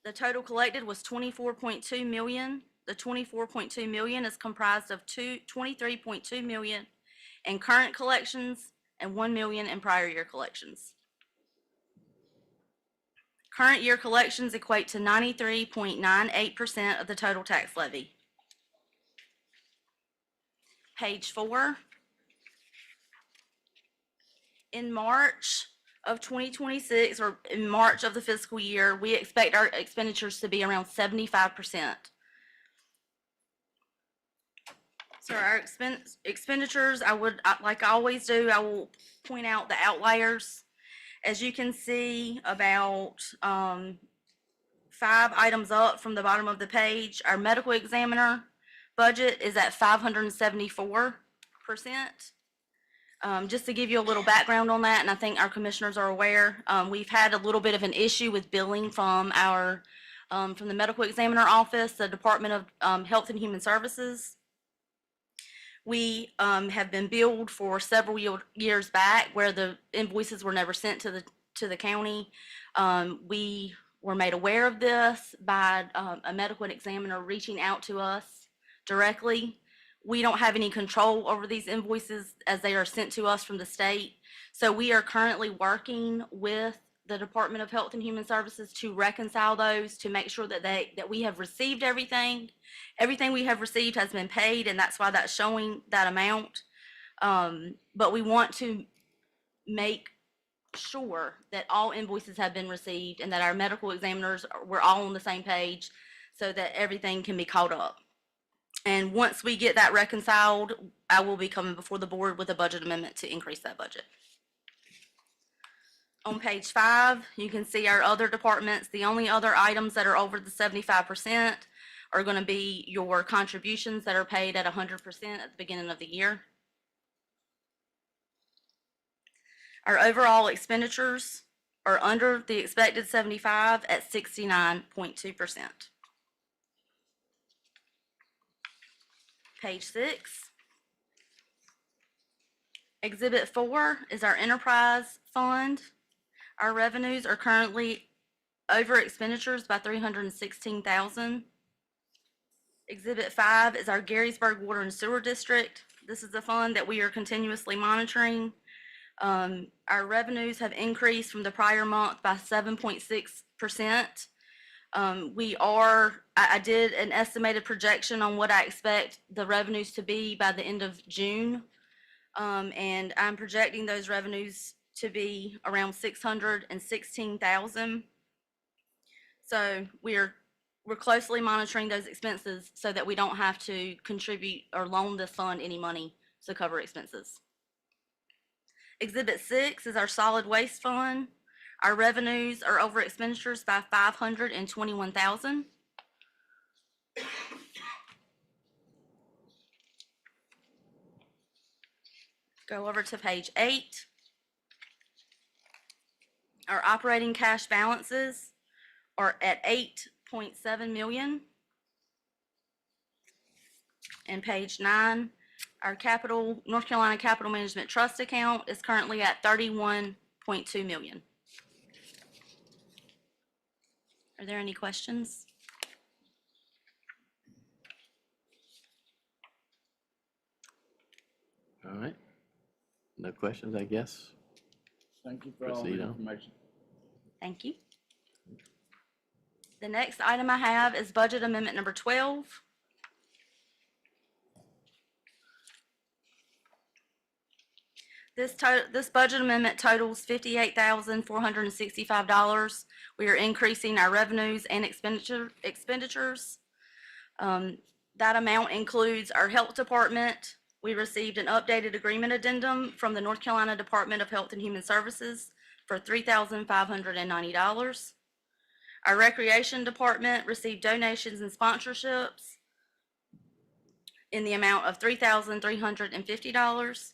the total collected was 24.2 million. The 24.2 million is comprised of 23.2 million in current collections and 1 million in prior year collections. Current year collections equate to 93.98% of the total tax levy. Page 4. In March of 2026, or in March of the fiscal year, we expect our expenditures to be around 75%. So our expenditures, like I always do, I will point out the outliers. As you can see, about 5 items up from the bottom of the page, our medical examiner budget is at 574%. Just to give you a little background on that, and I think our commissioners are aware, we've had a little bit of an issue with billing from our, from the medical examiner office, the Department of Health and Human Services. We have been billed for several years back where the invoices were never sent to the county. We were made aware of this by a medical examiner reaching out to us directly. We don't have any control over these invoices as they are sent to us from the state. So we are currently working with the Department of Health and Human Services to reconcile those, to make sure that that we have received everything. Everything we have received has been paid, and that's why that's showing that amount. But we want to make sure that all invoices have been received and that our medical examiners, we're all on the same page so that everything can be caught up. And once we get that reconciled, I will be coming before the board with a budget amendment to increase that budget. On page 5, you can see our other departments. The only other items that are over the 75% are going to be your contributions that are paid at 100% at the beginning of the year. Our overall expenditures are under the expected 75 at 69.2%. Page 6. Exhibit 4 is our enterprise fund. Our revenues are currently over expenditures by $316,000. Exhibit 5 is our Gettysburg Water and Sewer District. This is a fund that we are continuously monitoring. Our revenues have increased from the prior month by 7.6%. I did an estimated projection on what I expect the revenues to be by the end of June. And I'm projecting those revenues to be around $616,000. So we're closely monitoring those expenses so that we don't have to contribute or loan this fund any money to cover expenses. Exhibit 6 is our solid waste fund. Our revenues are over expenditures by $521,000. Go over to page 8. Our operating cash balances are at $8.7 million. And page 9, our North Carolina Capital Management Trust account is currently at $31.2 million. Are there any questions? All right. No questions, I guess. Thank you for all the Proceed on. information. Thank you. The next item I have is budget amendment number 12. This budget amendment totals $58,465. We are increasing our revenues and expenditures. That amount includes our health department. We received an updated agreement addendum from the North Carolina Department of Health and Human Services for $3,590. Our recreation department received donations and sponsorships in the amount of $3,350.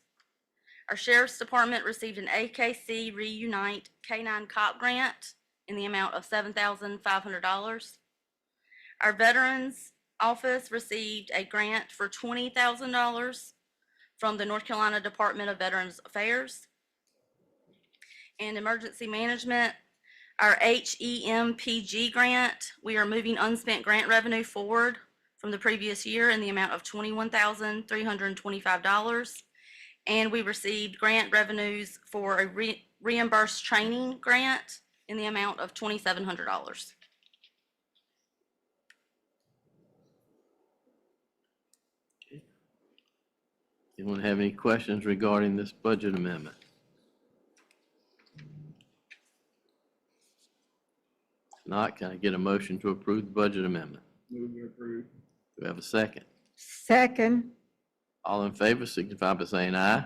Our sheriff's department received an AKC Reunite K-9 Cop grant in the amount of $7,500. Our veterans office received a grant for $20,000 from the North Carolina Department of Veterans Affairs. And emergency management, our HEMPG grant, we are moving unspent grant revenue forward from the previous year in the amount of $21,325. And we received grant revenues for a reimbursed training grant in the amount of $2,700. Anyone have any questions regarding this budget amendment? If not, can I get a motion to approve the budget amendment? Move to approve. Do we have a second? Second, All in favor signify by saying aye.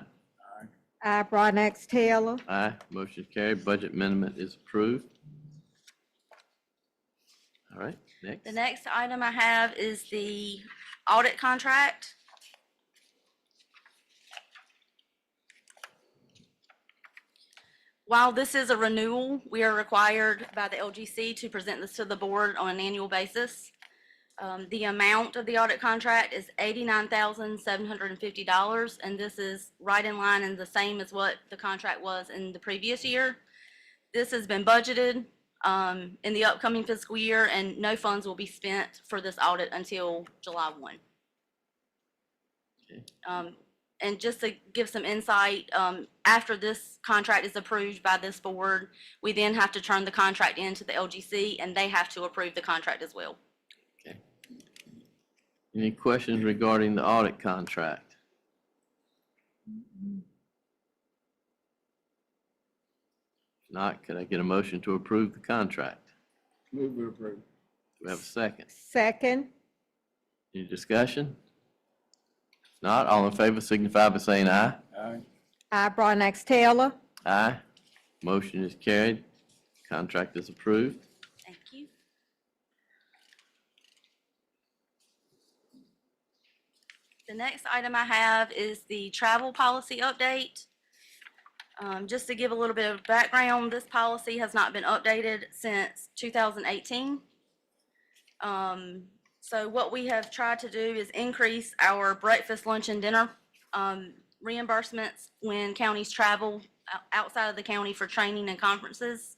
I, Broadnax Taylor. Aye. Motion carried. Budget amendment is approved. All right, next. The next item I have is the audit contract. While this is a renewal, we are required by the LGC to present this to the board on an annual basis. The amount of the audit contract is $89,750, and this is right in line and the same as what the contract was in the previous year. This has been budgeted in the upcoming fiscal year, and no funds will be spent for this audit until July 1. Okay. And just to give some insight, after this contract is approved by this board, we then have to turn the contract in to the LGC, and they have to approve the contract as well. Any questions regarding the audit contract? If not, could I get a motion to approve the contract? Move to approve. Do we have a second? Second. Any discussion? If not, all in favor signify by saying aye. Aye. I, Brian X. Taylor. Aye. Motion is carried. Contract is approved. Thank you. The next item I have is the travel policy update. Just to give a little bit of background, this policy has not been updated since 2018. So what we have tried to do is increase our breakfast, lunch, and dinner reimbursements when counties travel outside of the county for training and conferences.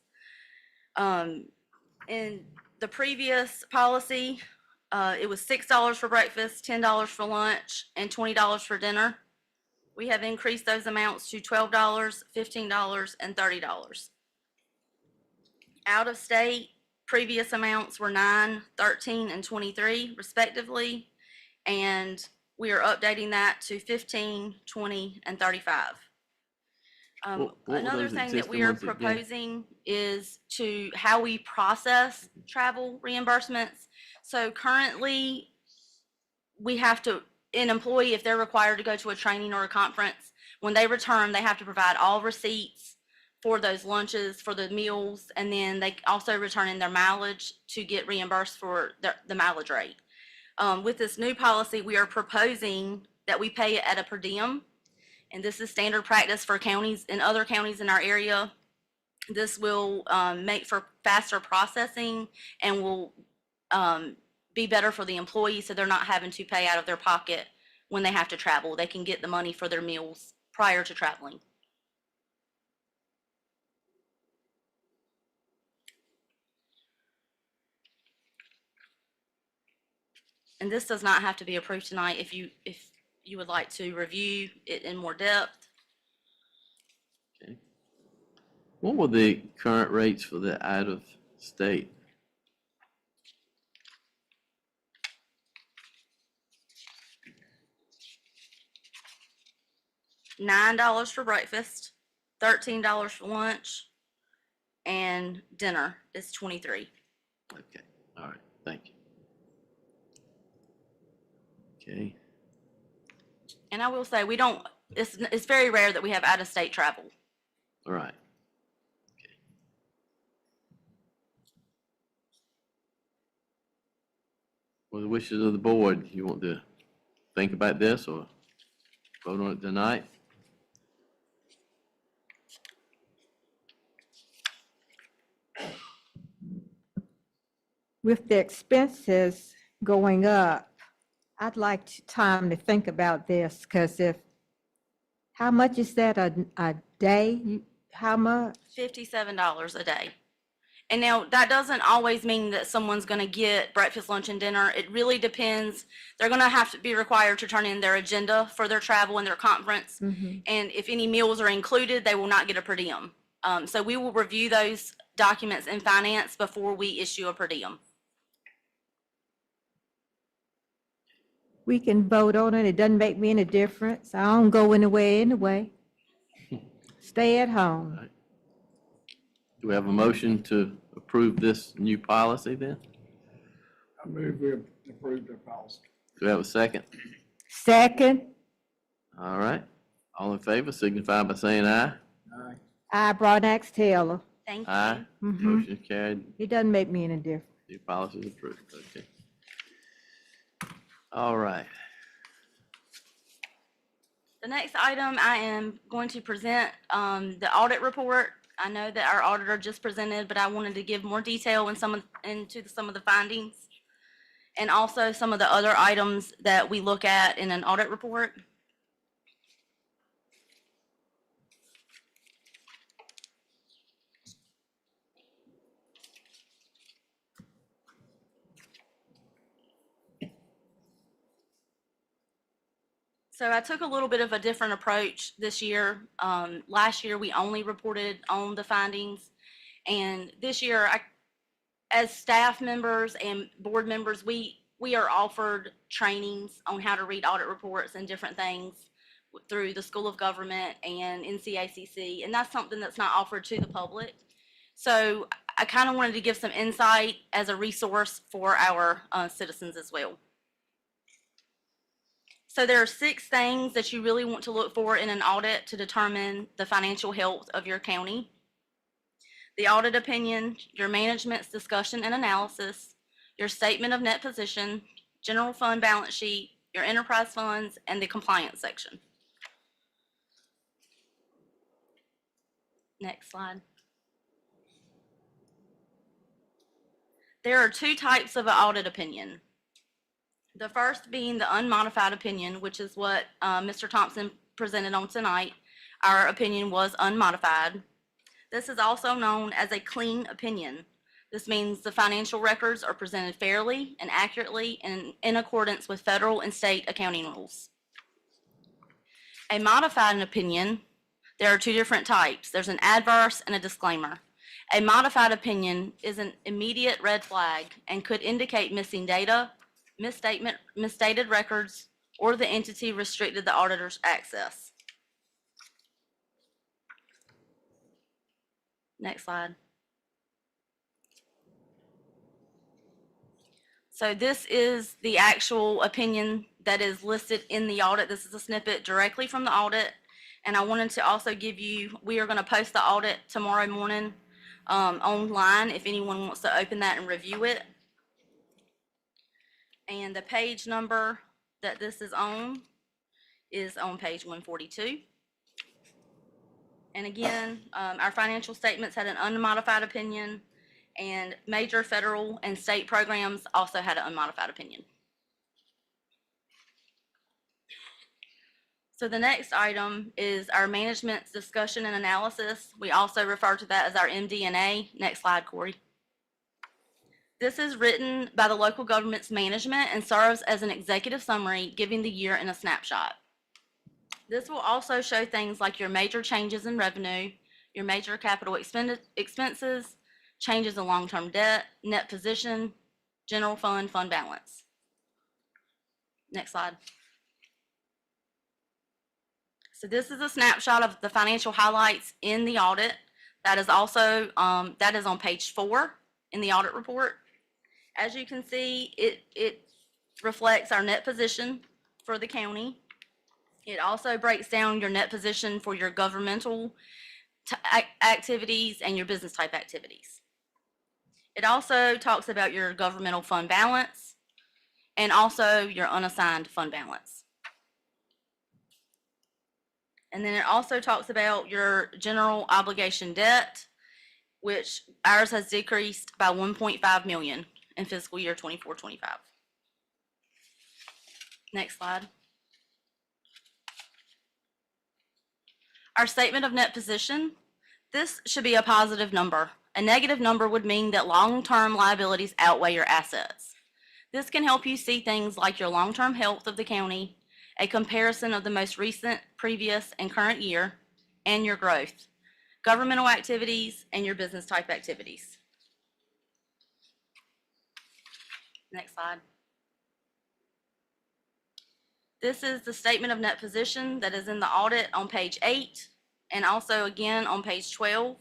In the previous policy, it was $6 for breakfast, $10 for lunch, and $20 for dinner. We have increased those amounts to $12, $15, and $30. Out of state, previous amounts were $9, $13, and $23 respectively, and we are updating that to $15, $20, and $35. What were Another those thing that existing we are ones again? proposing is to how we process travel reimbursements. So currently, we have to, an employee, if they're required to go to a training or a conference, when they return, they have to provide all receipts for those lunches, for the meals, and then they also return in their mileage to get reimbursed for the mileage rate. With this new policy, we are proposing that we pay it at a per diem. And this is standard practice for counties, in other counties in our area. This will make for faster processing and will be better for the employees, so they're not having to pay out of their pocket when they have to travel. They can get the money for their meals prior to traveling. And this does not have to be approved tonight if you would like to review it in more depth. Okay. What were the current rates for the out of state? $9 for breakfast, $13 for lunch, and dinner is $23. Okay, all right, thank you. Okay, And I will say, we don't, it's very rare that we have out-of-state travel. all right. Okay. What are the wishes of the board? You want to think about this or vote on it tonight? With the expenses going up, I'd like time to think about this, because how much is that a day? How much? $57 a day. And now, that doesn't always mean that someone's gonna get breakfast, lunch, and dinner. It really depends. They're gonna have to be required to turn in their agenda for their travel and their conference. Mhm. And if any meals are included, they will not get a per diem. So we will review those documents in finance before we issue a per diem. We can vote on it. It doesn't make me any difference. I don't go anywhere anyway. Stay at home. Do we have a motion to approve this new policy then? I move we approve the policy. Do we have a second? Second, All right, all in favor signify by saying aye. Aye. I, Brian X. Taylor. Thank you. Aye, Mhm. motion carried, It doesn't make me any difference. new policy is approved, okay. All right, The next item, I am going to present the audit report. I know that our auditor just presented, but I wanted to give more detail into some of the findings, and also some of the other items that we look at in an audit report. So I took a little bit of a different approach this year. Last year, we only reported on the findings. And this year, as staff members and board members, we are offered trainings on how to read audit reports and different things through the School of Government and NCACC, and that's something that's not offered to the public. So I kind of wanted to give some insight as a resource for our citizens as well. So there are 6 things that you really want to look for in an audit to determine the financial health of your county. The audit opinion, your management's discussion and analysis, your statement of net position, general fund balance sheet, your enterprise funds, and the compliance section. Next slide. There are 2 types of an audit opinion. The first being the unmodified opinion, which is what Mr. Thompson presented on tonight. Our opinion was unmodified. This is also known as a clean opinion. This means the financial records are presented fairly and accurately and in accordance with federal and state accounting rules. A modified opinion, there are 2 different types. There's an adverse and a disclaimer. A modified opinion is an immediate red flag and could indicate missing data, misstated records, or the entity restricted the auditor's access. Next slide. So this is the actual opinion that is listed in the audit. This is a snippet directly from the audit. And I wanted to also give you, we are going to post the audit tomorrow morning online if anyone wants to open that and review it. And the page number that this is on page 142. And again, our financial statements had an unmodified opinion, and major federal and state programs also had an unmodified opinion. So the next item is our management's discussion and analysis. We also refer to that as our MD&A. Next slide, Corey. This is written by the local government's management and serves as an executive summary, giving the year in a snapshot. This will also show things like your major changes in revenue, your major capital expenses, changes in long-term debt, net position, general fund, fund balance. Next slide. So this is a snapshot of the financial highlights in the audit. That is also, that is on page 4 in the audit report. As you can see, it reflects our net position for the county. It also breaks down your net position for your governmental activities and your business type activities. It also talks about your governmental fund balance and also your unassigned fund balance. And then it also talks about your general obligation debt, which ours has decreased by 1.5 million in fiscal year 24-25. Next slide. Our statement of net position, this should be a positive number. A negative number would mean that long-term liabilities outweigh your assets. This can help you see things like your long-term health of the county, a comparison of the most recent, previous, and current year, and your growth, governmental activities, and your business type activities. Next slide. This is the statement of net position that is in the audit on page 8 and also again on page 12.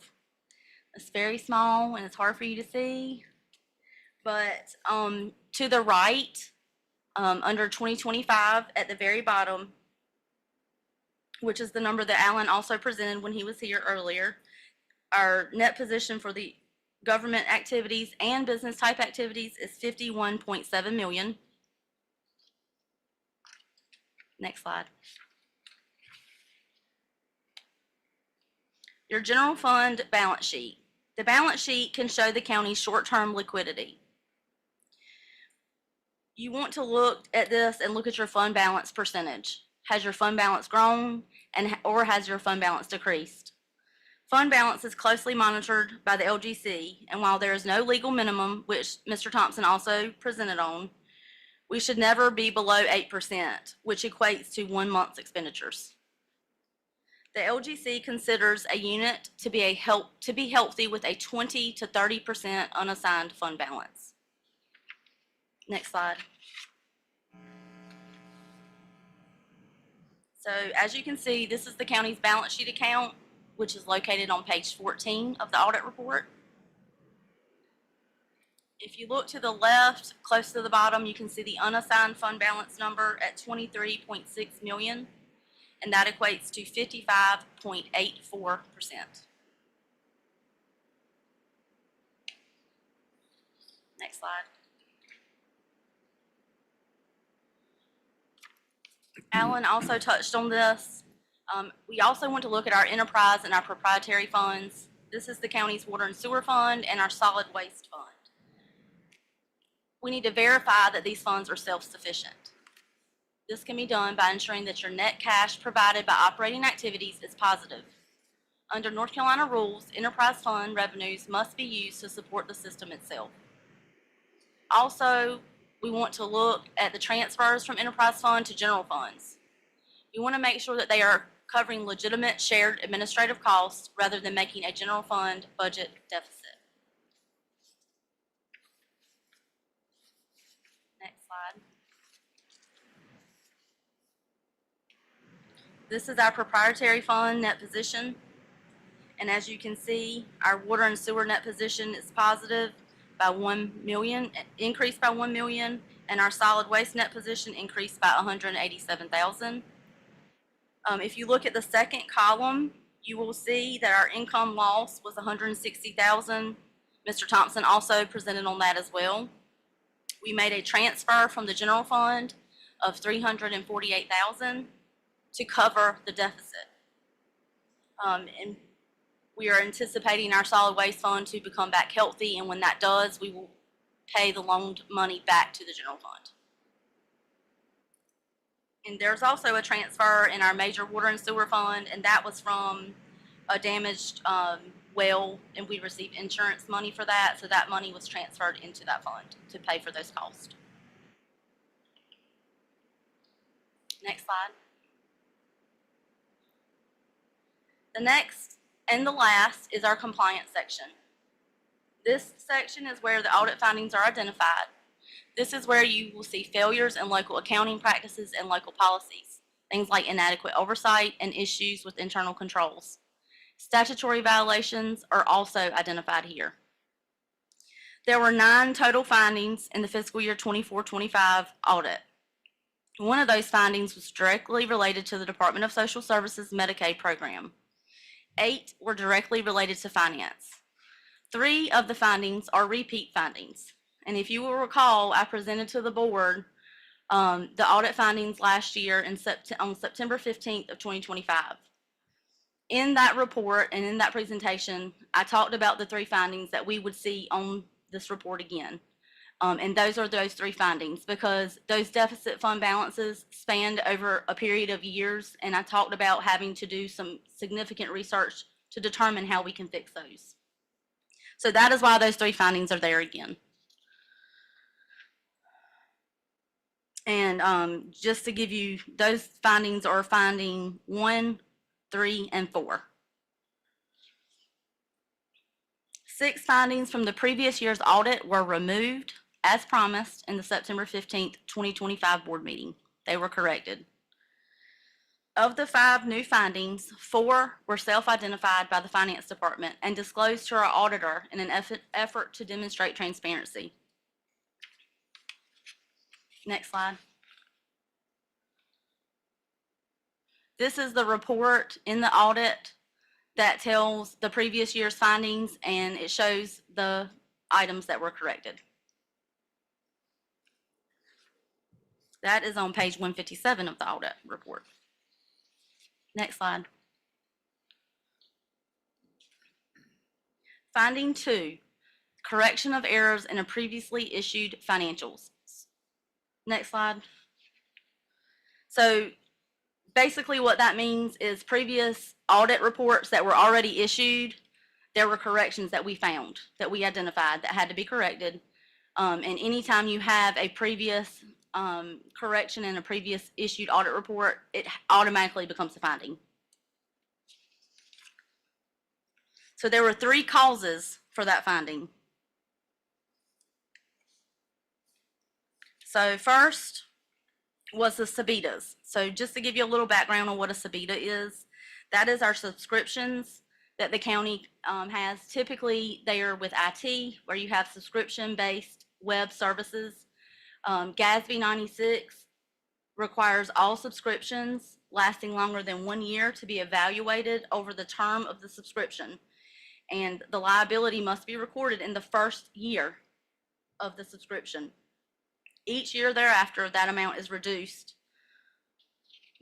It's very small and it's hard for you to see. But to the right, under 2025 at the very bottom, which is the number that Alan also presented when he was here earlier, our net position for the government activities and business type activities is 51.7 million. Next slide. Your general fund balance sheet. The balance sheet can show the county's short-term liquidity. You want to look at this and look at your fund balance percentage. Has your fund balance grown or has your fund balance decreased? Fund balance is closely monitored by the LGC, and while there is no legal minimum, which Mr. Thompson also presented on, We should never be below 8%, which equates to 1 month's expenditures. The LGC considers a unit to be healthy with a 20 to 30% unassigned fund balance. Next slide. So as you can see, this is the county's balance sheet account, which is located on page 14 of the audit report. If you look to the left, close to the bottom, you can see the unassigned fund balance number at 23.6 million, and that equates to 55.84%. Next slide. Alan also touched on this. We also want to look at our enterprise and our proprietary funds. This is the county's water and sewer fund and our solid waste fund. We need to verify that these funds are self-sufficient. This can be done by ensuring that your net cash provided by operating activities is positive. Under North Carolina rules, enterprise fund revenues must be used to support the system itself. Also, we want to look at the transfers from enterprise fund to general funds. We want to make sure that they are covering legitimate shared administrative costs rather than making a general fund budget deficit. Next slide. This is our proprietary fund net position. And as you can see, our water and sewer net position is positive by 1 million, increased by 1 million, and our solid waste net position increased by 187,000. If you look at the second column, you will see that our income loss was 160,000. Mr. Thompson also presented on that as well. We made a transfer from the general fund of 348,000 to cover the deficit. And we are anticipating our solid waste fund to become back healthy, and when that does, we will pay the loaned money back to the general fund. And there's also a transfer in our major water and sewer fund, and that was from a damaged well, and we received insurance money for that, so that money was transferred into that fund to pay for those costs. Next slide. The next and the last is our compliance section. This section is where the audit findings are identified. This is where you will see failures in local accounting practices and local policies, things like inadequate oversight and issues with internal controls. Statutory violations are also identified here. There were 9 total findings in the fiscal year 24-25 audit. One of those findings was directly related to the Department of Social Services Medicaid program. 8 were directly related to finance. 3 of the findings are repeat findings. And if you will recall, I presented to the board the audit findings last year on September 15th of 2025. In that report and in that presentation, I talked about the 3 findings that we would see on this report again. And those are those 3 findings, because those deficit fund balances spanned over a period of years, and I talked about having to do some significant research to determine how we can fix those. So that is why those 3 findings are there again. And just to give you, those findings are finding 1, 3, and 4. 6 findings from the previous year's audit were removed as promised in the September 15th, 2025 board meeting. They were corrected. Of the 5 new findings, 4 were self-identified by the finance department and disclosed to our auditor in an effort to demonstrate transparency. Next slide. This is the report in the audit that tells the previous year's findings, and it shows the items that were corrected. That is on page 157 of the audit report. Next slide. Finding 2, correction of errors in a previously issued financials. Next slide. So basically what that means is previous audit reports that were already issued, there were corrections that we found, that we identified that had to be corrected. And anytime you have a previous correction in a previous issued audit report, it automatically becomes a finding. So there were 3 causes for that finding. So first was the Sabitas. So just to give you a little background on what a Sabita is, that is our subscriptions that the county has. Typically, they are with IT, where you have subscription-based web services. GASB 96 requires all subscriptions lasting longer than 1 year to be evaluated over the term of the subscription. And the liability must be recorded in the first year of the subscription. Each year thereafter, that amount is reduced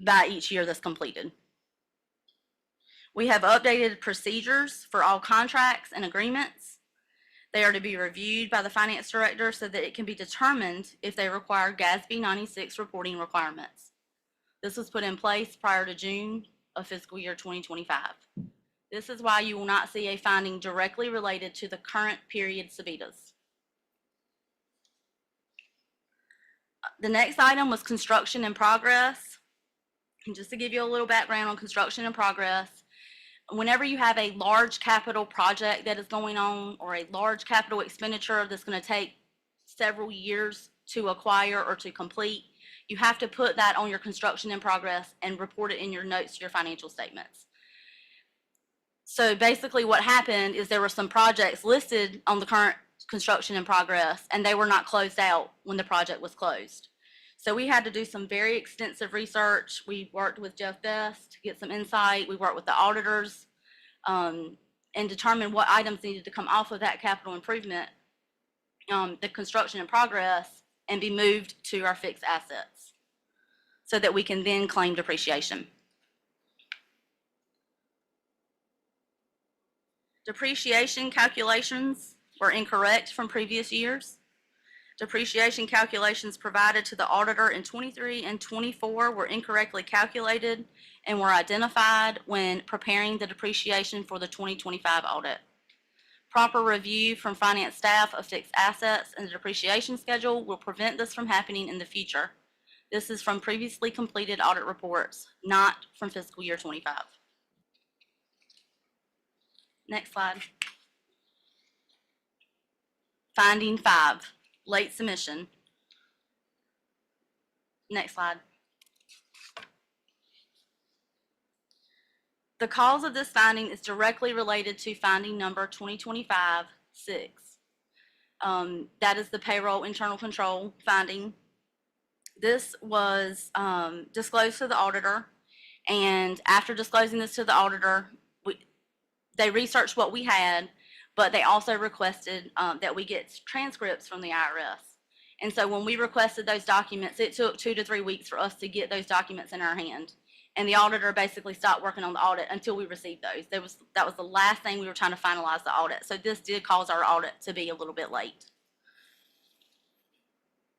by each year that's completed. We have updated procedures for all contracts and agreements. They are to be reviewed by the finance director so that it can be determined if they require GASB 96 reporting requirements. This was put in place prior to June of fiscal year 2025. This is why you will not see a finding directly related to the current period Sabitas. The next item was construction in progress. And just to give you a little background on construction in progress, whenever you have a large capital project that is going on or a large capital expenditure that's going to take several years to acquire or to complete, you have to put that on your construction in progress and report it in your notes to your financial statements. So basically what happened is there were some projects listed on the current construction in progress and they were not closed out when the project was closed. So we had to do some very extensive research. We worked with Jeff Best to get some insight. We worked with the auditors and determined what items needed to come off of that capital improvement, the construction in progress, and be moved to our fixed assets so that we can then claim depreciation. Depreciation calculations were incorrect from previous years. Depreciation calculations provided to the auditor in 23 and 24 were incorrectly calculated and were identified when preparing the depreciation for the 2025 audit. Proper review from finance staff of fixed assets and the depreciation schedule will prevent this from happening in the future. This is from previously completed audit reports, not from fiscal year 25. Next slide. Finding 5, late submission. Next slide. The cause of this finding is directly related to finding number 2025-6. That is the payroll internal control finding. This was disclosed to the auditor, and after disclosing this to the auditor, they researched what we had, but they also requested that we get transcripts from the IRS. And so when we requested those documents, it took 2 to 3 weeks for us to get those documents in our hand. And the auditor basically stopped working on the audit until we received those. That was the last thing we were trying to finalize the audit. So this did cause our audit to be a little bit late.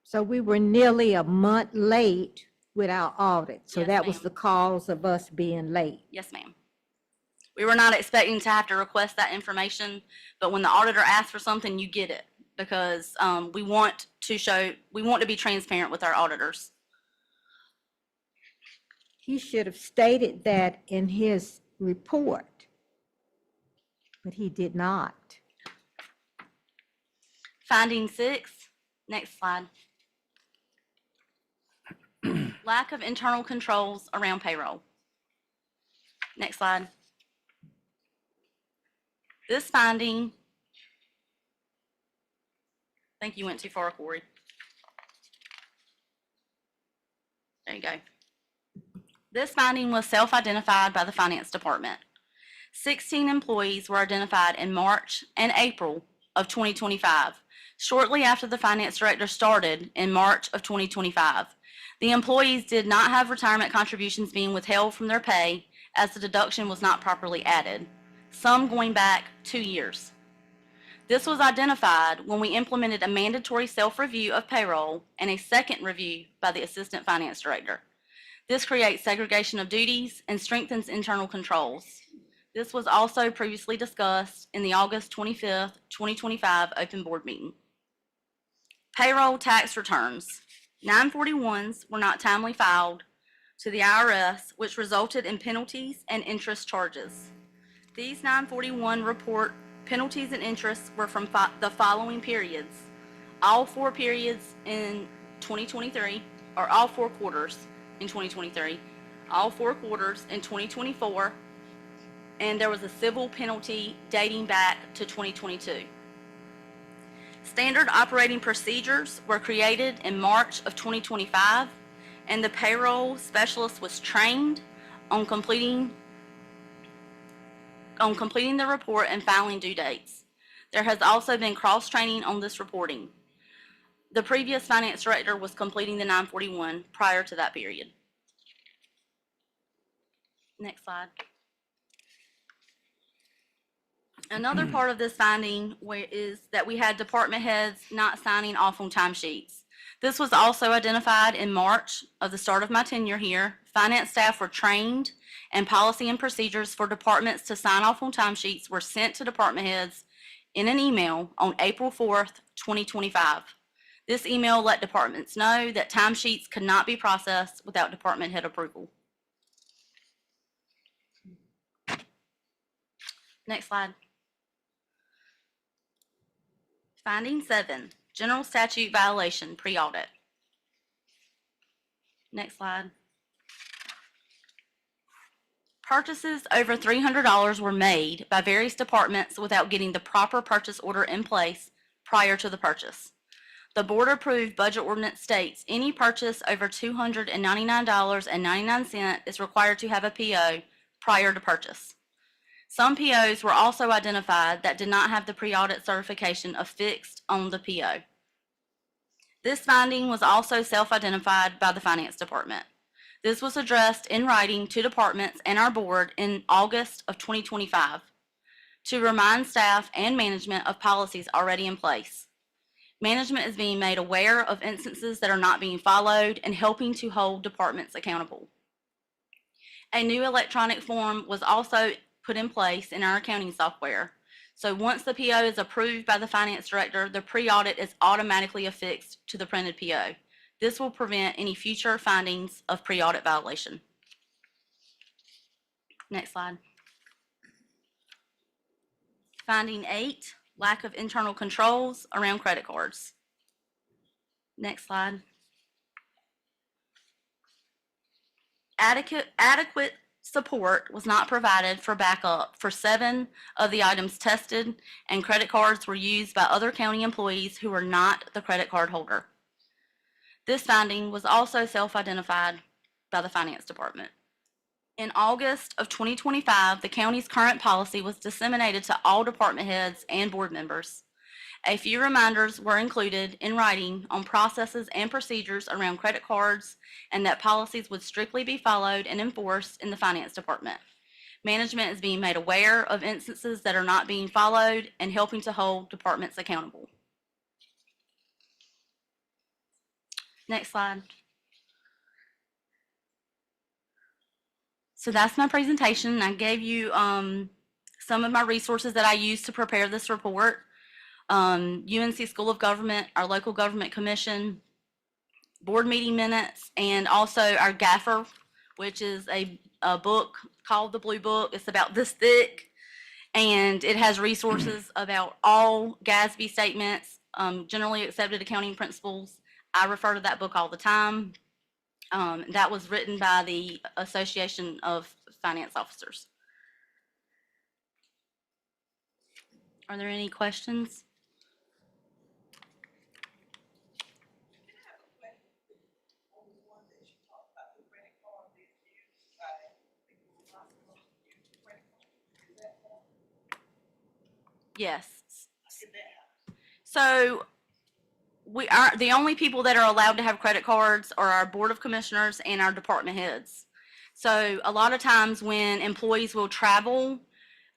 So we were nearly a month late with our audit. So Yes, that was ma'am. the cause of us being late. Yes, ma'am. We were not expecting to have to request that information, but when the auditor asks for something, you get it because we want to be transparent with our auditors. He should have stated that in his report, but he did not. Finding 6, next slide. Lack of internal controls around payroll. Next slide. This finding, I think you went too far, Corey. There you go. This finding was self-identified by the finance department. 16 employees were identified in March and April of 2025, shortly after the finance director started in March of 2025. The employees did not have retirement contributions being withheld from their pay as the deduction was not properly added, some going back 2 years. This was identified when we implemented a mandatory self-review of payroll and a second review by the assistant finance director. This creates segregation of duties and strengthens internal controls. This was also previously discussed in the August 25th, 2025 open board meeting. Payroll tax returns. 941s were not timely filed to the IRS, which resulted in penalties and interest charges. These 941 report penalties and interests were from the following periods. All 4 periods in 2023, or all 4 quarters in 2023, all 4 quarters in 2024, and there was a civil penalty dating back to 2022. Standard operating procedures were created in March of 2025, and the payroll specialist was trained on completing the report and filing due dates. There has also been cross-training on this reporting. The previous finance director was completing the 941 prior to that period. Next slide. Another part of this finding is that we had department heads not signing off on timesheets. This was also identified in March of the start of my tenure here. Finance staff were trained, and policy and procedures for departments to sign off on timesheets were sent to department heads in an email on April 4th, 2025. This email let departments know that timesheets could not be processed without department head approval. Next slide. Finding 7, general statute violation, pre-audit. Next slide. Purchases over $300 were made by various departments without getting the proper purchase order in place prior to the purchase. The board-approved budget ordinance states any purchase over $299.99 is required to have a PO prior to purchase. Some POs were also identified that did not have the pre-audit certification affixed on the PO. This finding was also self-identified by the finance department. This was addressed in writing to departments and our board in August of 2025 to remind staff and management of policies already in place. Management is being made aware of instances that are not being followed and helping to hold departments accountable. A new electronic form was also put in place in our accounting software. So once the PO is approved by the finance director, the pre-audit is automatically affixed to the printed PO. This will prevent any future findings of pre-audit violation. Next slide. Finding 8, lack of internal controls around credit cards. Next slide. Adequate support was not provided for backup for 7 of the items tested, and credit cards were used by other county employees who were not the credit card holder. This finding was also self-identified by the finance department. In August of 2025, the county's current policy was disseminated to all department heads and board members. A few reminders were included in writing on processes and procedures around credit cards, and that policies would strictly be followed and enforced in the finance department. Management is being made aware of instances that are not being followed and helping to hold departments accountable. Next slide. So that's my presentation. I gave you some of my resources that I used to prepare this report. UNC School of Government, our local government commission, board meeting minutes, and also our gaffer, which is a book called the Blue Book. It's about this thick, and it has resources about all GASB statements, generally accepted accounting principles. I refer to that book all the time. That was written by the Association of Finance Officers. Are there any questions? Yes. So we are the only people that are allowed to have credit cards are our board of commissioners and our department heads. So a lot of times when employees will travel,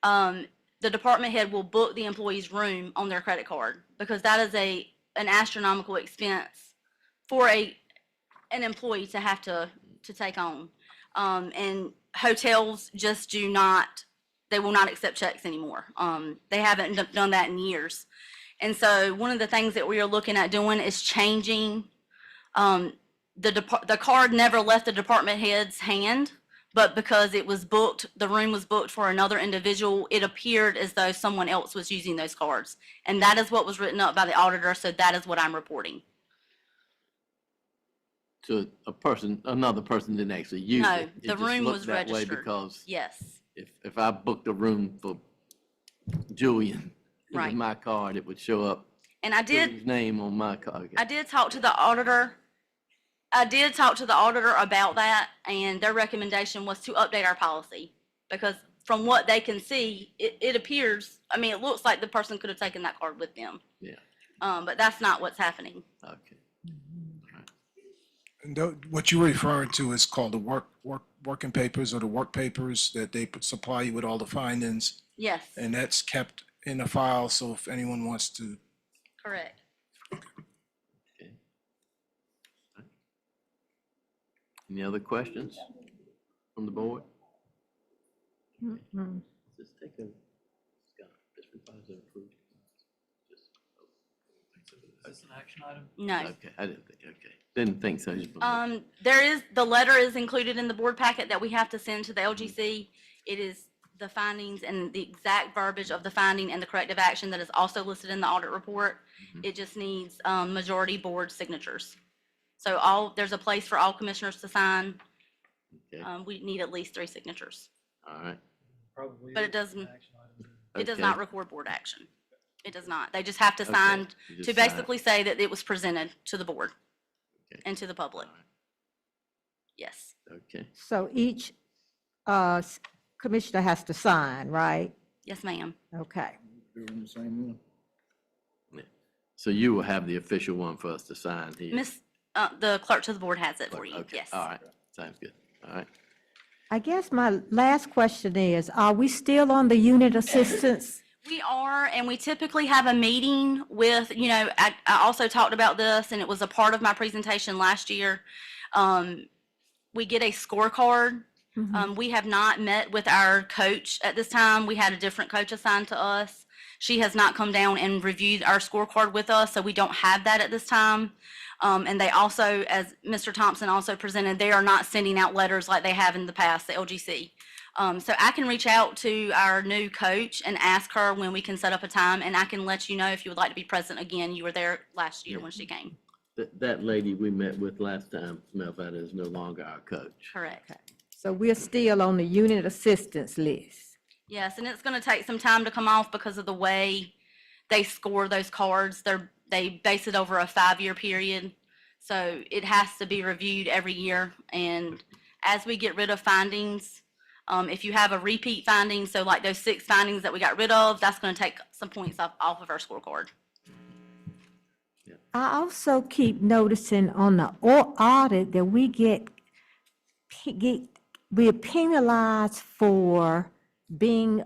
the department head will book the employee's room on their credit card, because that is an astronomical expense for an employee to have to take on. And hotels just do not, they will not accept checks anymore. They haven't done that in years. And so one of the things that we are looking at doing is changing The card never left the department head's hand, but because it was booked, the room was booked for another individual, it appeared as though someone else was using those cards. And that is what was written up by the auditor, so that is what I'm reporting. So another person didn't actually use No, it. It the just room looked was that way registered. Because Yes, if I booked a room for Julian, it was Right. my card, it would show up and I did, Julian's name on my card. I did talk to the auditor. I did talk to the auditor about that, and their recommendation was to update our policy. Because from what they can see, it appears, I mean, it looks like the person could have taken that card with them. Yeah. But that's not what's happening. Okay. And what you're referring to is called the working papers or the work papers that they supply you with all the findings. Yes, And that's kept in a file, so if anyone wants to. correct. Any other questions from the board? Mhm. Just take a, Scott, just revise and approve. Is this an action item? No. Okay, I didn't think, okay. Didn't think so. just- The letter is included in the board packet that we have to send to the LGC. It is the findings and the exact verbiage of the finding and the corrective action that is also listed in the audit report. It just needs, majority board signatures. So there's a place for all commissioners to sign. Okay, We need at least 3 signatures, all right. Probably. but it is doesn't, an action item. it does Okay. not record board action. It does not. They just have to Okay, sign you to just sign it. basically say that it was presented to the board Okay. and to the public. All right. Yes. Okay, So each commissioner has to sign, right? Yes, ma'am. Okay. Doing the same one. so you will have the official one for us to sign here? The clerk to the board has it for you. Okay, Yes. all right, sounds good, all right. I guess my last question is, are we still on the unit assistance? We are, and we typically have a meeting with, I also talked about this, and it was a part of my presentation last year. We get a scorecard. We have not met with our coach at this time. We had a different coach assigned to us. She has not come down and reviewed our scorecard with us, so we don't have that at this time. And they also, as Mr. Thompson also presented, they are not sending out letters like they have in the past, the LGC. So I can reach out to our new coach and ask her when we can set up a time, and I can let you know if you would like to be present again. You were there last year when she came. That lady we met with last time, Melvetta, is no longer our coach. Correct. So we're still on the unit assistance list. Yes, and it's gonna take some time to come off because of the way they score those cards. They base it over a 5-year period. So it has to be reviewed every year. And as we get rid of findings, if you have a repeat finding, so like those 6 findings that we got rid of, that's gonna take some points off of our scorecard. I also keep noticing on the audit that we're penalized for being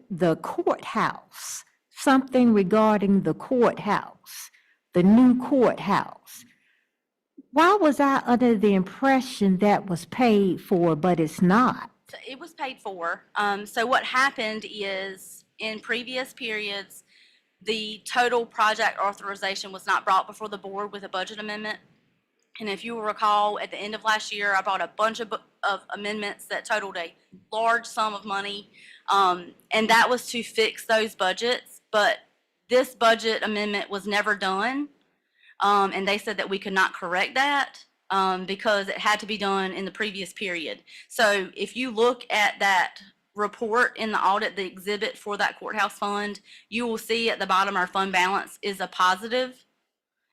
the courthouse, something regarding the courthouse, the new courthouse. Why was I under the impression that was paid for, but it's not? So it was paid for. So what happened is in previous periods, the total project authorization was not brought before the board with a budget amendment. And if you will recall, at the end of last year, I brought a bunch of amendments that totaled a large sum of money. And that was to fix those budgets, but this budget amendment was never done. And they said that we could not correct that because it had to be done in the previous period. So if you look at that report in the audit, the exhibit for that courthouse fund, you will see at the bottom our fund balance is a positive,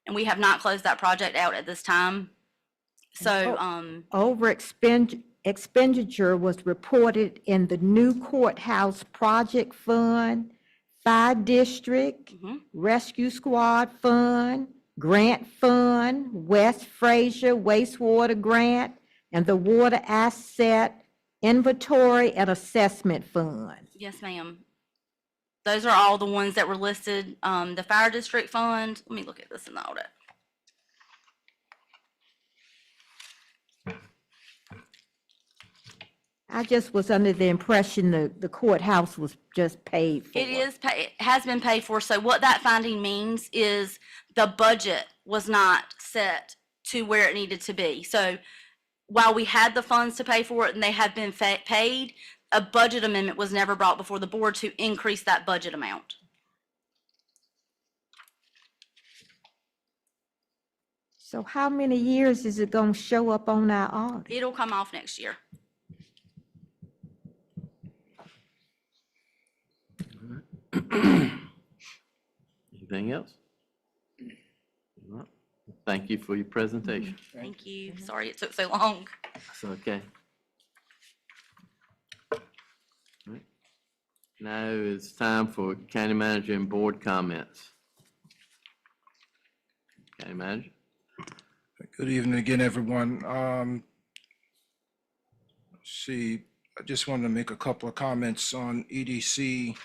and we have not closed that project out at this time. So, Expenditure was reported in the new courthouse project fund, fire district, rescue squad fund, grant fund, West Fraser wastewater grant, and the water asset inventory and assessment fund. yes, ma'am. Those are all the ones that were listed. The fire district fund, let me look at this in the audit. I just was under the impression the courthouse was just paid for. It has been paid for. So what that finding means is the budget was not set to where it needed to be. So while we had the funds to pay for it and they have been paid, a budget amendment was never brought before the board to increase that budget amount. So how many years is it gonna show up on our audit? It'll come off next year. Anything else? All right. Thank you for your presentation. Thank you. Sorry it took so long. That's okay. All right. Now it's time for county manager and board comments. County manager? Good evening again, everyone. See, I just wanted to make a couple of comments on EDC.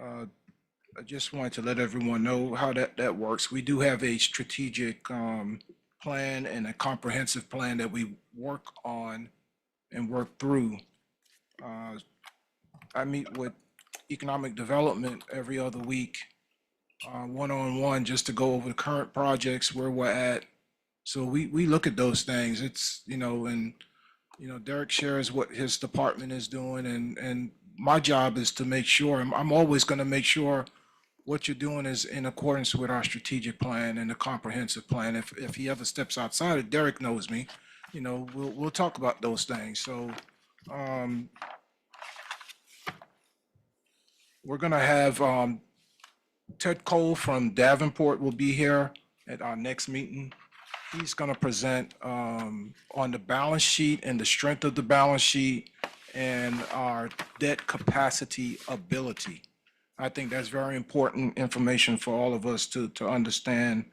I just wanted to let everyone know how that works. We do have a strategic plan and a comprehensive plan that we work on and work through. I meet with economic development every other week, one-on-one, just to go over the current projects, where we're at. So we look at those things. It's, and, Derek shares what his department is doing, and my job is to make sure, I'm always going to make sure what you're doing is in accordance with our strategic plan and the comprehensive plan. If he ever steps outside it, Derek knows me, we'll talk about those things. So we're going to have Ted Cole from Davenport will be here at our next meeting. He's going to present on the balance sheet and the strength of the balance sheet and our debt capacity ability. I think that's very important information for all of us to understand.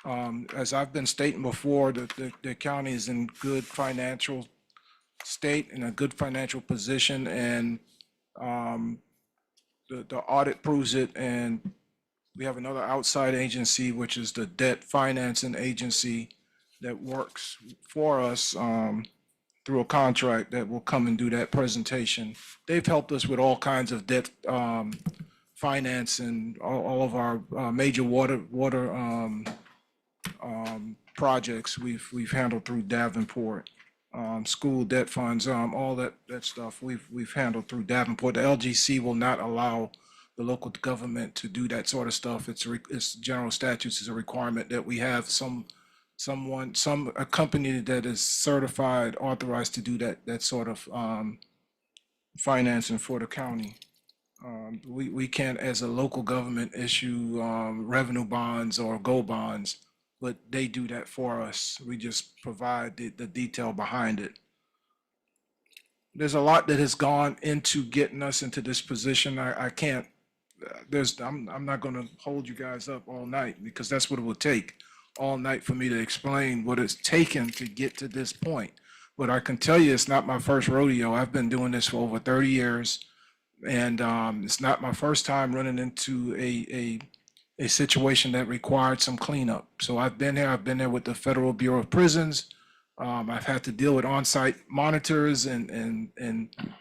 As I've been stating before, the county is in good financial state, in a good financial position, and the audit proves it. And we have another outside agency, which is the debt financing agency, that works for us through a contract, that will come and do that presentation. They've helped us with all kinds of debt finance and all of our major water projects we've handled through Davenport. School debt funds, all that stuff we've handled through Davenport. The LGC will not allow the local government to do that sort of stuff. It's general statutes is a requirement that we have a company that is certified, authorized to do that sort of financing for the county. We can't, as a local government, issue revenue bonds or gold bonds, but they do that for us. We just provide the detail behind it. There's a lot that has gone into getting us into this position. I can't, I'm not gonna hold you guys up all night, because that's what it will take, all night, for me to explain what it's taken to get to this point. But I can tell you, it's not my first rodeo. I've been doing this for over 30 years. And it's not my first time running into a situation that required some cleanup. So I've been there with the Federal Bureau of Prisons. I've had to deal with on-site monitors, and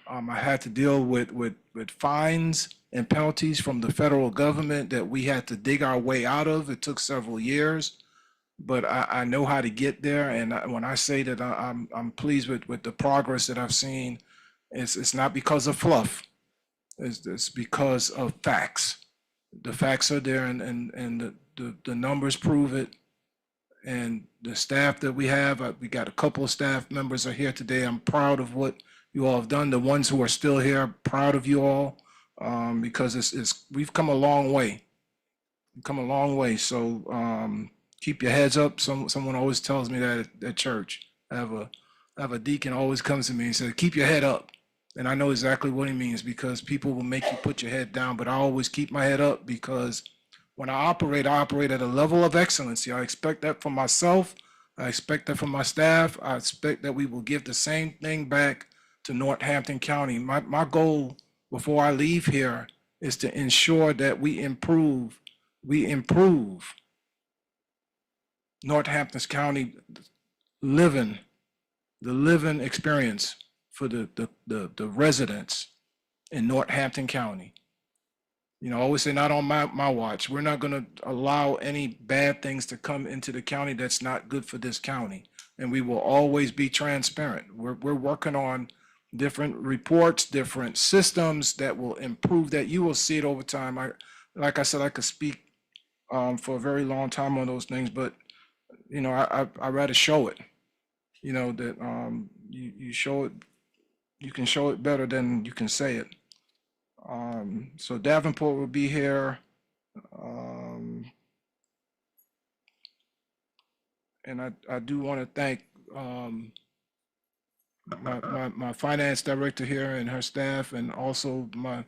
I had to deal with fines and penalties from the federal government that we had to dig our way out of. It took several years, but I know how to get there. And when I say that I'm pleased with the progress that I've seen, it's not because of fluff. It's because of facts. The facts are there, and the numbers prove it. And the staff that we have, we got a couple of staff members are here today. I'm proud of what you all have done. The ones who are still here, proud of you all, because we've come a long way. We've come a long way. So keep your heads up. Someone always tells me that at church. I have a deacon always comes to me and says, "Keep your head up." And I know exactly what he means, because people will make you put your head down, but I always keep my head up, because when I operate at a level of excellency. I expect that from myself. I expect that from my staff. I expect that we will give the same thing back to Northampton County. My goal before I leave here is to ensure that we improve Northampton County the living experience for the residents in Northampton County. You know, I always say not on my watch. We're not gonna allow any bad things to come into the county that's not good for this county. And we will always be transparent. We're working on different reports, different systems that will improve that. You will see it over time. Like I said, I could speak for a very long time on those things, but you know, I rather show it. You know, that you show it, you can show it better than you can say it. So Davenport will be here. And I do want to thank my finance director here and her staff, and also my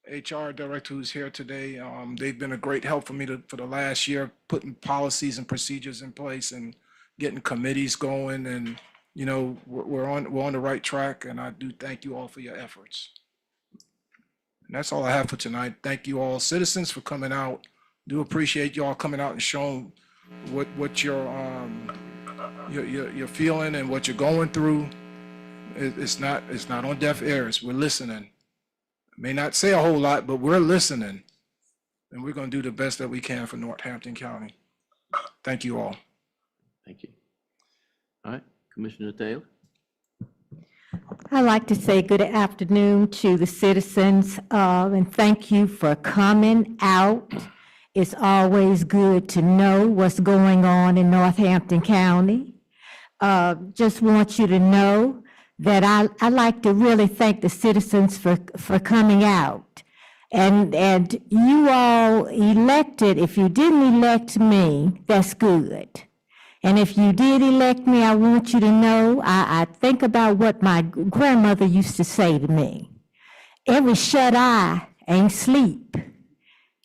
HR director who's here today. They've been a great help for me for the last year, putting policies and procedures in place and getting committees going. And you know, we're on the right track. And I do thank you all for your efforts. And that's all I have for tonight. Thank you all, citizens, for coming out. Do appreciate you all coming out and showing what you're feeling and what you're going through. It's not on deaf ears. We're listening. May not say a whole lot, but we're listening, and we're going to do the best that we can for Northampton County. Thank you all. Thank you. All right, Commissioner Taylor. I'd like to say good afternoon to the citizens, and thank you for coming out. It's always good to know what's going on in Northampton County. Just want you to know that I like to really thank the citizens for coming out. And you all elected, if you didn't elect me, that's good. And if you did elect me, I want you to know, I think about what my grandmother used to say to me. Every shut eye ain't sleep,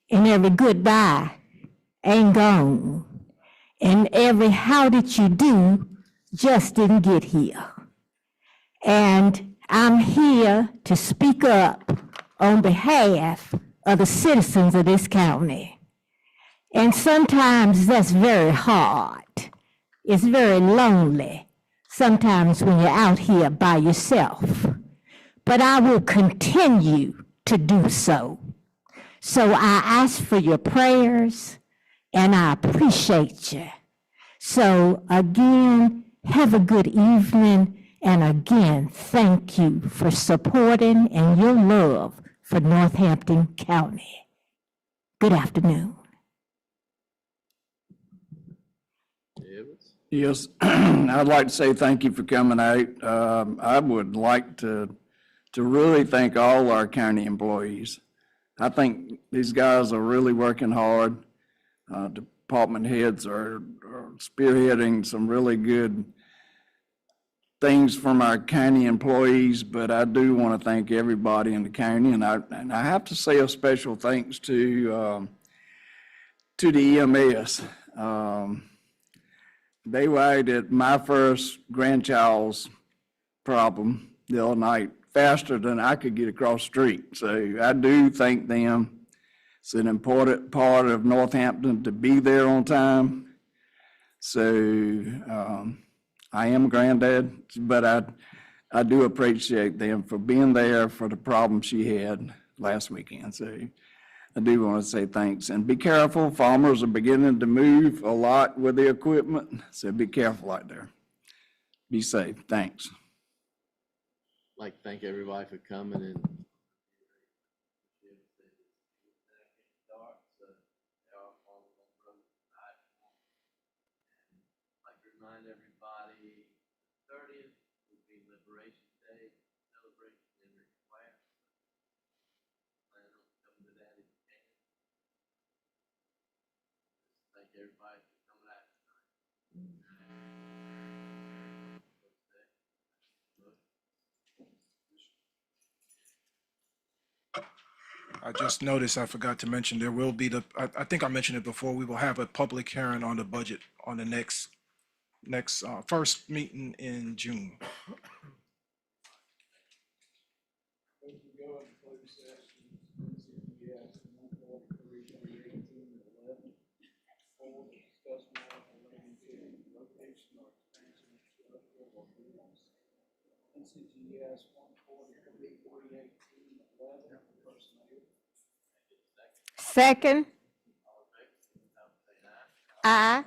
and every goodbye ain't gone, and every how did you do just didn't get here. And I'm here to speak up on behalf of the citizens of this county. And sometimes that's very hard. It's very lonely sometimes when you're out here by yourself. But I will continue to do so. So I ask for your prayers, and I appreciate you. So again, have a good evening. And again, thank you for supporting and your love for Northampton County. Good afternoon. Yes, I'd like to say thank you for coming out. I would like to really thank all our county employees. I think these guys are really working hard. Department heads are spearheading some really good things from our county employees, but I do want to thank everybody in the county, and I have to say a special thanks to the EMS. They were out at my first grandchild's problem the other night faster than I could get across the street. So I do thank them. It's an important part of Northampton to be there on time. So I am a granddad, but I do appreciate them for being there for the problem she had last weekend. So I do want to say thanks, and be careful. Farmers are beginning to move a lot with the equipment, so be careful out there. Be safe. Thanks. I'd like to thank everybody for coming and remind everybody, 30th will be Liberation Day celebration in Rick Square. Plan on coming to that if you can. Thank everybody for coming out tonight. I just noticed, I forgot to mention, there will be I think I mentioned it before, we will have a public hearing on the budget on the next first meeting in June. Second. Second. Aye.